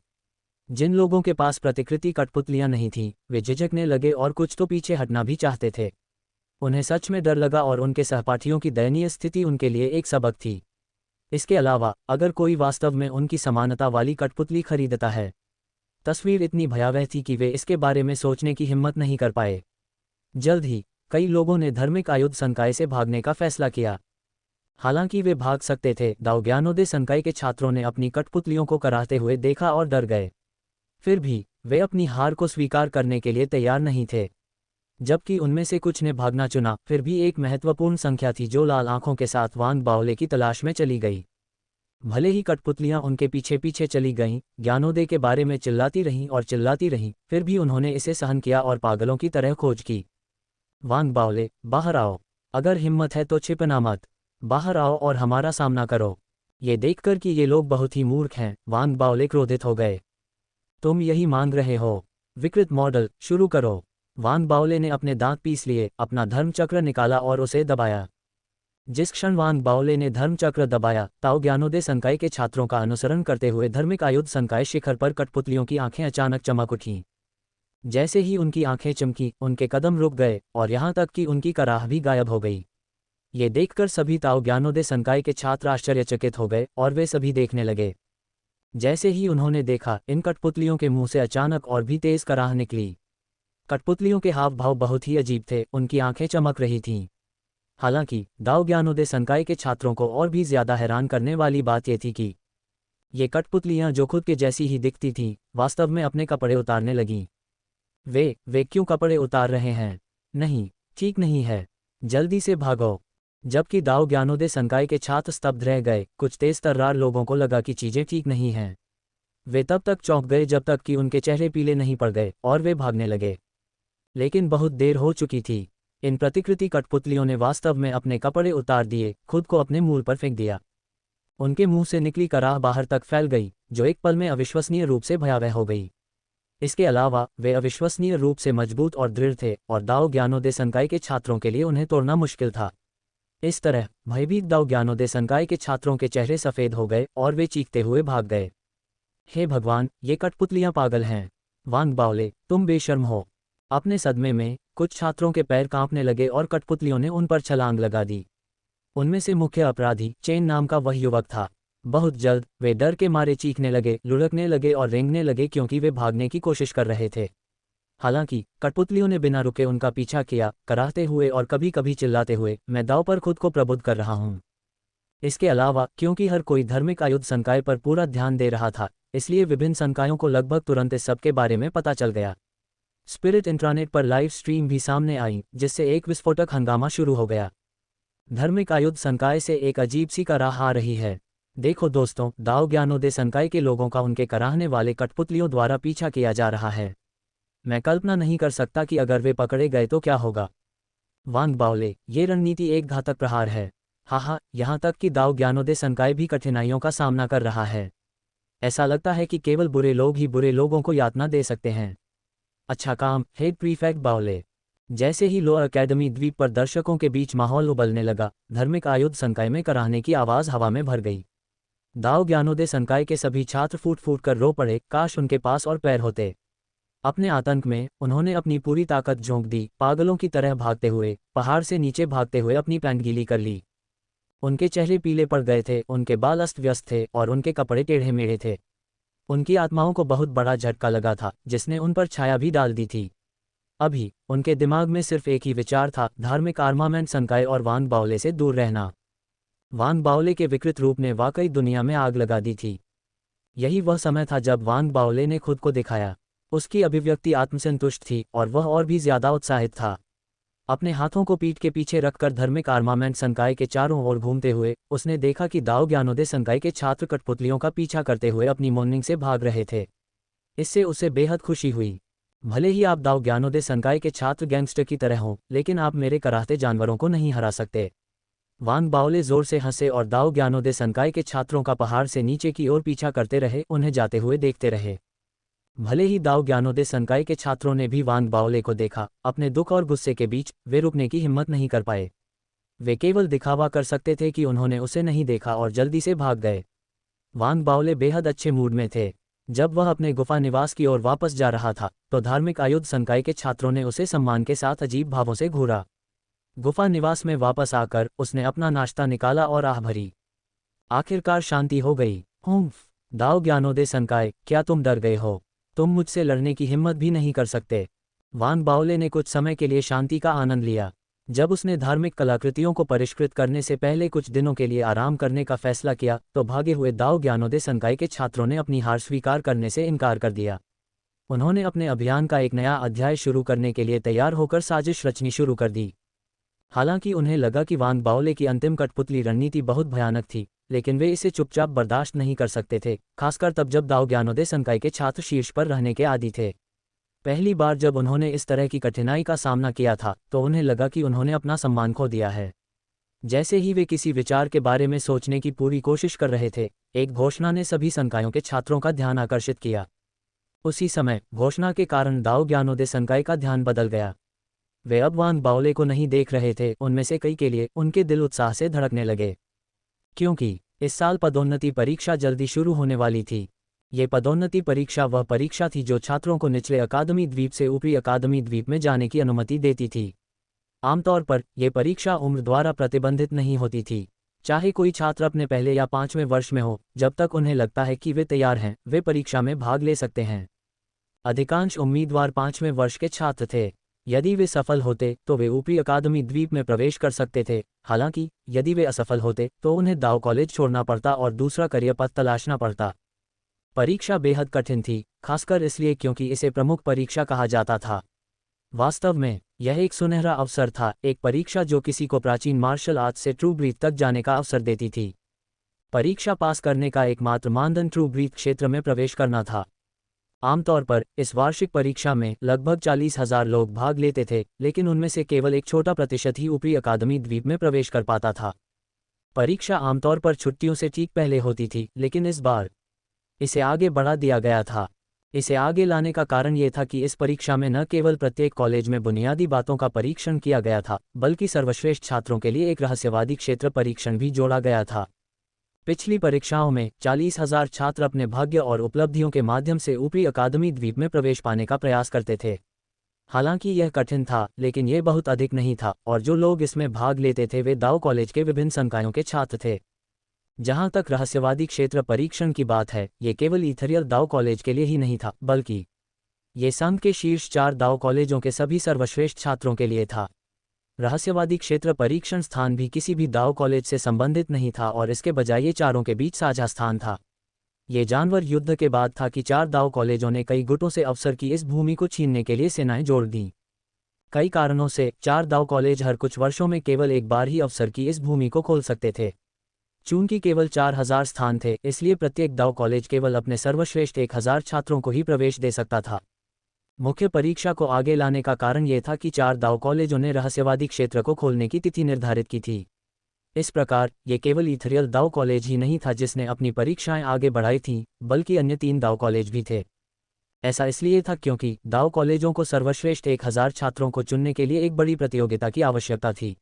जिन लोगों के पास प्रतिकृति कठपुतलियां नहीं थीं, वे झिझकने लगे और कुछ तो पीछे हटना भी चाहते थे। उन्हें सच में डर लगा और उनके सहपाठियों की दयनीय स्थिति उनके लिए एक सबक थी। इसके अलावा, अगर कोई वास्तव में उनकी समानता वाली कठपुतली खरीदता है, तस्वीर इतनी भयावह थी कि वे इसके बारे में सोचने की हिम्मत नहीं कर पाए। जल्द ही कई लोगों ने धार्मिक आयुध संकाय से भागने का फैसला किया। हालांकि वे भाग सकते थे, दाओ ज्ञानोदय संकाय के छात्रों ने अपनी कठपुतलियों को कराहते हुए देखा और डर गए। फिर भी वे अपनी हार को स्वीकार करने के लिए तैयार नहीं थे। जबकि उनमें से कुछ ने भागना चुना, फिर भी एक महत्वपूर्ण संख्या थी जो लाल आंखों के साथ वांग बाओले की तलाश में चली गई। भले ही कठपुतलियां उनके पीछे पीछे चली गईं, ज्ञानोदय के बारे में चिल्लाती रहीं और चिल्लाती रहीं, फिर भी उन्होंने इसे सहन किया और पागलों की तरह खोज की। वांग बाओले, बाहर आओ। अगर हिम्मत है तो छिपना मत। बाहर आओ और हमारा सामना करो। ये देखकर कि ये लोग बहुत ही मूर्ख हैं, वांग बाओले क्रोधित हो गए। तुम यही मांग रहे हो? विकृत मॉडल, शुरू करो। वांग बाओले ने अपने दांत पीस लिए, अपना धर्मचक्र निकाला और उसे दबाया। जिस क्षण वांग बाओले ने धर्मचक्र दबाया, ताओ ज्ञानोदय संकाय के छात्रों का अनुसरण करते हुए धार्मिक आयुध संकाय शिखर पर कठपुतलियों की आंखें अचानक चमक उठीं। जैसे ही उनकी आंखें चमकी, उनके कदम रुक गए और यहाँ तक कि उनकी कराह भी गायब हो गई। ये देखकर सभी ताओ ज्ञानोदय संकाय के छात्र आश्चर्यचकित हो गए और वे सभी देखने लगे। जैसे ही उन्होंने देखा, इन कठपुतलियों के मुंह से अचानक और भी तेज कराह निकली। कठपुतलियों के हाव भाव बहुत ही अजीब थे, उनकी आंखें चमक रही थीं। हालांकि दाओ ज्ञानोदय संकाय के छात्रों को और भी ज्यादा हैरान करने वाली बात यह थी कि ये कठपुतलियां जो खुद के जैसी ही दिखती थीं, वास्तव में अपने कपड़े उतारने लगीं। वे क्यों कपड़े उतार रहे हैं? नहीं, ठीक नहीं है। जल्दी से भागो। जबकि दाओ ज्ञानोदय संकाय के छात्र स्तब्ध रह गए, कुछ तेज तर्रार लोगों को लगा कि चीजें ठीक नहीं हैं। वे तब तक चौंक गए जब तक कि उनके चेहरे पीले नहीं पड़ गए और वे भागने लगे। लेकिन बहुत देर हो चुकी थी। इन प्रतिकृति कठपुतलियों ने वास्तव में अपने कपड़े उतार दिए, खुद को अपने मूल पर फेंक दिया। उनके मुंह से निकली कराह बाहर तक फैल गई, जो एक पल में अविश्वसनीय रूप से भयावह हो गई। इसके अलावा वे अविश्वसनीय रूप से मजबूत और दृढ़ थे और दाओ ज्ञानोदय संकाय के छात्रों के लिए उन्हें तोड़ना मुश्किल था। इस तरह भयभीत दाओ ज्ञानोदय संकाय के छात्रों के चेहरे सफ़ेद हो गए और वे चीखते हुए भाग गए। हे भगवान, ये कठपुतलियां पागल हैं। वांग बाओले, तुम बेशर्म हो। अपने सदमे में कुछ छात्रों के पैर कांपने लगे और कठपुतलियों ने उन पर छलांग लगा दी। उनमें से मुख्य अपराधी चेन नाम का वह युवक था। बहुत जल्द वे डर के मारे चीखने लगे, लुढ़कने लगे और रेंगने लगे क्योंकि वे भागने की कोशिश कर रहे थे। हालांकि कठपुतलियों ने बिना रुके उनका पीछा किया, कराहते हुए और कभी कभी चिल्लाते हुए, मैं दांव पर खुद को प्रबुद्ध कर रहा हूँ। इसके अलावा क्योंकि हर कोई धार्मिक आयुध संकाय पर पूरा ध्यान दे रहा था, इसलिए विभिन्न संकायों को लगभग तुरंत इस सब के बारे में पता चल गया। स्पिरिट इंट्रानेट पर लाइव स्ट्रीम भी सामने आई, जिससे एक विस्फोटक हंगामा शुरू हो गया। धार्मिक आयुध संकाय से एक अजीब सी कराह आ रही है। देखो दोस्तों, दाओ ज्ञानोदय संकाय के लोगों का उनके कराहने वाले कठपुतलियों द्वारा पीछा किया जा रहा है। मैं कल्पना नहीं कर सकता कि अगर वे पकड़े गए तो क्या होगा। वांग बाओले, ये रणनीति एक घातक प्रहार है। हाँ, यहाँ तक कि दाओ ज्ञानोदय संकाय भी कठिनाइयों का सामना कर रहा है। ऐसा लगता है कि केवल बुरे लोग ही बुरे लोगों को यातना दे सकते हैं। अच्छा काम, हेड प्रीफेक्ट बाओले। जैसे ही लो अकेडमी द्वीप पर दर्शकों के बीच माहौल उबलने लगा, धार्मिक आयुध संकाय में कराहने की आवाज़ हवा में भर गई। दाओ ज्ञानोदय संकाय के सभी छात्र फूट फूट कर रो पड़े, काश उनके पास और पैर होते। अपने आतंक में उन्होंने अपनी पूरी ताकत झोंक दी, पागलों की तरह भागते हुए, पहाड़ से नीचे भागते हुए अपनी पैंट गीली कर ली। उनके चेहरे पीले पड़ गए थे, उनके बाल अस्त व्यस्त थे और उनके कपड़े टेढ़े मेढ़े थे। उनकी आत्माओं को बहुत बड़ा झटका लगा था, जिसने उन पर छाया भी डाल दी थी। अभी उनके दिमाग में सिर्फ एक ही विचार था, धार्मिक आर्मामेंट संकाय और वांग बाओले से दूर रहना। वांग बाओले के विकृत रूप ने वाकई दुनिया में आग लगा दी थी। यही वह समय था जब वांग बाओले ने खुद को दिखाया। उसकी अभिव्यक्ति आत्मसंतुष्ट थी और वह और भी ज्यादा उत्साहित था। अपने हाथों को पीठ के पीछे रखकर धार्मिक आर्मामेंट संकाय के चारों ओर घूमते हुए उसने देखा कि दाओ ज्ञानोदय संकाय के छात्र कठपुतलियों का पीछा करते हुए अपनी मॉर्निंग से भाग रहे थे। इससे उसे बेहद खुशी हुई। भले ही आप दाओ ज्ञानोदय संकाय के छात्र गैंगस्टर की तरह हों, लेकिन आप मेरे कराहते जानवरों को नहीं हरा सकते। वांग बाओले जोर से हंसे और दाओ ज्ञानोदय संकाय के छात्रों का पहाड़ से नीचे की ओर पीछा करते रहे, उन्हें जाते हुए देखते रहे। भले ही दाओ ज्ञानोदय संकाय के छात्रों ने भी वांग बाओले को देखा, अपने दुख और गुस्से के बीच वे रुकने की हिम्मत नहीं कर पाए। वे केवल दिखावा कर सकते थे कि उन्होंने उसे नहीं देखा और जल्दी से भाग गए। वांग बाओले बेहद अच्छे मूड में थे। जब वह अपने गुफा निवास की ओर वापस जा रहा था तो धार्मिक आयुध संकाय के छात्रों ने उसे सम्मान के साथ अजीब भावों से घूरा। गुफा निवास में वापस आकर उसने अपना नाश्ता निकाला और आह भरी। आखिरकार शांति हो गई। हुम्फ, दाओ ज्ञानोदय संकाय, क्या तुम डर गए हो? तुम मुझसे लड़ने की हिम्मत भी नहीं कर सकते। वांग बाओले ने कुछ समय के लिए शांति का आनंद लिया। जब उसने धार्मिक कलाकृतियों को परिष्कृत करने से पहले कुछ दिनों के लिए आराम करने का फैसला किया तो भागे हुए दाओ ज्ञानोदय संकाय के छात्रों ने अपनी हार स्वीकार करने से इनकार कर दिया। उन्होंने अपने अभियान का एक नया अध्याय शुरू करने के लिए तैयार होकर साजिश रचनी शुरू कर दी। हालांकि उन्हें लगा कि वांग बाओले की अंतिम कठपुतली रणनीति बहुत भयानक थी, लेकिन वे इसे चुपचाप बर्दाश्त नहीं कर सकते थे, खासकर तब जब दाओ ज्ञानोदय संकाय के छात्र शीर्ष पर रहने के आदी थे। पहली बार जब उन्होंने इस तरह की कठिनाई का सामना किया था तो उन्हें लगा कि उन्होंने अपना सम्मान खो दिया है। जैसे ही वे किसी विचार के बारे में सोचने की पूरी कोशिश कर रहे थे, एक घोषणा ने सभी संकायों के छात्रों का ध्यान आकर्षित किया। उसी समय घोषणा के कारण दाओ ज्ञानोदय संकाय का ध्यान बदल गया। वे अब वांग बाओले को नहीं देख रहे थे, उनमें से कई के लिए उनके दिल उत्साह से धड़कने लगे, क्योंकि इस साल पदोन्नति परीक्षा जल्दी शुरू होने वाली थी। ये पदोन्नति परीक्षा वह परीक्षा थी जो छात्रों को निचले अकादमी द्वीप से ऊपरी अकादमी द्वीप में जाने की अनुमति देती थी। आमतौर पर यह परीक्षा उम्र द्वारा प्रतिबंधित नहीं होती थी। चाहे कोई छात्र अपने पहले या 5वें वर्ष में हो, जब तक उन्हें लगता है कि वे तैयार हैं, वे परीक्षा में भाग ले सकते हैं। अधिकांश उम्मीदवार 5वें वर्ष के छात्र थे। यदि वे सफल होते तो वे ऊपरी अकादमी द्वीप में प्रवेश कर सकते थे। हालांकि यदि वे असफल होते तो उन्हें दाओ कॉलेज छोड़ना पड़ता और दूसरा करियर पथ तलाशना पड़ता। परीक्षा बेहद कठिन थी, खासकर इसलिए क्योंकि इसे प्रमुख परीक्षा कहा जाता था। वास्तव में यह एक सुनहरा अवसर था, एक परीक्षा जो किसी को प्राचीन मार्शल आर्ट्स से ट्रू ब्रीथ तक जाने का अवसर देती थी। परीक्षा पास करने का एकमात्र मानदंड ट्रू ब्रीथ क्षेत्र में प्रवेश करना था। आमतौर पर इस वार्षिक परीक्षा में लगभग 40,000 लोग भाग लेते थे, लेकिन उनमें से केवल एक छोटा प्रतिशत ही ऊपरी अकादमी द्वीप में प्रवेश कर पाता था। परीक्षा आमतौर पर छुट्टियों से ठीक पहले होती थी, लेकिन इस बार इसे आगे बढ़ा दिया गया था। इसे आगे लाने का कारण ये था कि इस परीक्षा में न केवल प्रत्येक कॉलेज में बुनियादी बातों का परीक्षण किया गया था, बल्कि सर्वश्रेष्ठ छात्रों के लिए एक रहस्यवादी क्षेत्र परीक्षण भी जोड़ा गया था। पिछली परीक्षाओं में 40,000 छात्र अपने भाग्य और उपलब्धियों के माध्यम से ऊपरी अकादमी द्वीप में प्रवेश पाने का प्रयास करते थे। हालांकि यह कठिन था, लेकिन यह बहुत अधिक नहीं था, और जो लोग इसमें भाग लेते थे वे दाओ कॉलेज के विभिन्न संकायों के छात्र थे। जहां तक रहस्यवादी क्षेत्र परीक्षण की बात है, ये केवल इथरियल दाओ कॉलेज के लिए ही नहीं था, बल्कि ये संघ के शीर्ष 4 दाओ कॉलेजों के सभी सर्वश्रेष्ठ छात्रों के लिए था। रहस्यवादी क्षेत्र परीक्षण स्थान भी किसी भी दाओ कॉलेज से संबंधित नहीं था और इसके बजाय ये चारों के बीच साझा स्थान था। ये जानवर युद्ध के बाद था कि 4 दाओ कॉलेजों ने कई गुटों से अवसर की इस भूमि को छीनने के लिए सेनाएं जोड़ दीं। कई कारणों से 4 दाओ कॉलेज हर कुछ वर्षों में केवल एक बार ही अवसर की इस भूमि को खोल सकते थे। चूंकि केवल 4,000 स्थान थे, इसलिए प्रत्येक दाओ कॉलेज केवल अपने सर्वश्रेष्ठ 1,000 छात्रों को ही प्रवेश दे सकता था। मुख्य परीक्षा को आगे लाने का कारण यह था कि 4 दाओ कॉलेजों ने रहस्यवादी क्षेत्र को खोलने की तिथि निर्धारित की थी। इस प्रकार ये केवल इथरियल दाओ कॉलेज ही नहीं था जिसने अपनी परीक्षाएं आगे बढ़ाई थीं, बल्कि अन्य 3 दाओ कॉलेज भी थे। ऐसा इसलिए था क्योंकि दाओ कॉलेजों को सर्वश्रेष्ठ 1,000 छात्रों को चुनने के लिए एक बड़ी प्रतियोगिता की आवश्यकता थी।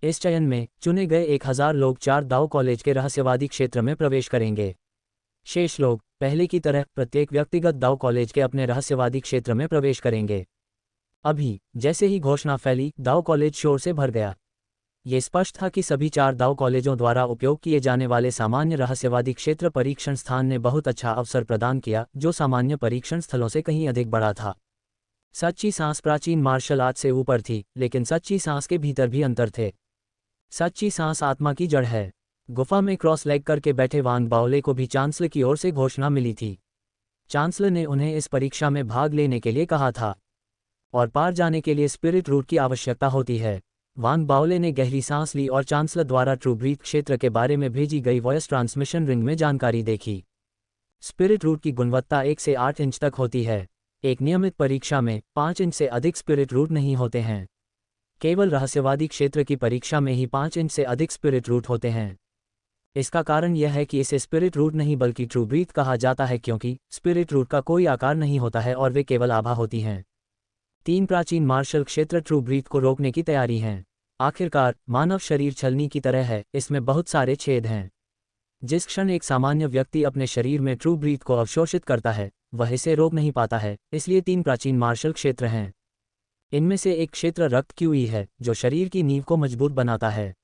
इस चयन में चुने गए 1,000 लोग 4 दाओ कॉलेज के रहस्यवादी क्षेत्र में प्रवेश करेंगे। शेष लोग पहले की तरह प्रत्येक व्यक्तिगत दाओ कॉलेज के अपने रहस्यवादी क्षेत्र में प्रवेश करेंगे। अभी जैसे ही घोषणा फैली, दाओ कॉलेज शोर से भर गया। ये स्पष्ट था कि सभी 4 दाओ कॉलेजों द्वारा उपयोग किए जाने वाले सामान्य रहस्यवादी क्षेत्र परीक्षण स्थान ने बहुत अच्छा अवसर प्रदान किया, जो सामान्य परीक्षण स्थलों से कहीं अधिक बड़ा था। सच्ची सांस प्राचीन मार्शल आर्ट से ऊपर थी, लेकिन सच्ची सांस के भीतर भी अंतर थे। सच्ची सांस आत्मा की जड़ है। गुफा में क्रॉस लेग करके बैठे वांग बाओले को भी चांसलर की ओर से घोषणा मिली थी। चांसलर ने उन्हें इस परीक्षा में भाग लेने के लिए कहा था, और पार जाने के लिए स्पिरिट रूट की आवश्यकता होती है। वांग बाओले ने गहरी सांस ली और चांसलर द्वारा ट्रू ब्रीथ क्षेत्र के बारे में भेजी गई वॉयस ट्रांसमिशन रिंग में जानकारी देखी। स्पिरिट रूट की गुणवत्ता 1 से 8 इंच तक होती है। एक नियमित परीक्षा में 5 इंच से अधिक स्पिरिट रूट नहीं होते हैं। केवल रहस्यवादी क्षेत्र की परीक्षा में ही 5 इंच से अधिक स्पिरिट रूट होते हैं। इसका कारण यह है कि इसे स्पिरिट रूट नहीं बल्कि ट्रू ब्रीथ कहा जाता है, क्योंकि स्पिरिट रूट का कोई आकार नहीं होता है और वे केवल आभा होती हैं। 3 प्राचीन मार्शल क्षेत्र ट्रू ब्रीथ को रोकने की तैयारी हैं। आखिरकार मानव शरीर छलनी की तरह है, इसमें बहुत सारे छेद हैं। जिस क्षण एक सामान्य व्यक्ति अपने शरीर में ट्रू ब्रीथ को अवशोषित करता है, वह इसे रोक नहीं पाता है। इसलिए 3 प्राचीन मार्शल क्षेत्र हैं। इनमें से एक क्षेत्र रक्त क्यूई है, जो शरीर की नींव को मजबूत बनाता है।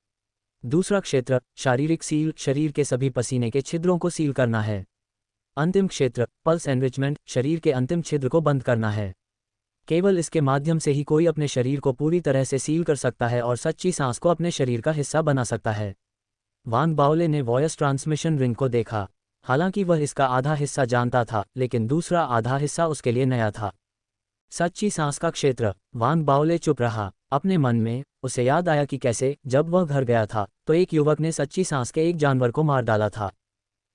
दूसरा क्षेत्र शारीरिक सील, शरीर के सभी पसीने के छिद्रों को सील करना है। अंतिम क्षेत्र पल्स एनरिचमेंट, शरीर के अंतिम छिद्र को बंद करना है। केवल इसके माध्यम से ही कोई अपने शरीर को पूरी तरह से सील कर सकता है और सच्ची सांस को अपने शरीर का हिस्सा बना सकता है। वान बाओले ने वॉयस ट्रांसमिशन रिंग को देखा। हालांकि वह इसका आधा हिस्सा जानता था, लेकिन दूसरा आधा हिस्सा उसके लिए नया था। सच्ची सांस का क्षेत्र। वान बाओले चुप रहा। अपने मन में उसे याद आया कि कैसे जब वह घर गया था तो एक युवक ने सच्ची सांस के एक जानवर को मार डाला था।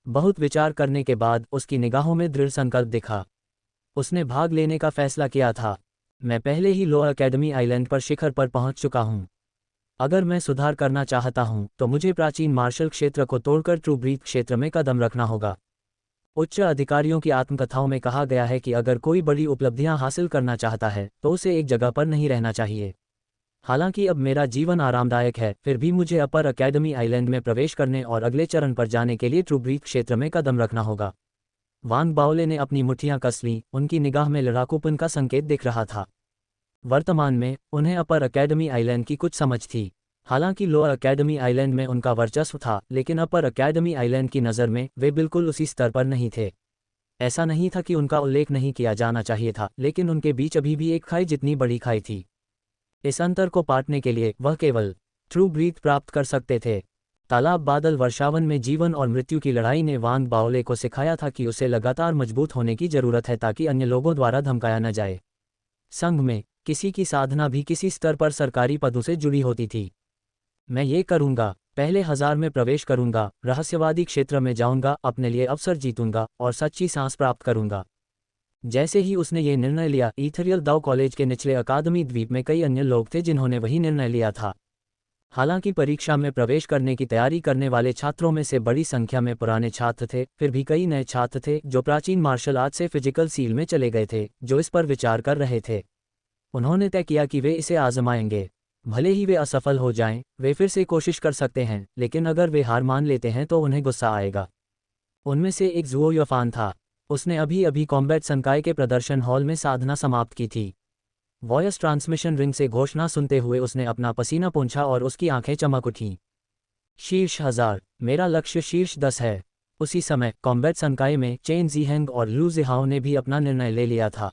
बहुत विचार करने के बाद उसकी निगाहों में दृढ़ संकल्प दिखा। उसने भाग लेने का फैसला किया था। मैं पहले ही लो एकेडमी आइलैंड पर शिखर पर पहुंच चुका हूं। अगर मैं सुधार करना चाहता हूं तो मुझे प्राचीन मार्शल क्षेत्र को तोड़कर ट्रू ब्रीथ क्षेत्र में कदम रखना होगा। उच्च अधिकारियों की आत्मकथाओं में कहा गया है कि अगर कोई बड़ी उपलब्धियां हासिल करना चाहता है तो उसे एक जगह पर नहीं रहना चाहिए। हालांकि अब मेरा जीवन आरामदायक है, फिर भी मुझे अपर एकेडमी आइलैंड में प्रवेश करने और अगले चरण पर जाने के लिए ट्रू ब्रीथ क्षेत्र में कदम रखना होगा। वान बाओले ने अपनी मुट्ठियां कस लीं, उनकी निगाह में लड़ाकूपन का संकेत दिख रहा था। वर्तमान में उन्हें अपर एकेडमी आइलैंड की कुछ समझ थी। हालांकि लोअर एकेडमी आइलैंड में उनका वर्चस्व था, लेकिन अपर एकेडमी आइलैंड की नज़र में वे बिल्कुल उसी स्तर पर नहीं थे। ऐसा नहीं था कि उनका उल्लेख नहीं किया जाना चाहिए था, लेकिन उनके बीच अभी भी एक खाई जितनी बड़ी खाई थी। इस अंतर को पाटने के लिए वह केवल ट्रू ब्रीथ प्राप्त कर सकते थे। तालाब बादल वर्षावन में जीवन और मृत्यु की लड़ाई ने वान बाओले को सिखाया था कि उसे लगातार मजबूत होने की जरूरत है ताकि अन्य लोगों द्वारा धमकाया न जाए। संघ में किसी की साधना भी किसी स्तर पर सरकारी पदों से जुड़ी होती थी। मैं ये करूंगा, पहले 1000 में प्रवेश करूंगा, रहस्यवादी क्षेत्र में जाऊंगा, अपने लिए अवसर जीतूंगा और सच्ची सांस प्राप्त करूंगा। जैसे ही उसने ये निर्णय लिया, ईथरियल दाओ कॉलेज के निचले अकादमी द्वीप में कई अन्य लोग थे जिन्होंने वही निर्णय लिया था। हालांकि परीक्षा में प्रवेश करने की तैयारी करने वाले छात्रों में से बड़ी संख्या में पुराने छात्र थे, फिर भी कई नए छात्र थे जो प्राचीन मार्शल आर्ट से फिजिकल सील में चले गए थे, जो इस पर विचार कर रहे थे। उन्होंने तय किया कि वे इसे आजमाएंगे। भले ही वे असफल हो जाएं, वे फिर से कोशिश कर सकते हैं, लेकिन अगर वे हार मान लेते हैं तो उन्हें गुस्सा आएगा। उनमें से एक जुओ यफान था। उसने अभी अभी कॉम्बैट संकाय के प्रदर्शन हॉल में साधना समाप्त की थी। वॉयस ट्रांसमिशन रिंग से घोषणा सुनते हुए उसने अपना पसीना पोंछा और उसकी आंखें चमक उठीं। शीर्ष 1000, मेरा लक्ष्य शीर्ष 10 है। उसी समय कॉम्बैट संकाय में चेन जीहेंग और लू जिहाओ ने भी अपना निर्णय ले लिया था।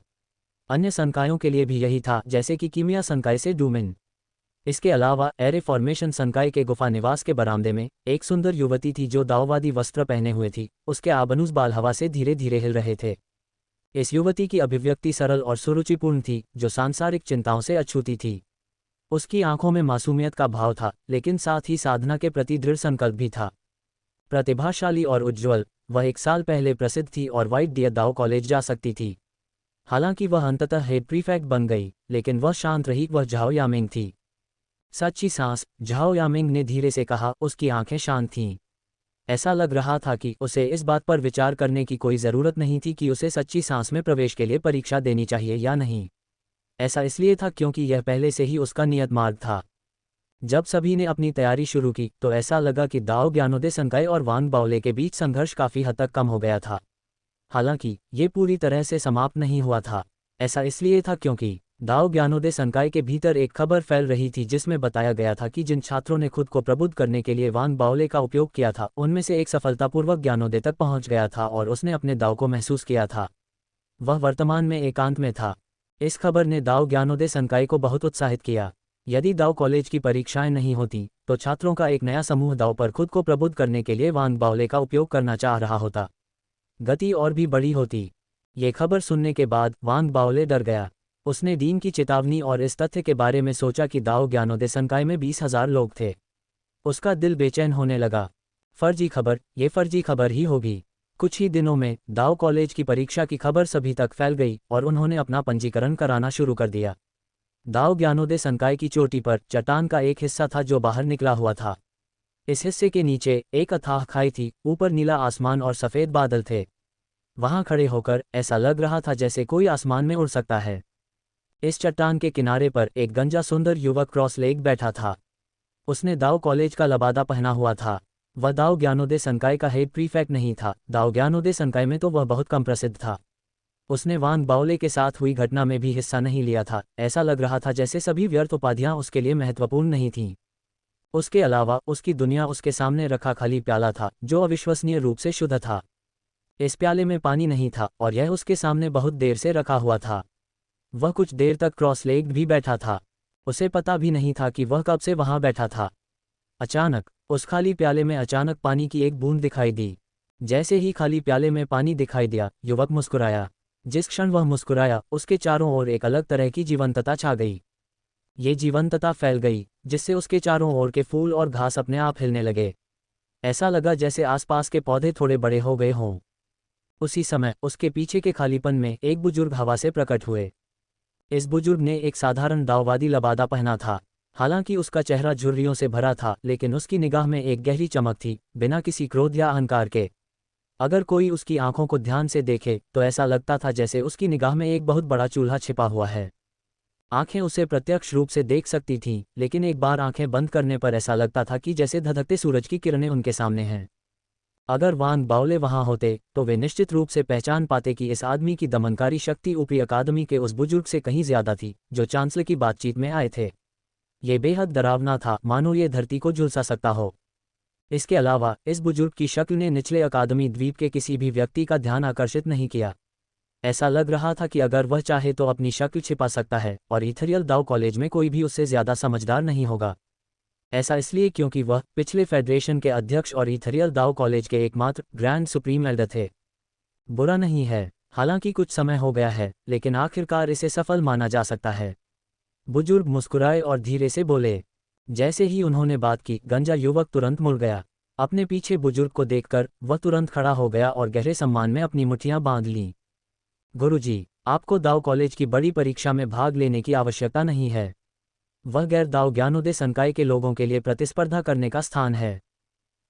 अन्य संकायों के लिए भी यही था, जैसे कि कीमिया संकाय से डूमिन। इसके अलावा एरे फॉर्मेशन संकाय के गुफा निवास के बरामदे में एक सुंदर युवती थी जो दाओवादी वस्त्र पहने हुए थी। उसके आबनूस बाल हवा से धीरे धीरे हिल रहे थे। इस युवती की अभिव्यक्ति सरल और सुरुचिपूर्ण थी, जो सांसारिक चिंताओं से अछूती थी। उसकी आंखों में मासूमियत का भाव था, लेकिन साथ ही साधना के प्रति दृढ़ संकल्प भी था। प्रतिभाशाली और उज्ज्वल, वह 1 साल पहले प्रसिद्ध थी और व्हाइट डियर दाओ कॉलेज जा सकती थी। हालांकि वह अंततः हेड प्रीफेक्ट बन गई, लेकिन वह शांत रही। वह झाओ यामिंग थी। सच्ची सांस, झाओ यामिंग ने धीरे से कहा। उसकी आंखें शांत थीं। ऐसा लग रहा था कि उसे इस बात पर विचार करने की कोई ज़रूरत नहीं थी कि उसे सच्ची सांस में प्रवेश के लिए परीक्षा देनी चाहिए या नहीं। ऐसा इसलिए था क्योंकि यह पहले से ही उसका नियत मार्ग था। जब सभी ने अपनी तैयारी शुरू की तो ऐसा लगा कि दाओ ग्यानोदे संकाय और वान बाओले के बीच संघर्ष काफ़ी हद तक कम हो गया था। हालांकि ये पूरी तरह से समाप्त नहीं हुआ था। ऐसा इसलिए था क्योंकि दाओ ग्यानोदे संकाय के भीतर एक खबर फैल रही थी जिसमें बताया गया था कि जिन छात्रों ने खुद को प्रबुद्ध करने के लिए वान बाओले का उपयोग किया था, उनमें से एक सफलतापूर्वक ग्यानोदे तक पहुंच गया था और उसने अपने दाव को महसूस किया था। वह वर्तमान में एकांत में था। इस खबर ने दाओ ग्यानोदे संकाय को बहुत उत्साहित किया। यदि दाओ कॉलेज की परीक्षाएं नहीं होती तो छात्रों का एक नया समूह दाओ पर खुद को प्रबुद्ध करने के लिए वान बाओले का उपयोग करना चाह रहा होता। गति और भी बड़ी होती। ये खबर सुनने के बाद वान बाओले डर गया। उसने डीन की चेतावनी और इस तथ्य के बारे में सोचा कि दाओ ग्यानोदे संकाय में 20,000 लोग थे। उसका दिल बेचैन होने लगा। फर्जी खबर, ये फर्जी खबर ही होगी। कुछ ही दिनों में दाओ कॉलेज की परीक्षा की खबर सभी तक फैल गई और उन्होंने अपना पंजीकरण कराना शुरू कर दिया। दाओ ग्यानोदे संकाय की चोटी पर चट्टान का एक हिस्सा था जो बाहर निकला हुआ था। इस हिस्से के नीचे एक अथाह खाई थी। ऊपर नीला आसमान और सफ़ेद बादल थे। वहां खड़े होकर ऐसा लग रहा था जैसे कोई आसमान में उड़ सकता है। इस चट्टान के किनारे पर एक गंजा सुंदर युवक क्रॉस लेग बैठा था। उसने दाओ कॉलेज का लबादा पहना हुआ था। वह दाओ ज्ञानोदय संकाय का हेड प्रीफेक्ट नहीं था, दाओ ज्ञानोदय संकाय में तो वह बहुत कम प्रसिद्ध था। उसने वांग बाओले के साथ हुई घटना में भी हिस्सा नहीं लिया था। ऐसा लग रहा था जैसे सभी व्यर्थ उपाधियां उसके लिए महत्वपूर्ण नहीं थीं। उसके अलावा उसकी दुनिया उसके सामने रखा खाली प्याला था, जो अविश्वसनीय रूप से शुद्ध था। इस प्याले में पानी नहीं था और यह उसके सामने बहुत देर से रखा हुआ था। वह कुछ देर तक क्रॉस लेग्ड भी बैठा था। उसे पता भी नहीं था कि वह कब से वहां बैठा था। अचानक उस खाली प्याले में अचानक पानी की एक बूंद दिखाई दी। जैसे ही खाली प्याले में पानी दिखाई दिया, युवक मुस्कुराया। जिस क्षण वह मुस्कुराया, उसके चारों ओर एक अलग तरह की जीवंतता छा गई। ये जीवंतता फैल गई, जिससे उसके चारों ओर के फूल और घास अपने आप हिलने लगे। ऐसा लगा जैसे आसपास के पौधे थोड़े बड़े हो गए हों। उसी समय उसके पीछे के खालीपन में एक बुजुर्ग हवा से प्रकट हुए। इस बुजुर्ग ने एक साधारण दाववादी लबादा पहना था। हालांकि उसका चेहरा झुर्रियों से भरा था, लेकिन उसकी निगाह में एक गहरी चमक थी, बिना किसी क्रोध या अहंकार के। अगर कोई उसकी आंखों को ध्यान से देखे तो ऐसा लगता था जैसे उसकी निगाह में एक बहुत बड़ा चूल्हा छिपा हुआ है। आंखें उसे प्रत्यक्ष रूप से देख सकती थीं, लेकिन एक बार आंखें बंद करने पर ऐसा लगता था कि जैसे धधकते सूरज की किरणें उनके सामने हैं। अगर वांग बाओले वहां होते तो वे निश्चित रूप से पहचान पाते कि इस आदमी की दमनकारी शक्ति ऊपरी अकादमी के उस बुजुर्ग से कहीं ज्यादा थी, जो चांसलर की बातचीत में आए थे। ये बेहद डरावना था, मानो ये धरती को झुलसा सकता हो। इसके अलावा इस बुजुर्ग की शक्ल ने निचले अकादमी द्वीप के किसी भी व्यक्ति का ध्यान आकर्षित नहीं किया। ऐसा लग रहा था कि अगर वह चाहे तो अपनी शक्ल छिपा सकता है, और इथरियल दाओ कॉलेज में कोई भी उससे ज्यादा समझदार नहीं होगा। ऐसा इसलिए क्योंकि वह पिछले फेडरेशन के अध्यक्ष और इथरियल दाओ कॉलेज के एकमात्र ग्रैंड सुप्रीम एल्डर थे। बुरा नहीं है, हालांकि कुछ समय हो गया है, लेकिन आखिरकार इसे सफल माना जा सकता है। बुजुर्ग मुस्कुराए और धीरे से बोले। जैसे ही उन्होंने बात की, गंजा युवक तुरंत मुड़ गया। अपने पीछे बुजुर्ग को देखकर वह तुरंत खड़ा हो गया और गहरे सम्मान में अपनी मुट्ठियां बांध लीं। गुरुजी, आपको दाओ कॉलेज की बड़ी परीक्षा में भाग लेने की आवश्यकता नहीं है। वह गैर दाओ ज्ञानोदय संकाय के लोगों के लिए प्रतिस्पर्धा करने का स्थान है।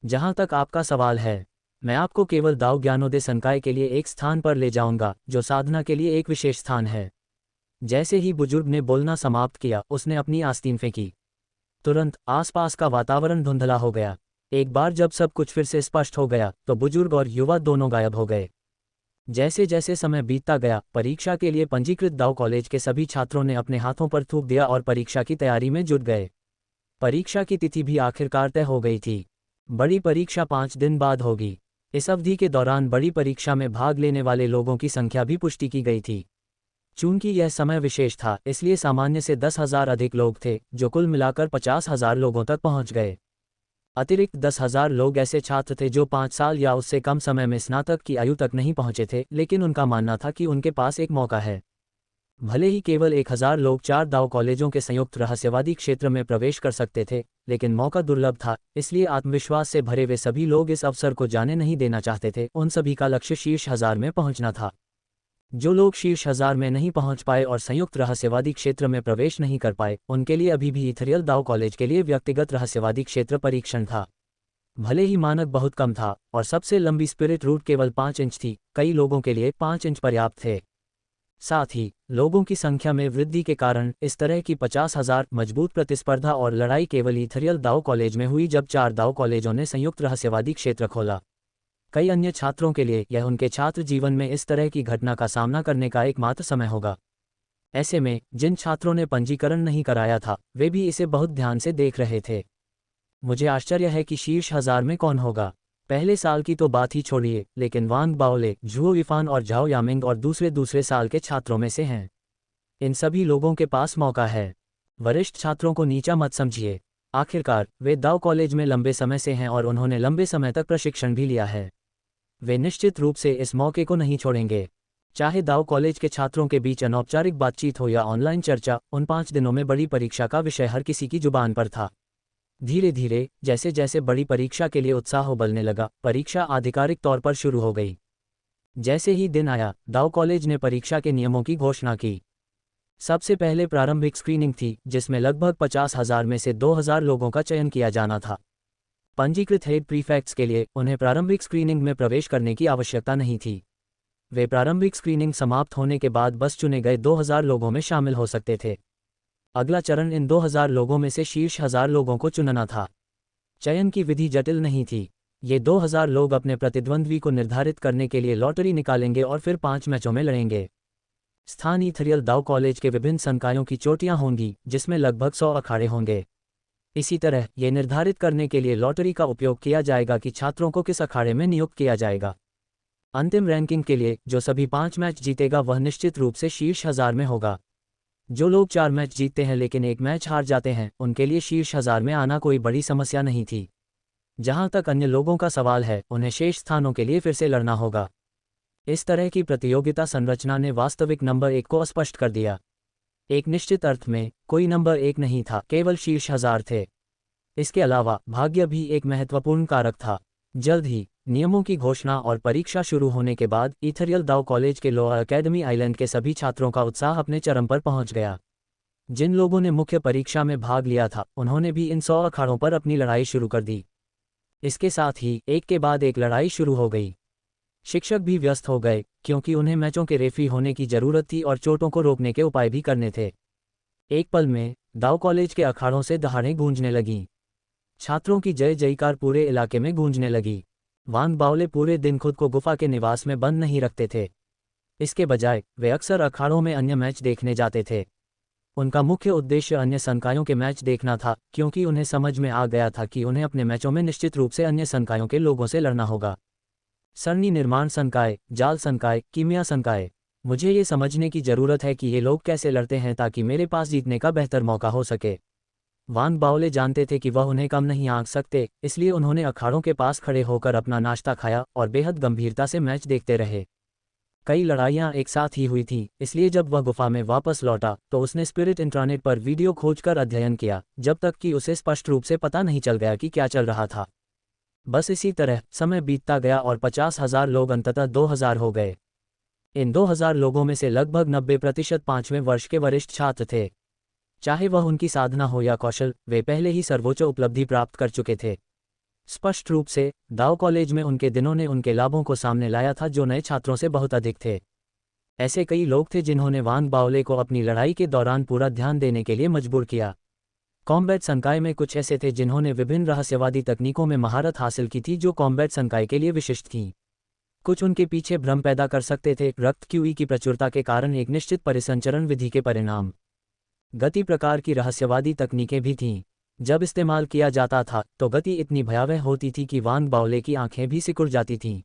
जहां तक आपका सवाल है, मैं आपको केवल दाओ ज्ञानोदय संकाय के लिए एक स्थान पर ले जाऊंगा, जो साधना के लिए एक विशेष स्थान है। जैसे ही बुजुर्ग ने बोलना समाप्त किया, उसने अपनी आस्तीन फेंकी। तुरंत आसपास का वातावरण धुंधला हो गया। एक बार जब सब कुछ फिर से स्पष्ट हो गया, तो बुजुर्ग और युवा दोनों गायब हो गए। जैसे जैसे समय बीतता गया, परीक्षा के लिए पंजीकृत दाओ कॉलेज के सभी छात्रों ने अपने हाथों पर थूक दिया और परीक्षा की तैयारी में जुट गए। परीक्षा की तिथि भी आखिरकार तय हो गई थी। बड़ी परीक्षा 5 दिन बाद होगी। इस अवधि के दौरान बड़ी परीक्षा में भाग लेने वाले लोगों की संख्या भी पुष्टि की गई थी। चूंकि यह समय विशेष था, इसलिए सामान्य से 10,000 अधिक लोग थे, जो कुल मिलाकर 50,000 लोगों तक पहुंच गए। अतिरिक्त 10,000 लोग ऐसे छात्र थे जो 5 साल या उससे कम समय में स्नातक की आयु तक नहीं पहुंचे थे, लेकिन उनका मानना था कि उनके पास एक मौका है। भले ही केवल 1,000 लोग 4 दाओ कॉलेजों के संयुक्त रहस्यवादी क्षेत्र में प्रवेश कर सकते थे, लेकिन मौका दुर्लभ था, इसलिए आत्मविश्वास से भरे वे सभी लोग इस अवसर को जाने नहीं देना चाहते थे। उन सभी का लक्ष्य शीर्ष 1000 में पहुंचना था। जो लोग शीर्ष 1000 में नहीं पहुंच पाए और संयुक्त रहस्यवादी क्षेत्र में प्रवेश नहीं कर पाए, उनके लिए अभी भी इथरियल दाओ कॉलेज के लिए व्यक्तिगत रहस्यवादी क्षेत्र परीक्षण था। भले ही मानक बहुत कम था और सबसे लंबी स्पिरिट रूट केवल 5 इंच थी, कई लोगों के लिए 5 इंच पर्याप्त थे। साथ ही लोगों की संख्या में वृद्धि के कारण इस तरह की 50,000 मजबूत प्रतिस्पर्धा और लड़ाई केवल इथरियल दाओ कॉलेज में हुई जब 4 दाओ कॉलेजों ने संयुक्त रहस्यवादी क्षेत्र खोला। कई अन्य छात्रों के लिए यह उनके छात्र जीवन में इस तरह की घटना का सामना करने का एकमात्र समय होगा। ऐसे में जिन छात्रों ने पंजीकरण नहीं कराया था, वे भी इसे बहुत ध्यान से देख रहे थे। मुझे आश्चर्य है कि शीर्ष 1000 में कौन होगा। पहले साल की तो बात ही छोड़िए, लेकिन वांग बाओले, झुओ इफान और झाओ यामिंग और दूसरे साल के छात्रों में से हैं। इन सभी लोगों के पास मौका है। वरिष्ठ छात्रों को नीचा मत समझिए। आखिरकार वे दाओ कॉलेज में लंबे समय से हैं और उन्होंने लंबे समय तक प्रशिक्षण भी लिया है। वे निश्चित रूप से इस मौके को नहीं छोड़ेंगे। चाहे दाओ कॉलेज के छात्रों के बीच अनौपचारिक बातचीत हो या ऑनलाइन चर्चा, उन 5 दिनों में बड़ी परीक्षा का विषय हर किसी की जुबान पर था। धीरे धीरे जैसे जैसे बड़ी परीक्षा के लिए उत्साह उबलने लगा, परीक्षा आधिकारिक तौर पर शुरू हो गई। जैसे ही दिन आया, दाओ कॉलेज ने परीक्षा के नियमों की घोषणा की। सबसे पहले प्रारंभिक स्क्रीनिंग थी, जिसमें लगभग 50,000 में से 2,000 लोगों का चयन किया जाना था। पंजीकृत हेड प्रीफेक्ट्स के लिए उन्हें प्रारंभिक स्क्रीनिंग में प्रवेश करने की आवश्यकता नहीं थी। वे प्रारंभिक स्क्रीनिंग समाप्त होने के बाद बस चुने गए 2,000 लोगों में शामिल हो सकते थे। अगला चरण इन 2000 लोगों में से शीर्ष 1000 लोगों को चुनना था। चयन की विधि जटिल नहीं थी। ये 2000 लोग अपने प्रतिद्वंद्वी को निर्धारित करने के लिए लॉटरी निकालेंगे और फिर 5 मैचों में लड़ेंगे। स्थान इथरियल दाव कॉलेज के विभिन्न संकायों की चोटियां होंगी, जिसमें लगभग 100 अखाड़े होंगे। इसी तरह ये निर्धारित करने के लिए लॉटरी का उपयोग किया जाएगा कि छात्रों को किस अखाड़े में नियुक्त किया जाएगा। अंतिम रैंकिंग के लिए जो सभी 5 मैच जीतेगा वह निश्चित रूप से शीर्ष 1000 में होगा। जो लोग 4 मैच जीतते हैं लेकिन एक मैच हार जाते हैं, उनके लिए शीर्ष 1000 में आना कोई बड़ी समस्या नहीं थी। जहां तक अन्य लोगों का सवाल है, उन्हें शेष स्थानों के लिए फिर से लड़ना होगा। इस तरह की प्रतियोगिता संरचना ने वास्तविक नंबर 1 को अस्पष्ट कर दिया। एक निश्चित अर्थ में कोई नंबर 1 नहीं था, केवल शीर्ष 1000 थे। इसके अलावा भाग्य भी एक महत्वपूर्ण कारक था। जल्द ही नियमों की घोषणा और परीक्षा शुरू होने के बाद इथरियल दाव कॉलेज के लॉ अकेडमी आइलैंड के सभी छात्रों का उत्साह अपने चरम पर पहुंच गया। जिन लोगों ने मुख्य परीक्षा में भाग लिया था, उन्होंने भी इन 100 अखाड़ों पर अपनी लड़ाई शुरू कर दी। इसके साथ ही एक के बाद एक लड़ाई शुरू हो गई। शिक्षक भी व्यस्त हो गए, क्योंकि उन्हें मैचों के रेफरी होने की जरूरत थी और चोटों को रोकने के उपाय भी करने थे। एक पल में दाव कॉलेज के अखाड़ों से दहाड़ें गूंजने लगीं। छात्रों की जय जयकार पूरे इलाके में गूंजने लगी। वान बावले पूरे दिन खुद को गुफा के निवास में बंद नहीं रखते थे। इसके बजाय वे अक्सर अखाड़ों में अन्य मैच देखने जाते थे। उनका मुख्य उद्देश्य अन्य संकायों के मैच देखना था, क्योंकि उन्हें समझ में आ गया था कि उन्हें अपने मैचों में निश्चित रूप से अन्य संकायों के लोगों से लड़ना होगा। सरणी निर्माण संकाय, जाल संकाय, कीमिया संकाय। मुझे ये समझने की जरूरत है कि ये लोग कैसे लड़ते हैं ताकि मेरे पास जीतने का बेहतर मौका हो सके। वान बावले जानते थे कि वह उन्हें कम नहीं आंक सकते, इसलिए उन्होंने अखाड़ों के पास खड़े होकर अपना नाश्ता खाया और बेहद गंभीरता से मैच देखते रहे। कई लड़ाइयां एक साथ ही हुई थीं, इसलिए जब वह गुफा में वापस लौटा तो उसने स्पिरिट इंट्रानेट पर वीडियो खोजकर अध्ययन किया, जब तक कि उसे स्पष्ट रूप से पता नहीं चल गया कि क्या चल रहा था। बस इसी तरह समय बीतता गया और 50,000 लोग अंततः 2000 हो गए। इन 2000 लोगों में से लगभग 90% 5वें वर्ष के वरिष्ठ छात्र थे। चाहे वह उनकी साधना हो या कौशल, वे पहले ही सर्वोच्च उपलब्धि प्राप्त कर चुके थे। स्पष्ट रूप से दाव कॉलेज में उनके दिनों ने उनके लाभों को सामने लाया था, जो नए छात्रों से बहुत अधिक थे। ऐसे कई लोग थे जिन्होंने वान बावले को अपनी लड़ाई के दौरान पूरा ध्यान देने के लिए मजबूर किया। कॉम्बैट संकाय में कुछ ऐसे थे जिन्होंने विभिन्न रहस्यवादी तकनीकों में महारत हासिल की थी जो कॉम्बैट संकाय के लिए विशिष्ट थीं। कुछ उनके पीछे भ्रम पैदा कर सकते थे, रक्त क्यूई की प्रचुरता के कारण एक निश्चित परिसंचरण विधि के परिणाम। गति प्रकार की रहस्यवादी तकनीकें भी थीं। जब इस्तेमाल किया जाता था तो गति इतनी भयावह होती थी कि वान बावले की आंखें भी सिकुड़ जाती थीं।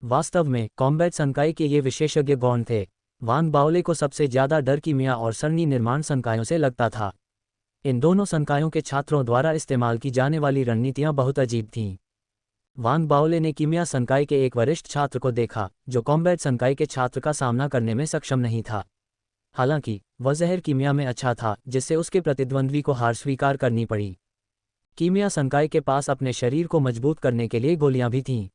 वास्तव में कॉम्बैट संकाय के ये विशेषज्ञ गौण थे। वान बावले को सबसे ज्यादा डर कीमिया और सरणी निर्माण संकायों से लगता था। इन दोनों संकायों के छात्रों द्वारा इस्तेमाल की जाने वाली रणनीतियां बहुत अजीब थीं। वान बावले ने कीमिया संकाय के एक वरिष्ठ छात्र को देखा, जो कॉम्बैट संकाय के छात्र का सामना करने में सक्षम नहीं था। हालांकि वह जहर कीमिया में अच्छा था, जिससे उसके प्रतिद्वंद्वी को हार स्वीकार करनी पड़ी। कीमिया संकाय के पास अपने शरीर को मजबूत करने के लिए गोलियां भी थीं।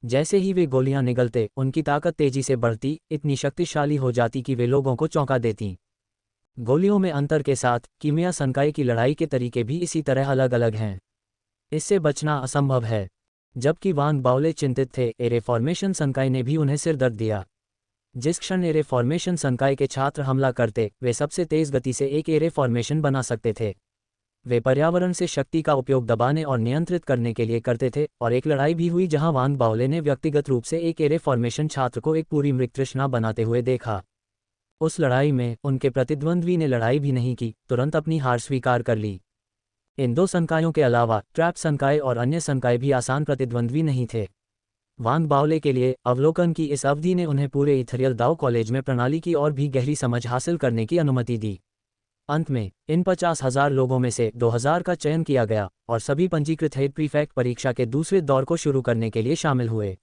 जैसे ही वे गोलियां निगलते, उनकी ताकत तेजी से बढ़ती, इतनी शक्तिशाली हो जाती कि वे लोगों को चौंका देती। गोलियों में अंतर के साथ कीमिया संकाय की लड़ाई के तरीके भी इसी तरह अलग अलग हैं। इससे बचना असंभव है। जबकि वान बावले चिंतित थे, एरे फॉर्मेशन संकाय ने भी उन्हें सिर दर्द दिया। जिस क्षण एरे फॉर्मेशन संकाय के छात्र हमला करते, वे सबसे तेज गति से एक एरे फॉर्मेशन बना सकते थे। वे पर्यावरण से शक्ति का उपयोग दबाने और नियंत्रित करने के लिए करते थे, और एक लड़ाई भी हुई जहां वान बावले ने व्यक्तिगत रूप से एक एरे फॉर्मेशन छात्र को एक पूरी मृगतृष्णा बनाते हुए देखा। उस लड़ाई में उनके प्रतिद्वंद्वी ने लड़ाई भी नहीं की, तुरंत अपनी हार स्वीकार कर ली। इन दो संकायों के अलावा ट्रैप संकाय और अन्य संकाय भी आसान प्रतिद्वंद्वी नहीं थे। वान बावले के लिए अवलोकन की इस अवधि ने उन्हें पूरे इथरियल दाव कॉलेज में प्रणाली की और भी गहरी समझ हासिल करने की अनुमति दी। अंत में इन 50,000 लोगों में से 2000 का चयन किया गया और सभी पंजीकृत हेड प्रीफेक्ट परीक्षा के दूसरे दौर को शुरू करने के लिए शामिल हुए।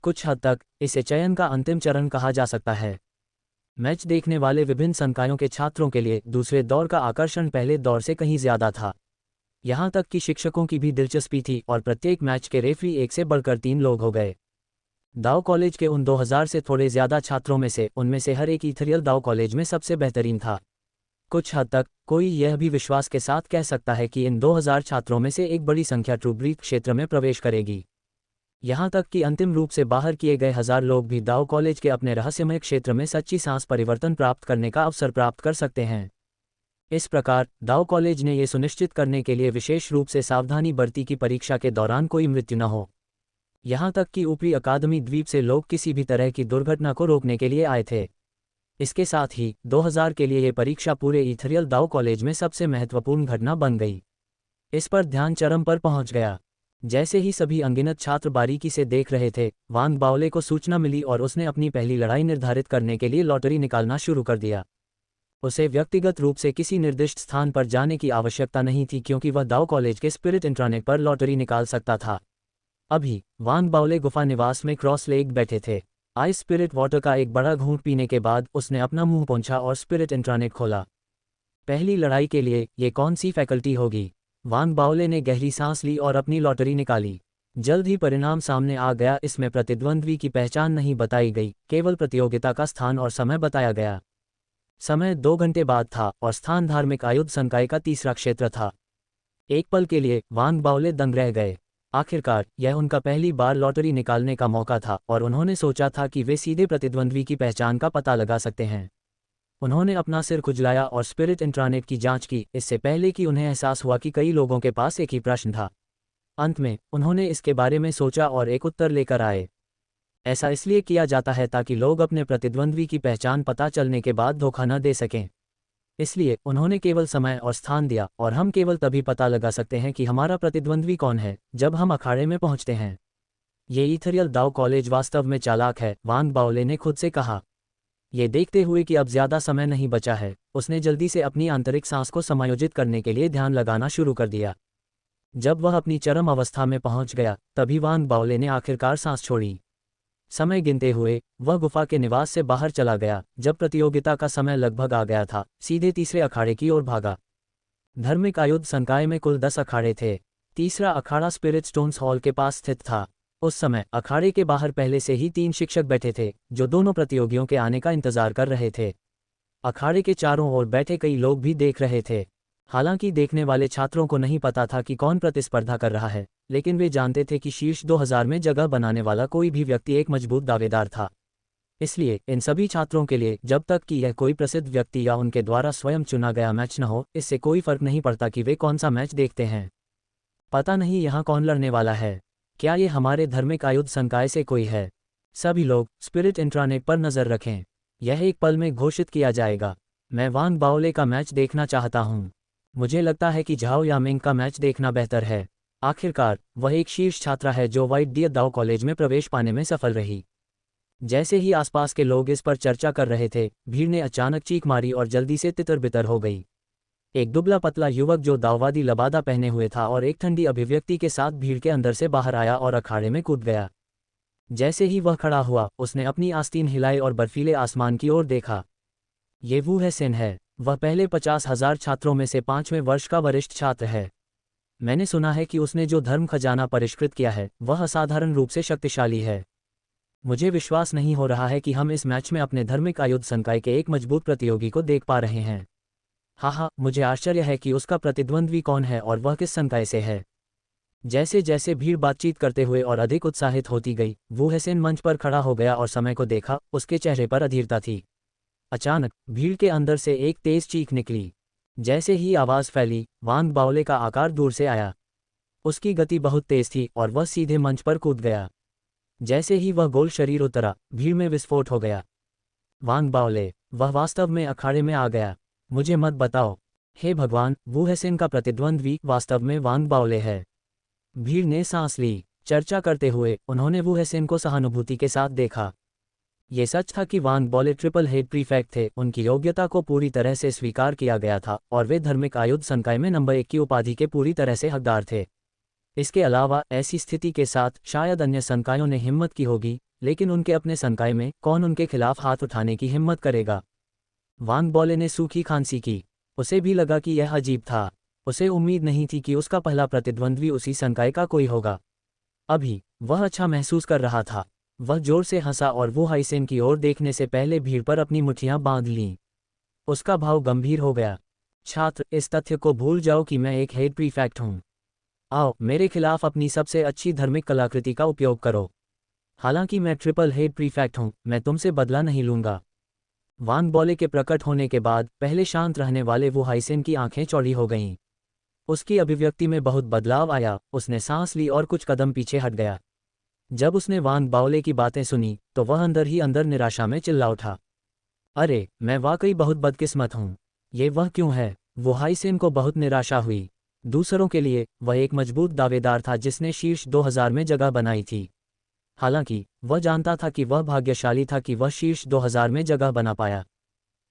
कुछ हद तक इसे चयन का अंतिम चरण कहा जा सकता है। मैच देखने वाले विभिन्न संकायों के छात्रों के लिए दूसरे दौर का आकर्षण पहले दौर से कहीं ज्यादा था। यहाँ तक कि शिक्षकों की भी दिलचस्पी थी और प्रत्येक मैच के रेफरी एक से बढ़कर 3 लोग हो गए। दाव कॉलेज के उन 2000 से थोड़े ज्यादा छात्रों में से उनमें से हर एक इथरियल दाव कॉलेज में सबसे बेहतरीन था। कुछ हद तक कोई यह भी विश्वास के साथ कह सकता है कि इन 2000 छात्रों में से एक बड़ी संख्या ट्रूब्रीथ क्षेत्र में प्रवेश करेगी। यहाँ तक कि अंतिम रूप से बाहर किए गए 1000 लोग भी दाव कॉलेज के अपने रहस्यमय क्षेत्र में सच्ची सांस परिवर्तन प्राप्त करने का अवसर प्राप्त कर सकते हैं। इस प्रकार दाओ कॉलेज ने ये सुनिश्चित करने के लिए विशेष रूप से सावधानी बरती कि परीक्षा के दौरान कोई मृत्यु न हो। यहाँ तक कि ऊपरी अकादमी द्वीप से लोग किसी भी तरह की दुर्घटना को रोकने के लिए आए थे। इसके साथ ही 2000 के लिए ये परीक्षा पूरे ईथरियल दाओ कॉलेज में सबसे महत्वपूर्ण घटना बन गई। इस पर ध्यान चरम पर पहुंच गया। जैसे ही सभी अनगिनत छात्र बारीकी से देख रहे थे, वांग बाओले को सूचना मिली और उसने अपनी पहली लड़ाई निर्धारित करने के लिए लॉटरी निकालना शुरू कर दिया। उसे व्यक्तिगत रूप से किसी निर्दिष्ट स्थान पर जाने की आवश्यकता नहीं थी क्योंकि वह दाओ कॉलेज के स्पिरिट इंट्रानेट पर लॉटरी निकाल सकता था। अभी वांग बाओले गुफा निवास में क्रॉस लेग बैठे थे। आइस स्पिरिट वाटर का एक बड़ा घूंट पीने के बाद उसने अपना मुंह पोंछा और स्पिरिट इंट्रानेट खोला। पहली लड़ाई के लिए ये कौन सी फैकल्टी होगी? वांग बाओले ने गहरी सांस ली और अपनी लॉटरी निकाली। जल्द ही परिणाम सामने आ गया। इसमें प्रतिद्वंद्वी की पहचान नहीं बताई गई, केवल प्रतियोगिता का स्थान और समय बताया गया। समय 2 घंटे बाद था और स्थान धार्मिक आयुध संकाय का तीसरा क्षेत्र था। एक पल के लिए वांग बाओले दंग रह गए। आखिरकार यह उनका पहली बार लॉटरी निकालने का मौका था और उन्होंने सोचा था कि वे सीधे प्रतिद्वंद्वी की पहचान का पता लगा सकते हैं। उन्होंने अपना सिर खुजलाया और स्पिरिट इंट्रानेट की जांच की, इससे पहले कि उन्हें एहसास हुआ कि कई लोगों के पास एक ही प्रश्न था। अंत में उन्होंने इसके बारे में सोचा और एक उत्तर लेकर आए। ऐसा इसलिए किया जाता है ताकि लोग अपने प्रतिद्वंद्वी की पहचान पता चलने के बाद धोखा न दे सकें। इसलिए उन्होंने केवल समय और स्थान दिया और हम केवल तभी पता लगा सकते हैं कि हमारा प्रतिद्वंद्वी कौन है जब हम अखाड़े में पहुंचते हैं। ये ईथरियल दाओ कॉलेज वास्तव में चालाक है, वांग बाओले ने खुद से कहा। ये देखते हुए कि अब ज्यादा समय नहीं बचा है, उसने जल्दी से अपनी आंतरिक सांस को समायोजित करने के लिए ध्यान लगाना शुरू कर दिया। जब वह अपनी चरम अवस्था में पहुंच गया, तभी वांग बाओले ने आखिरकार सांस छोड़ी। समय गिनते हुए वह गुफा के निवास से बाहर चला गया। जब प्रतियोगिता का समय लगभग आ गया था, सीधे तीसरे अखाड़े की ओर भागा। धार्मिक आयुध संकाय में कुल 10 अखाड़े थे। तीसरा अखाड़ा स्पिरिट स्टोन्स हॉल के पास स्थित था। उस समय अखाड़े के बाहर पहले से ही 3 शिक्षक बैठे थे जो दोनों प्रतियोगियों के आने का इंतजार कर रहे थे। अखाड़े के चारों ओर बैठे कई लोग भी देख रहे थे। हालांकि देखने वाले छात्रों को नहीं पता था कि कौन प्रतिस्पर्धा कर रहा है, लेकिन वे जानते थे कि शीर्ष 2000 में जगह बनाने वाला कोई भी व्यक्ति एक मजबूत दावेदार था। इसलिए इन सभी छात्रों के लिए जब तक कि यह कोई प्रसिद्ध व्यक्ति या उनके द्वारा स्वयं चुना गया मैच न हो, इससे कोई फर्क नहीं पड़ता कि वे कौन सा मैच देखते हैं। पता नहीं यहाँ कौन लड़ने वाला है। क्या ये हमारे धार्मिक आयुध संकाय से कोई है? सभी लोग स्पिरिट इंट्रानेट पर नजर रखें। यह एक पल में घोषित किया जाएगा। मैं वांग बाओले का मैच देखना चाहता हूँ। मुझे लगता है कि झाओ यामिंग का मैच देखना बेहतर है। आखिरकार वह एक शीर्ष छात्रा है जो वाइट डियर दाओ कॉलेज में प्रवेश पाने में सफल रही। जैसे ही आसपास के लोग इस पर चर्चा कर रहे थे, भीड़ ने अचानक चीख मारी और जल्दी से तितर बितर हो गई। एक दुबला पतला युवक जो दाववादी लबादा पहने हुए था और एक ठंडी अभिव्यक्ति के साथ भीड़ के अंदर से बाहर आया और अखाड़े में कूद गया। जैसे ही वह खड़ा हुआ, उसने अपनी आस्तीन हिलाई और बर्फीले आसमान की ओर देखा। ये वू हेसेन है। वह पहले 50,000 छात्रों में से 5वें वर्ष का वरिष्ठ छात्र है। मैंने सुना है कि उसने जो धर्म खजाना परिष्कृत किया है वह असाधारण रूप से शक्तिशाली है। मुझे विश्वास नहीं हो रहा है कि हम इस मैच में अपने धार्मिक आयुध संकाय के एक मजबूत प्रतियोगी को देख पा रहे हैं। हाँ, मुझे आश्चर्य है कि उसका प्रतिद्वंद्वी कौन है और वह किस संकाय से है। जैसे जैसे भीड़ बातचीत करते हुए और अधिक उत्साहित होती गई, वू हेसेन मंच पर खड़ा हो गया और समय को देखा। उसके चेहरे पर अधीरता थी। अचानक भीड़ के अंदर से एक तेज चीख निकली। जैसे ही आवाज फैली, वांग बाओले का आकार दूर से आया। उसकी गति बहुत तेज थी और वह सीधे मंच पर कूद गया। जैसे ही वह गोल शरीर उतरा, भीड़ में विस्फोट हो गया। वांग बाओले, वह वास्तव में अखाड़े में आ गया। मुझे मत बताओ। हे भगवान, वू हेसेन का प्रतिद्वंद्वी वास्तव में वांग बाओले है। भीड़ ने सांस ली। चर्चा करते हुए उन्होंने वू हेसेन को सहानुभूति के साथ देखा। ये सच था कि वांग बाओले ट्रिपल हेड प्रीफेक्ट थे। उनकी योग्यता को पूरी तरह से स्वीकार किया गया था और वे धार्मिक आयुध संकाय में नंबर 1 की उपाधि के पूरी तरह से हकदार थे। इसके अलावा ऐसी स्थिति के साथ शायद अन्य संकायों ने हिम्मत की होगी, लेकिन उनके अपने संकाय में कौन उनके खिलाफ हाथ उठाने की हिम्मत करेगा? वांग बाओले ने सूखी खांसी की। उसे भी लगा कि यह अजीब था। उसे उम्मीद नहीं थी कि उसका पहला प्रतिद्वंद्वी उसी संकाय का कोई होगा। अभी वह अच्छा महसूस कर रहा था। वह जोर से हंसा और वो हेसेन की ओर देखने से पहले भीड़ पर अपनी मुट्ठियां बांध लीं। उसका भाव गंभीर हो गया। छात्र, इस तथ्य को भूल जाओ कि मैं एक हेड प्रीफेक्ट हूं। आओ, मेरे खिलाफ अपनी सबसे अच्छी धार्मिक कलाकृति का उपयोग करो। हालांकि मैं ट्रिपल हेड प्रीफेक्ट हूं, मैं तुमसे बदला नहीं लूंगा। वांग बौले के प्रकट होने के बाद पहले शांत रहने वाले वू हाइसेन की आंखें चौड़ी हो गईं। उसकी अभिव्यक्ति में बहुत बदलाव आया, उसने सांस ली और कुछ कदम पीछे हट गया। जब उसने वांग बाओले की बातें सुनी तो वह अंदर ही अंदर निराशा में चिल्ला उठा, अरे मैं वाकई बहुत बदकिस्मत हूँ। ये वह क्यों है? वो हाइसेन को बहुत निराशा हुई। दूसरों के लिए वह एक मजबूत दावेदार था जिसने शीर्ष 2000 में जगह बनाई थी। हालांकि वह जानता था कि वह भाग्यशाली था कि वह शीर्ष 2000 में जगह बना पाया।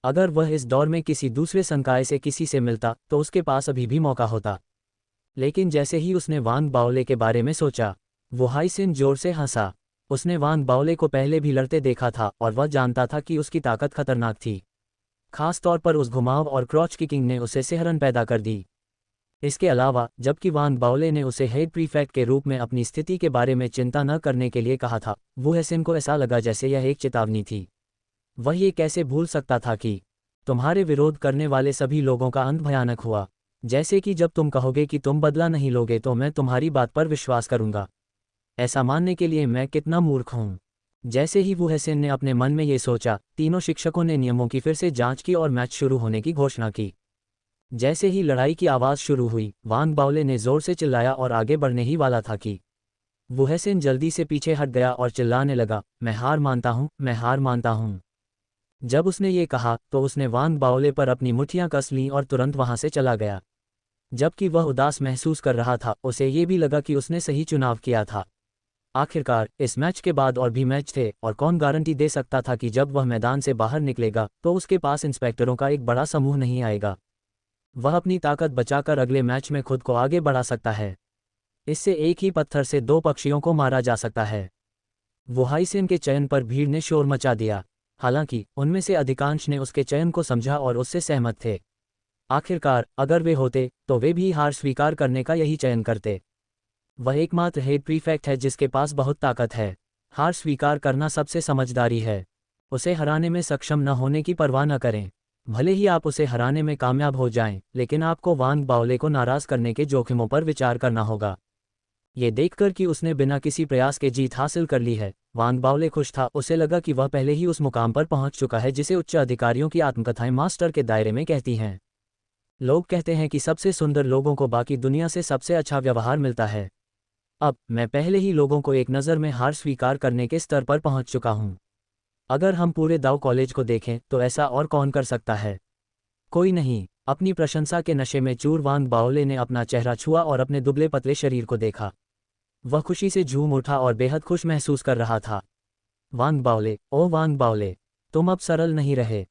अगर वह इस दौर में किसी दूसरे संकाय से किसी से मिलता तो उसके पास अभी भी मौका होता। लेकिन जैसे ही उसने वांग बाओले के बारे में सोचा, वो हाइसेन जोर से हंसा। उसने वांग बाओले को पहले भी लड़ते देखा था और वह जानता था कि उसकी ताकत खतरनाक थी। खास तौर पर उस घुमाव और क्रॉच किकिंग ने उसे सिहरन पैदा कर दी। इसके अलावा जबकि वांग बाओले ने उसे हेड प्रीफेक्ट के रूप में अपनी स्थिति के बारे में चिंता न करने के लिए कहा था, वो हाइसेन को ऐसा लगा जैसे यह एक चेतावनी थी। वह ये कैसे भूल सकता था कि तुम्हारे विरोध करने वाले सभी लोगों का अंत भयानक हुआ। जैसे कि जब तुम कहोगे कि तुम बदला नहीं लोगे तो मैं तुम्हारी बात पर विश्वास करूंगा। ऐसा मानने के लिए मैं कितना मूर्ख हूं। जैसे ही वू हाइसेन ने अपने मन में ये सोचा, तीनों शिक्षकों ने नियमों की फिर से जांच की और मैच शुरू होने की घोषणा की। जैसे ही लड़ाई की आवाज़ शुरू हुई, वांग बाओले ने जोर से चिल्लाया और आगे बढ़ने ही वाला था कि वू हाइसेन जल्दी से पीछे हट गया और चिल्लाने लगा, मैं हार मानता हूं, मैं हार मानता हूं। जब उसने ये कहा तो उसने वांग बाओले पर अपनी मुट्ठियां कस लीं और तुरंत वहां से चला गया। जबकि वह उदास महसूस कर रहा था, उसे ये भी लगा कि उसने सही चुनाव किया था। आखिरकार इस मैच के बाद और भी मैच थे और कौन गारंटी दे सकता था कि जब वह मैदान से बाहर निकलेगा तो उसके पास इंस्पेक्टरों का एक बड़ा समूह नहीं आएगा। वह अपनी ताकत बचाकर अगले मैच में खुद को आगे बढ़ा सकता है। इससे एक ही पत्थर से दो पक्षियों को मारा जा सकता है। वो हाइसेन के चयन पर भीड़ ने शोर मचा दिया। हालांकि उनमें से अधिकांश ने उसके चयन को समझा और उससे सहमत थे। आखिरकार अगर वे होते तो वे भी हार स्वीकार करने का यही चयन करते। वह एकमात्र हेड प्रीफेक्ट है जिसके पास बहुत ताकत है। हार स्वीकार करना सबसे समझदारी है। उसे हराने में सक्षम न होने की परवाह न करें। भले ही आप उसे हराने में कामयाब हो जाएं, लेकिन आपको वांग बाओले को नाराज करने के जोखिमों पर विचार करना होगा। ये देखकर कि उसने बिना किसी प्रयास के जीत हासिल कर ली है, वांग बाओले खुश था। उसे लगा कि वह पहले ही उस मुकाम पर पहुंच चुका है जिसे उच्च अधिकारियों की आत्मकथाएं मास्टर के दायरे में कहती हैं। लोग कहते हैं कि सबसे सुंदर लोगों को बाकी दुनिया से सबसे अच्छा व्यवहार मिलता है। अब मैं पहले ही लोगों को एक नज़र में हार स्वीकार करने के स्तर पर पहुंच चुका हूं। अगर हम पूरे दाव कॉलेज को देखें तो ऐसा और कौन कर सकता है? कोई नहीं। अपनी प्रशंसा के नशे में चूर वांग बाओले ने अपना चेहरा छुआ और अपने दुबले पतले शरीर को देखा। वह खुशी से झूम उठा और बेहद खुश महसूस कर रहा था। वांग बाओले, ओ वांग बाओले, तुम अब सरल नहीं रहे।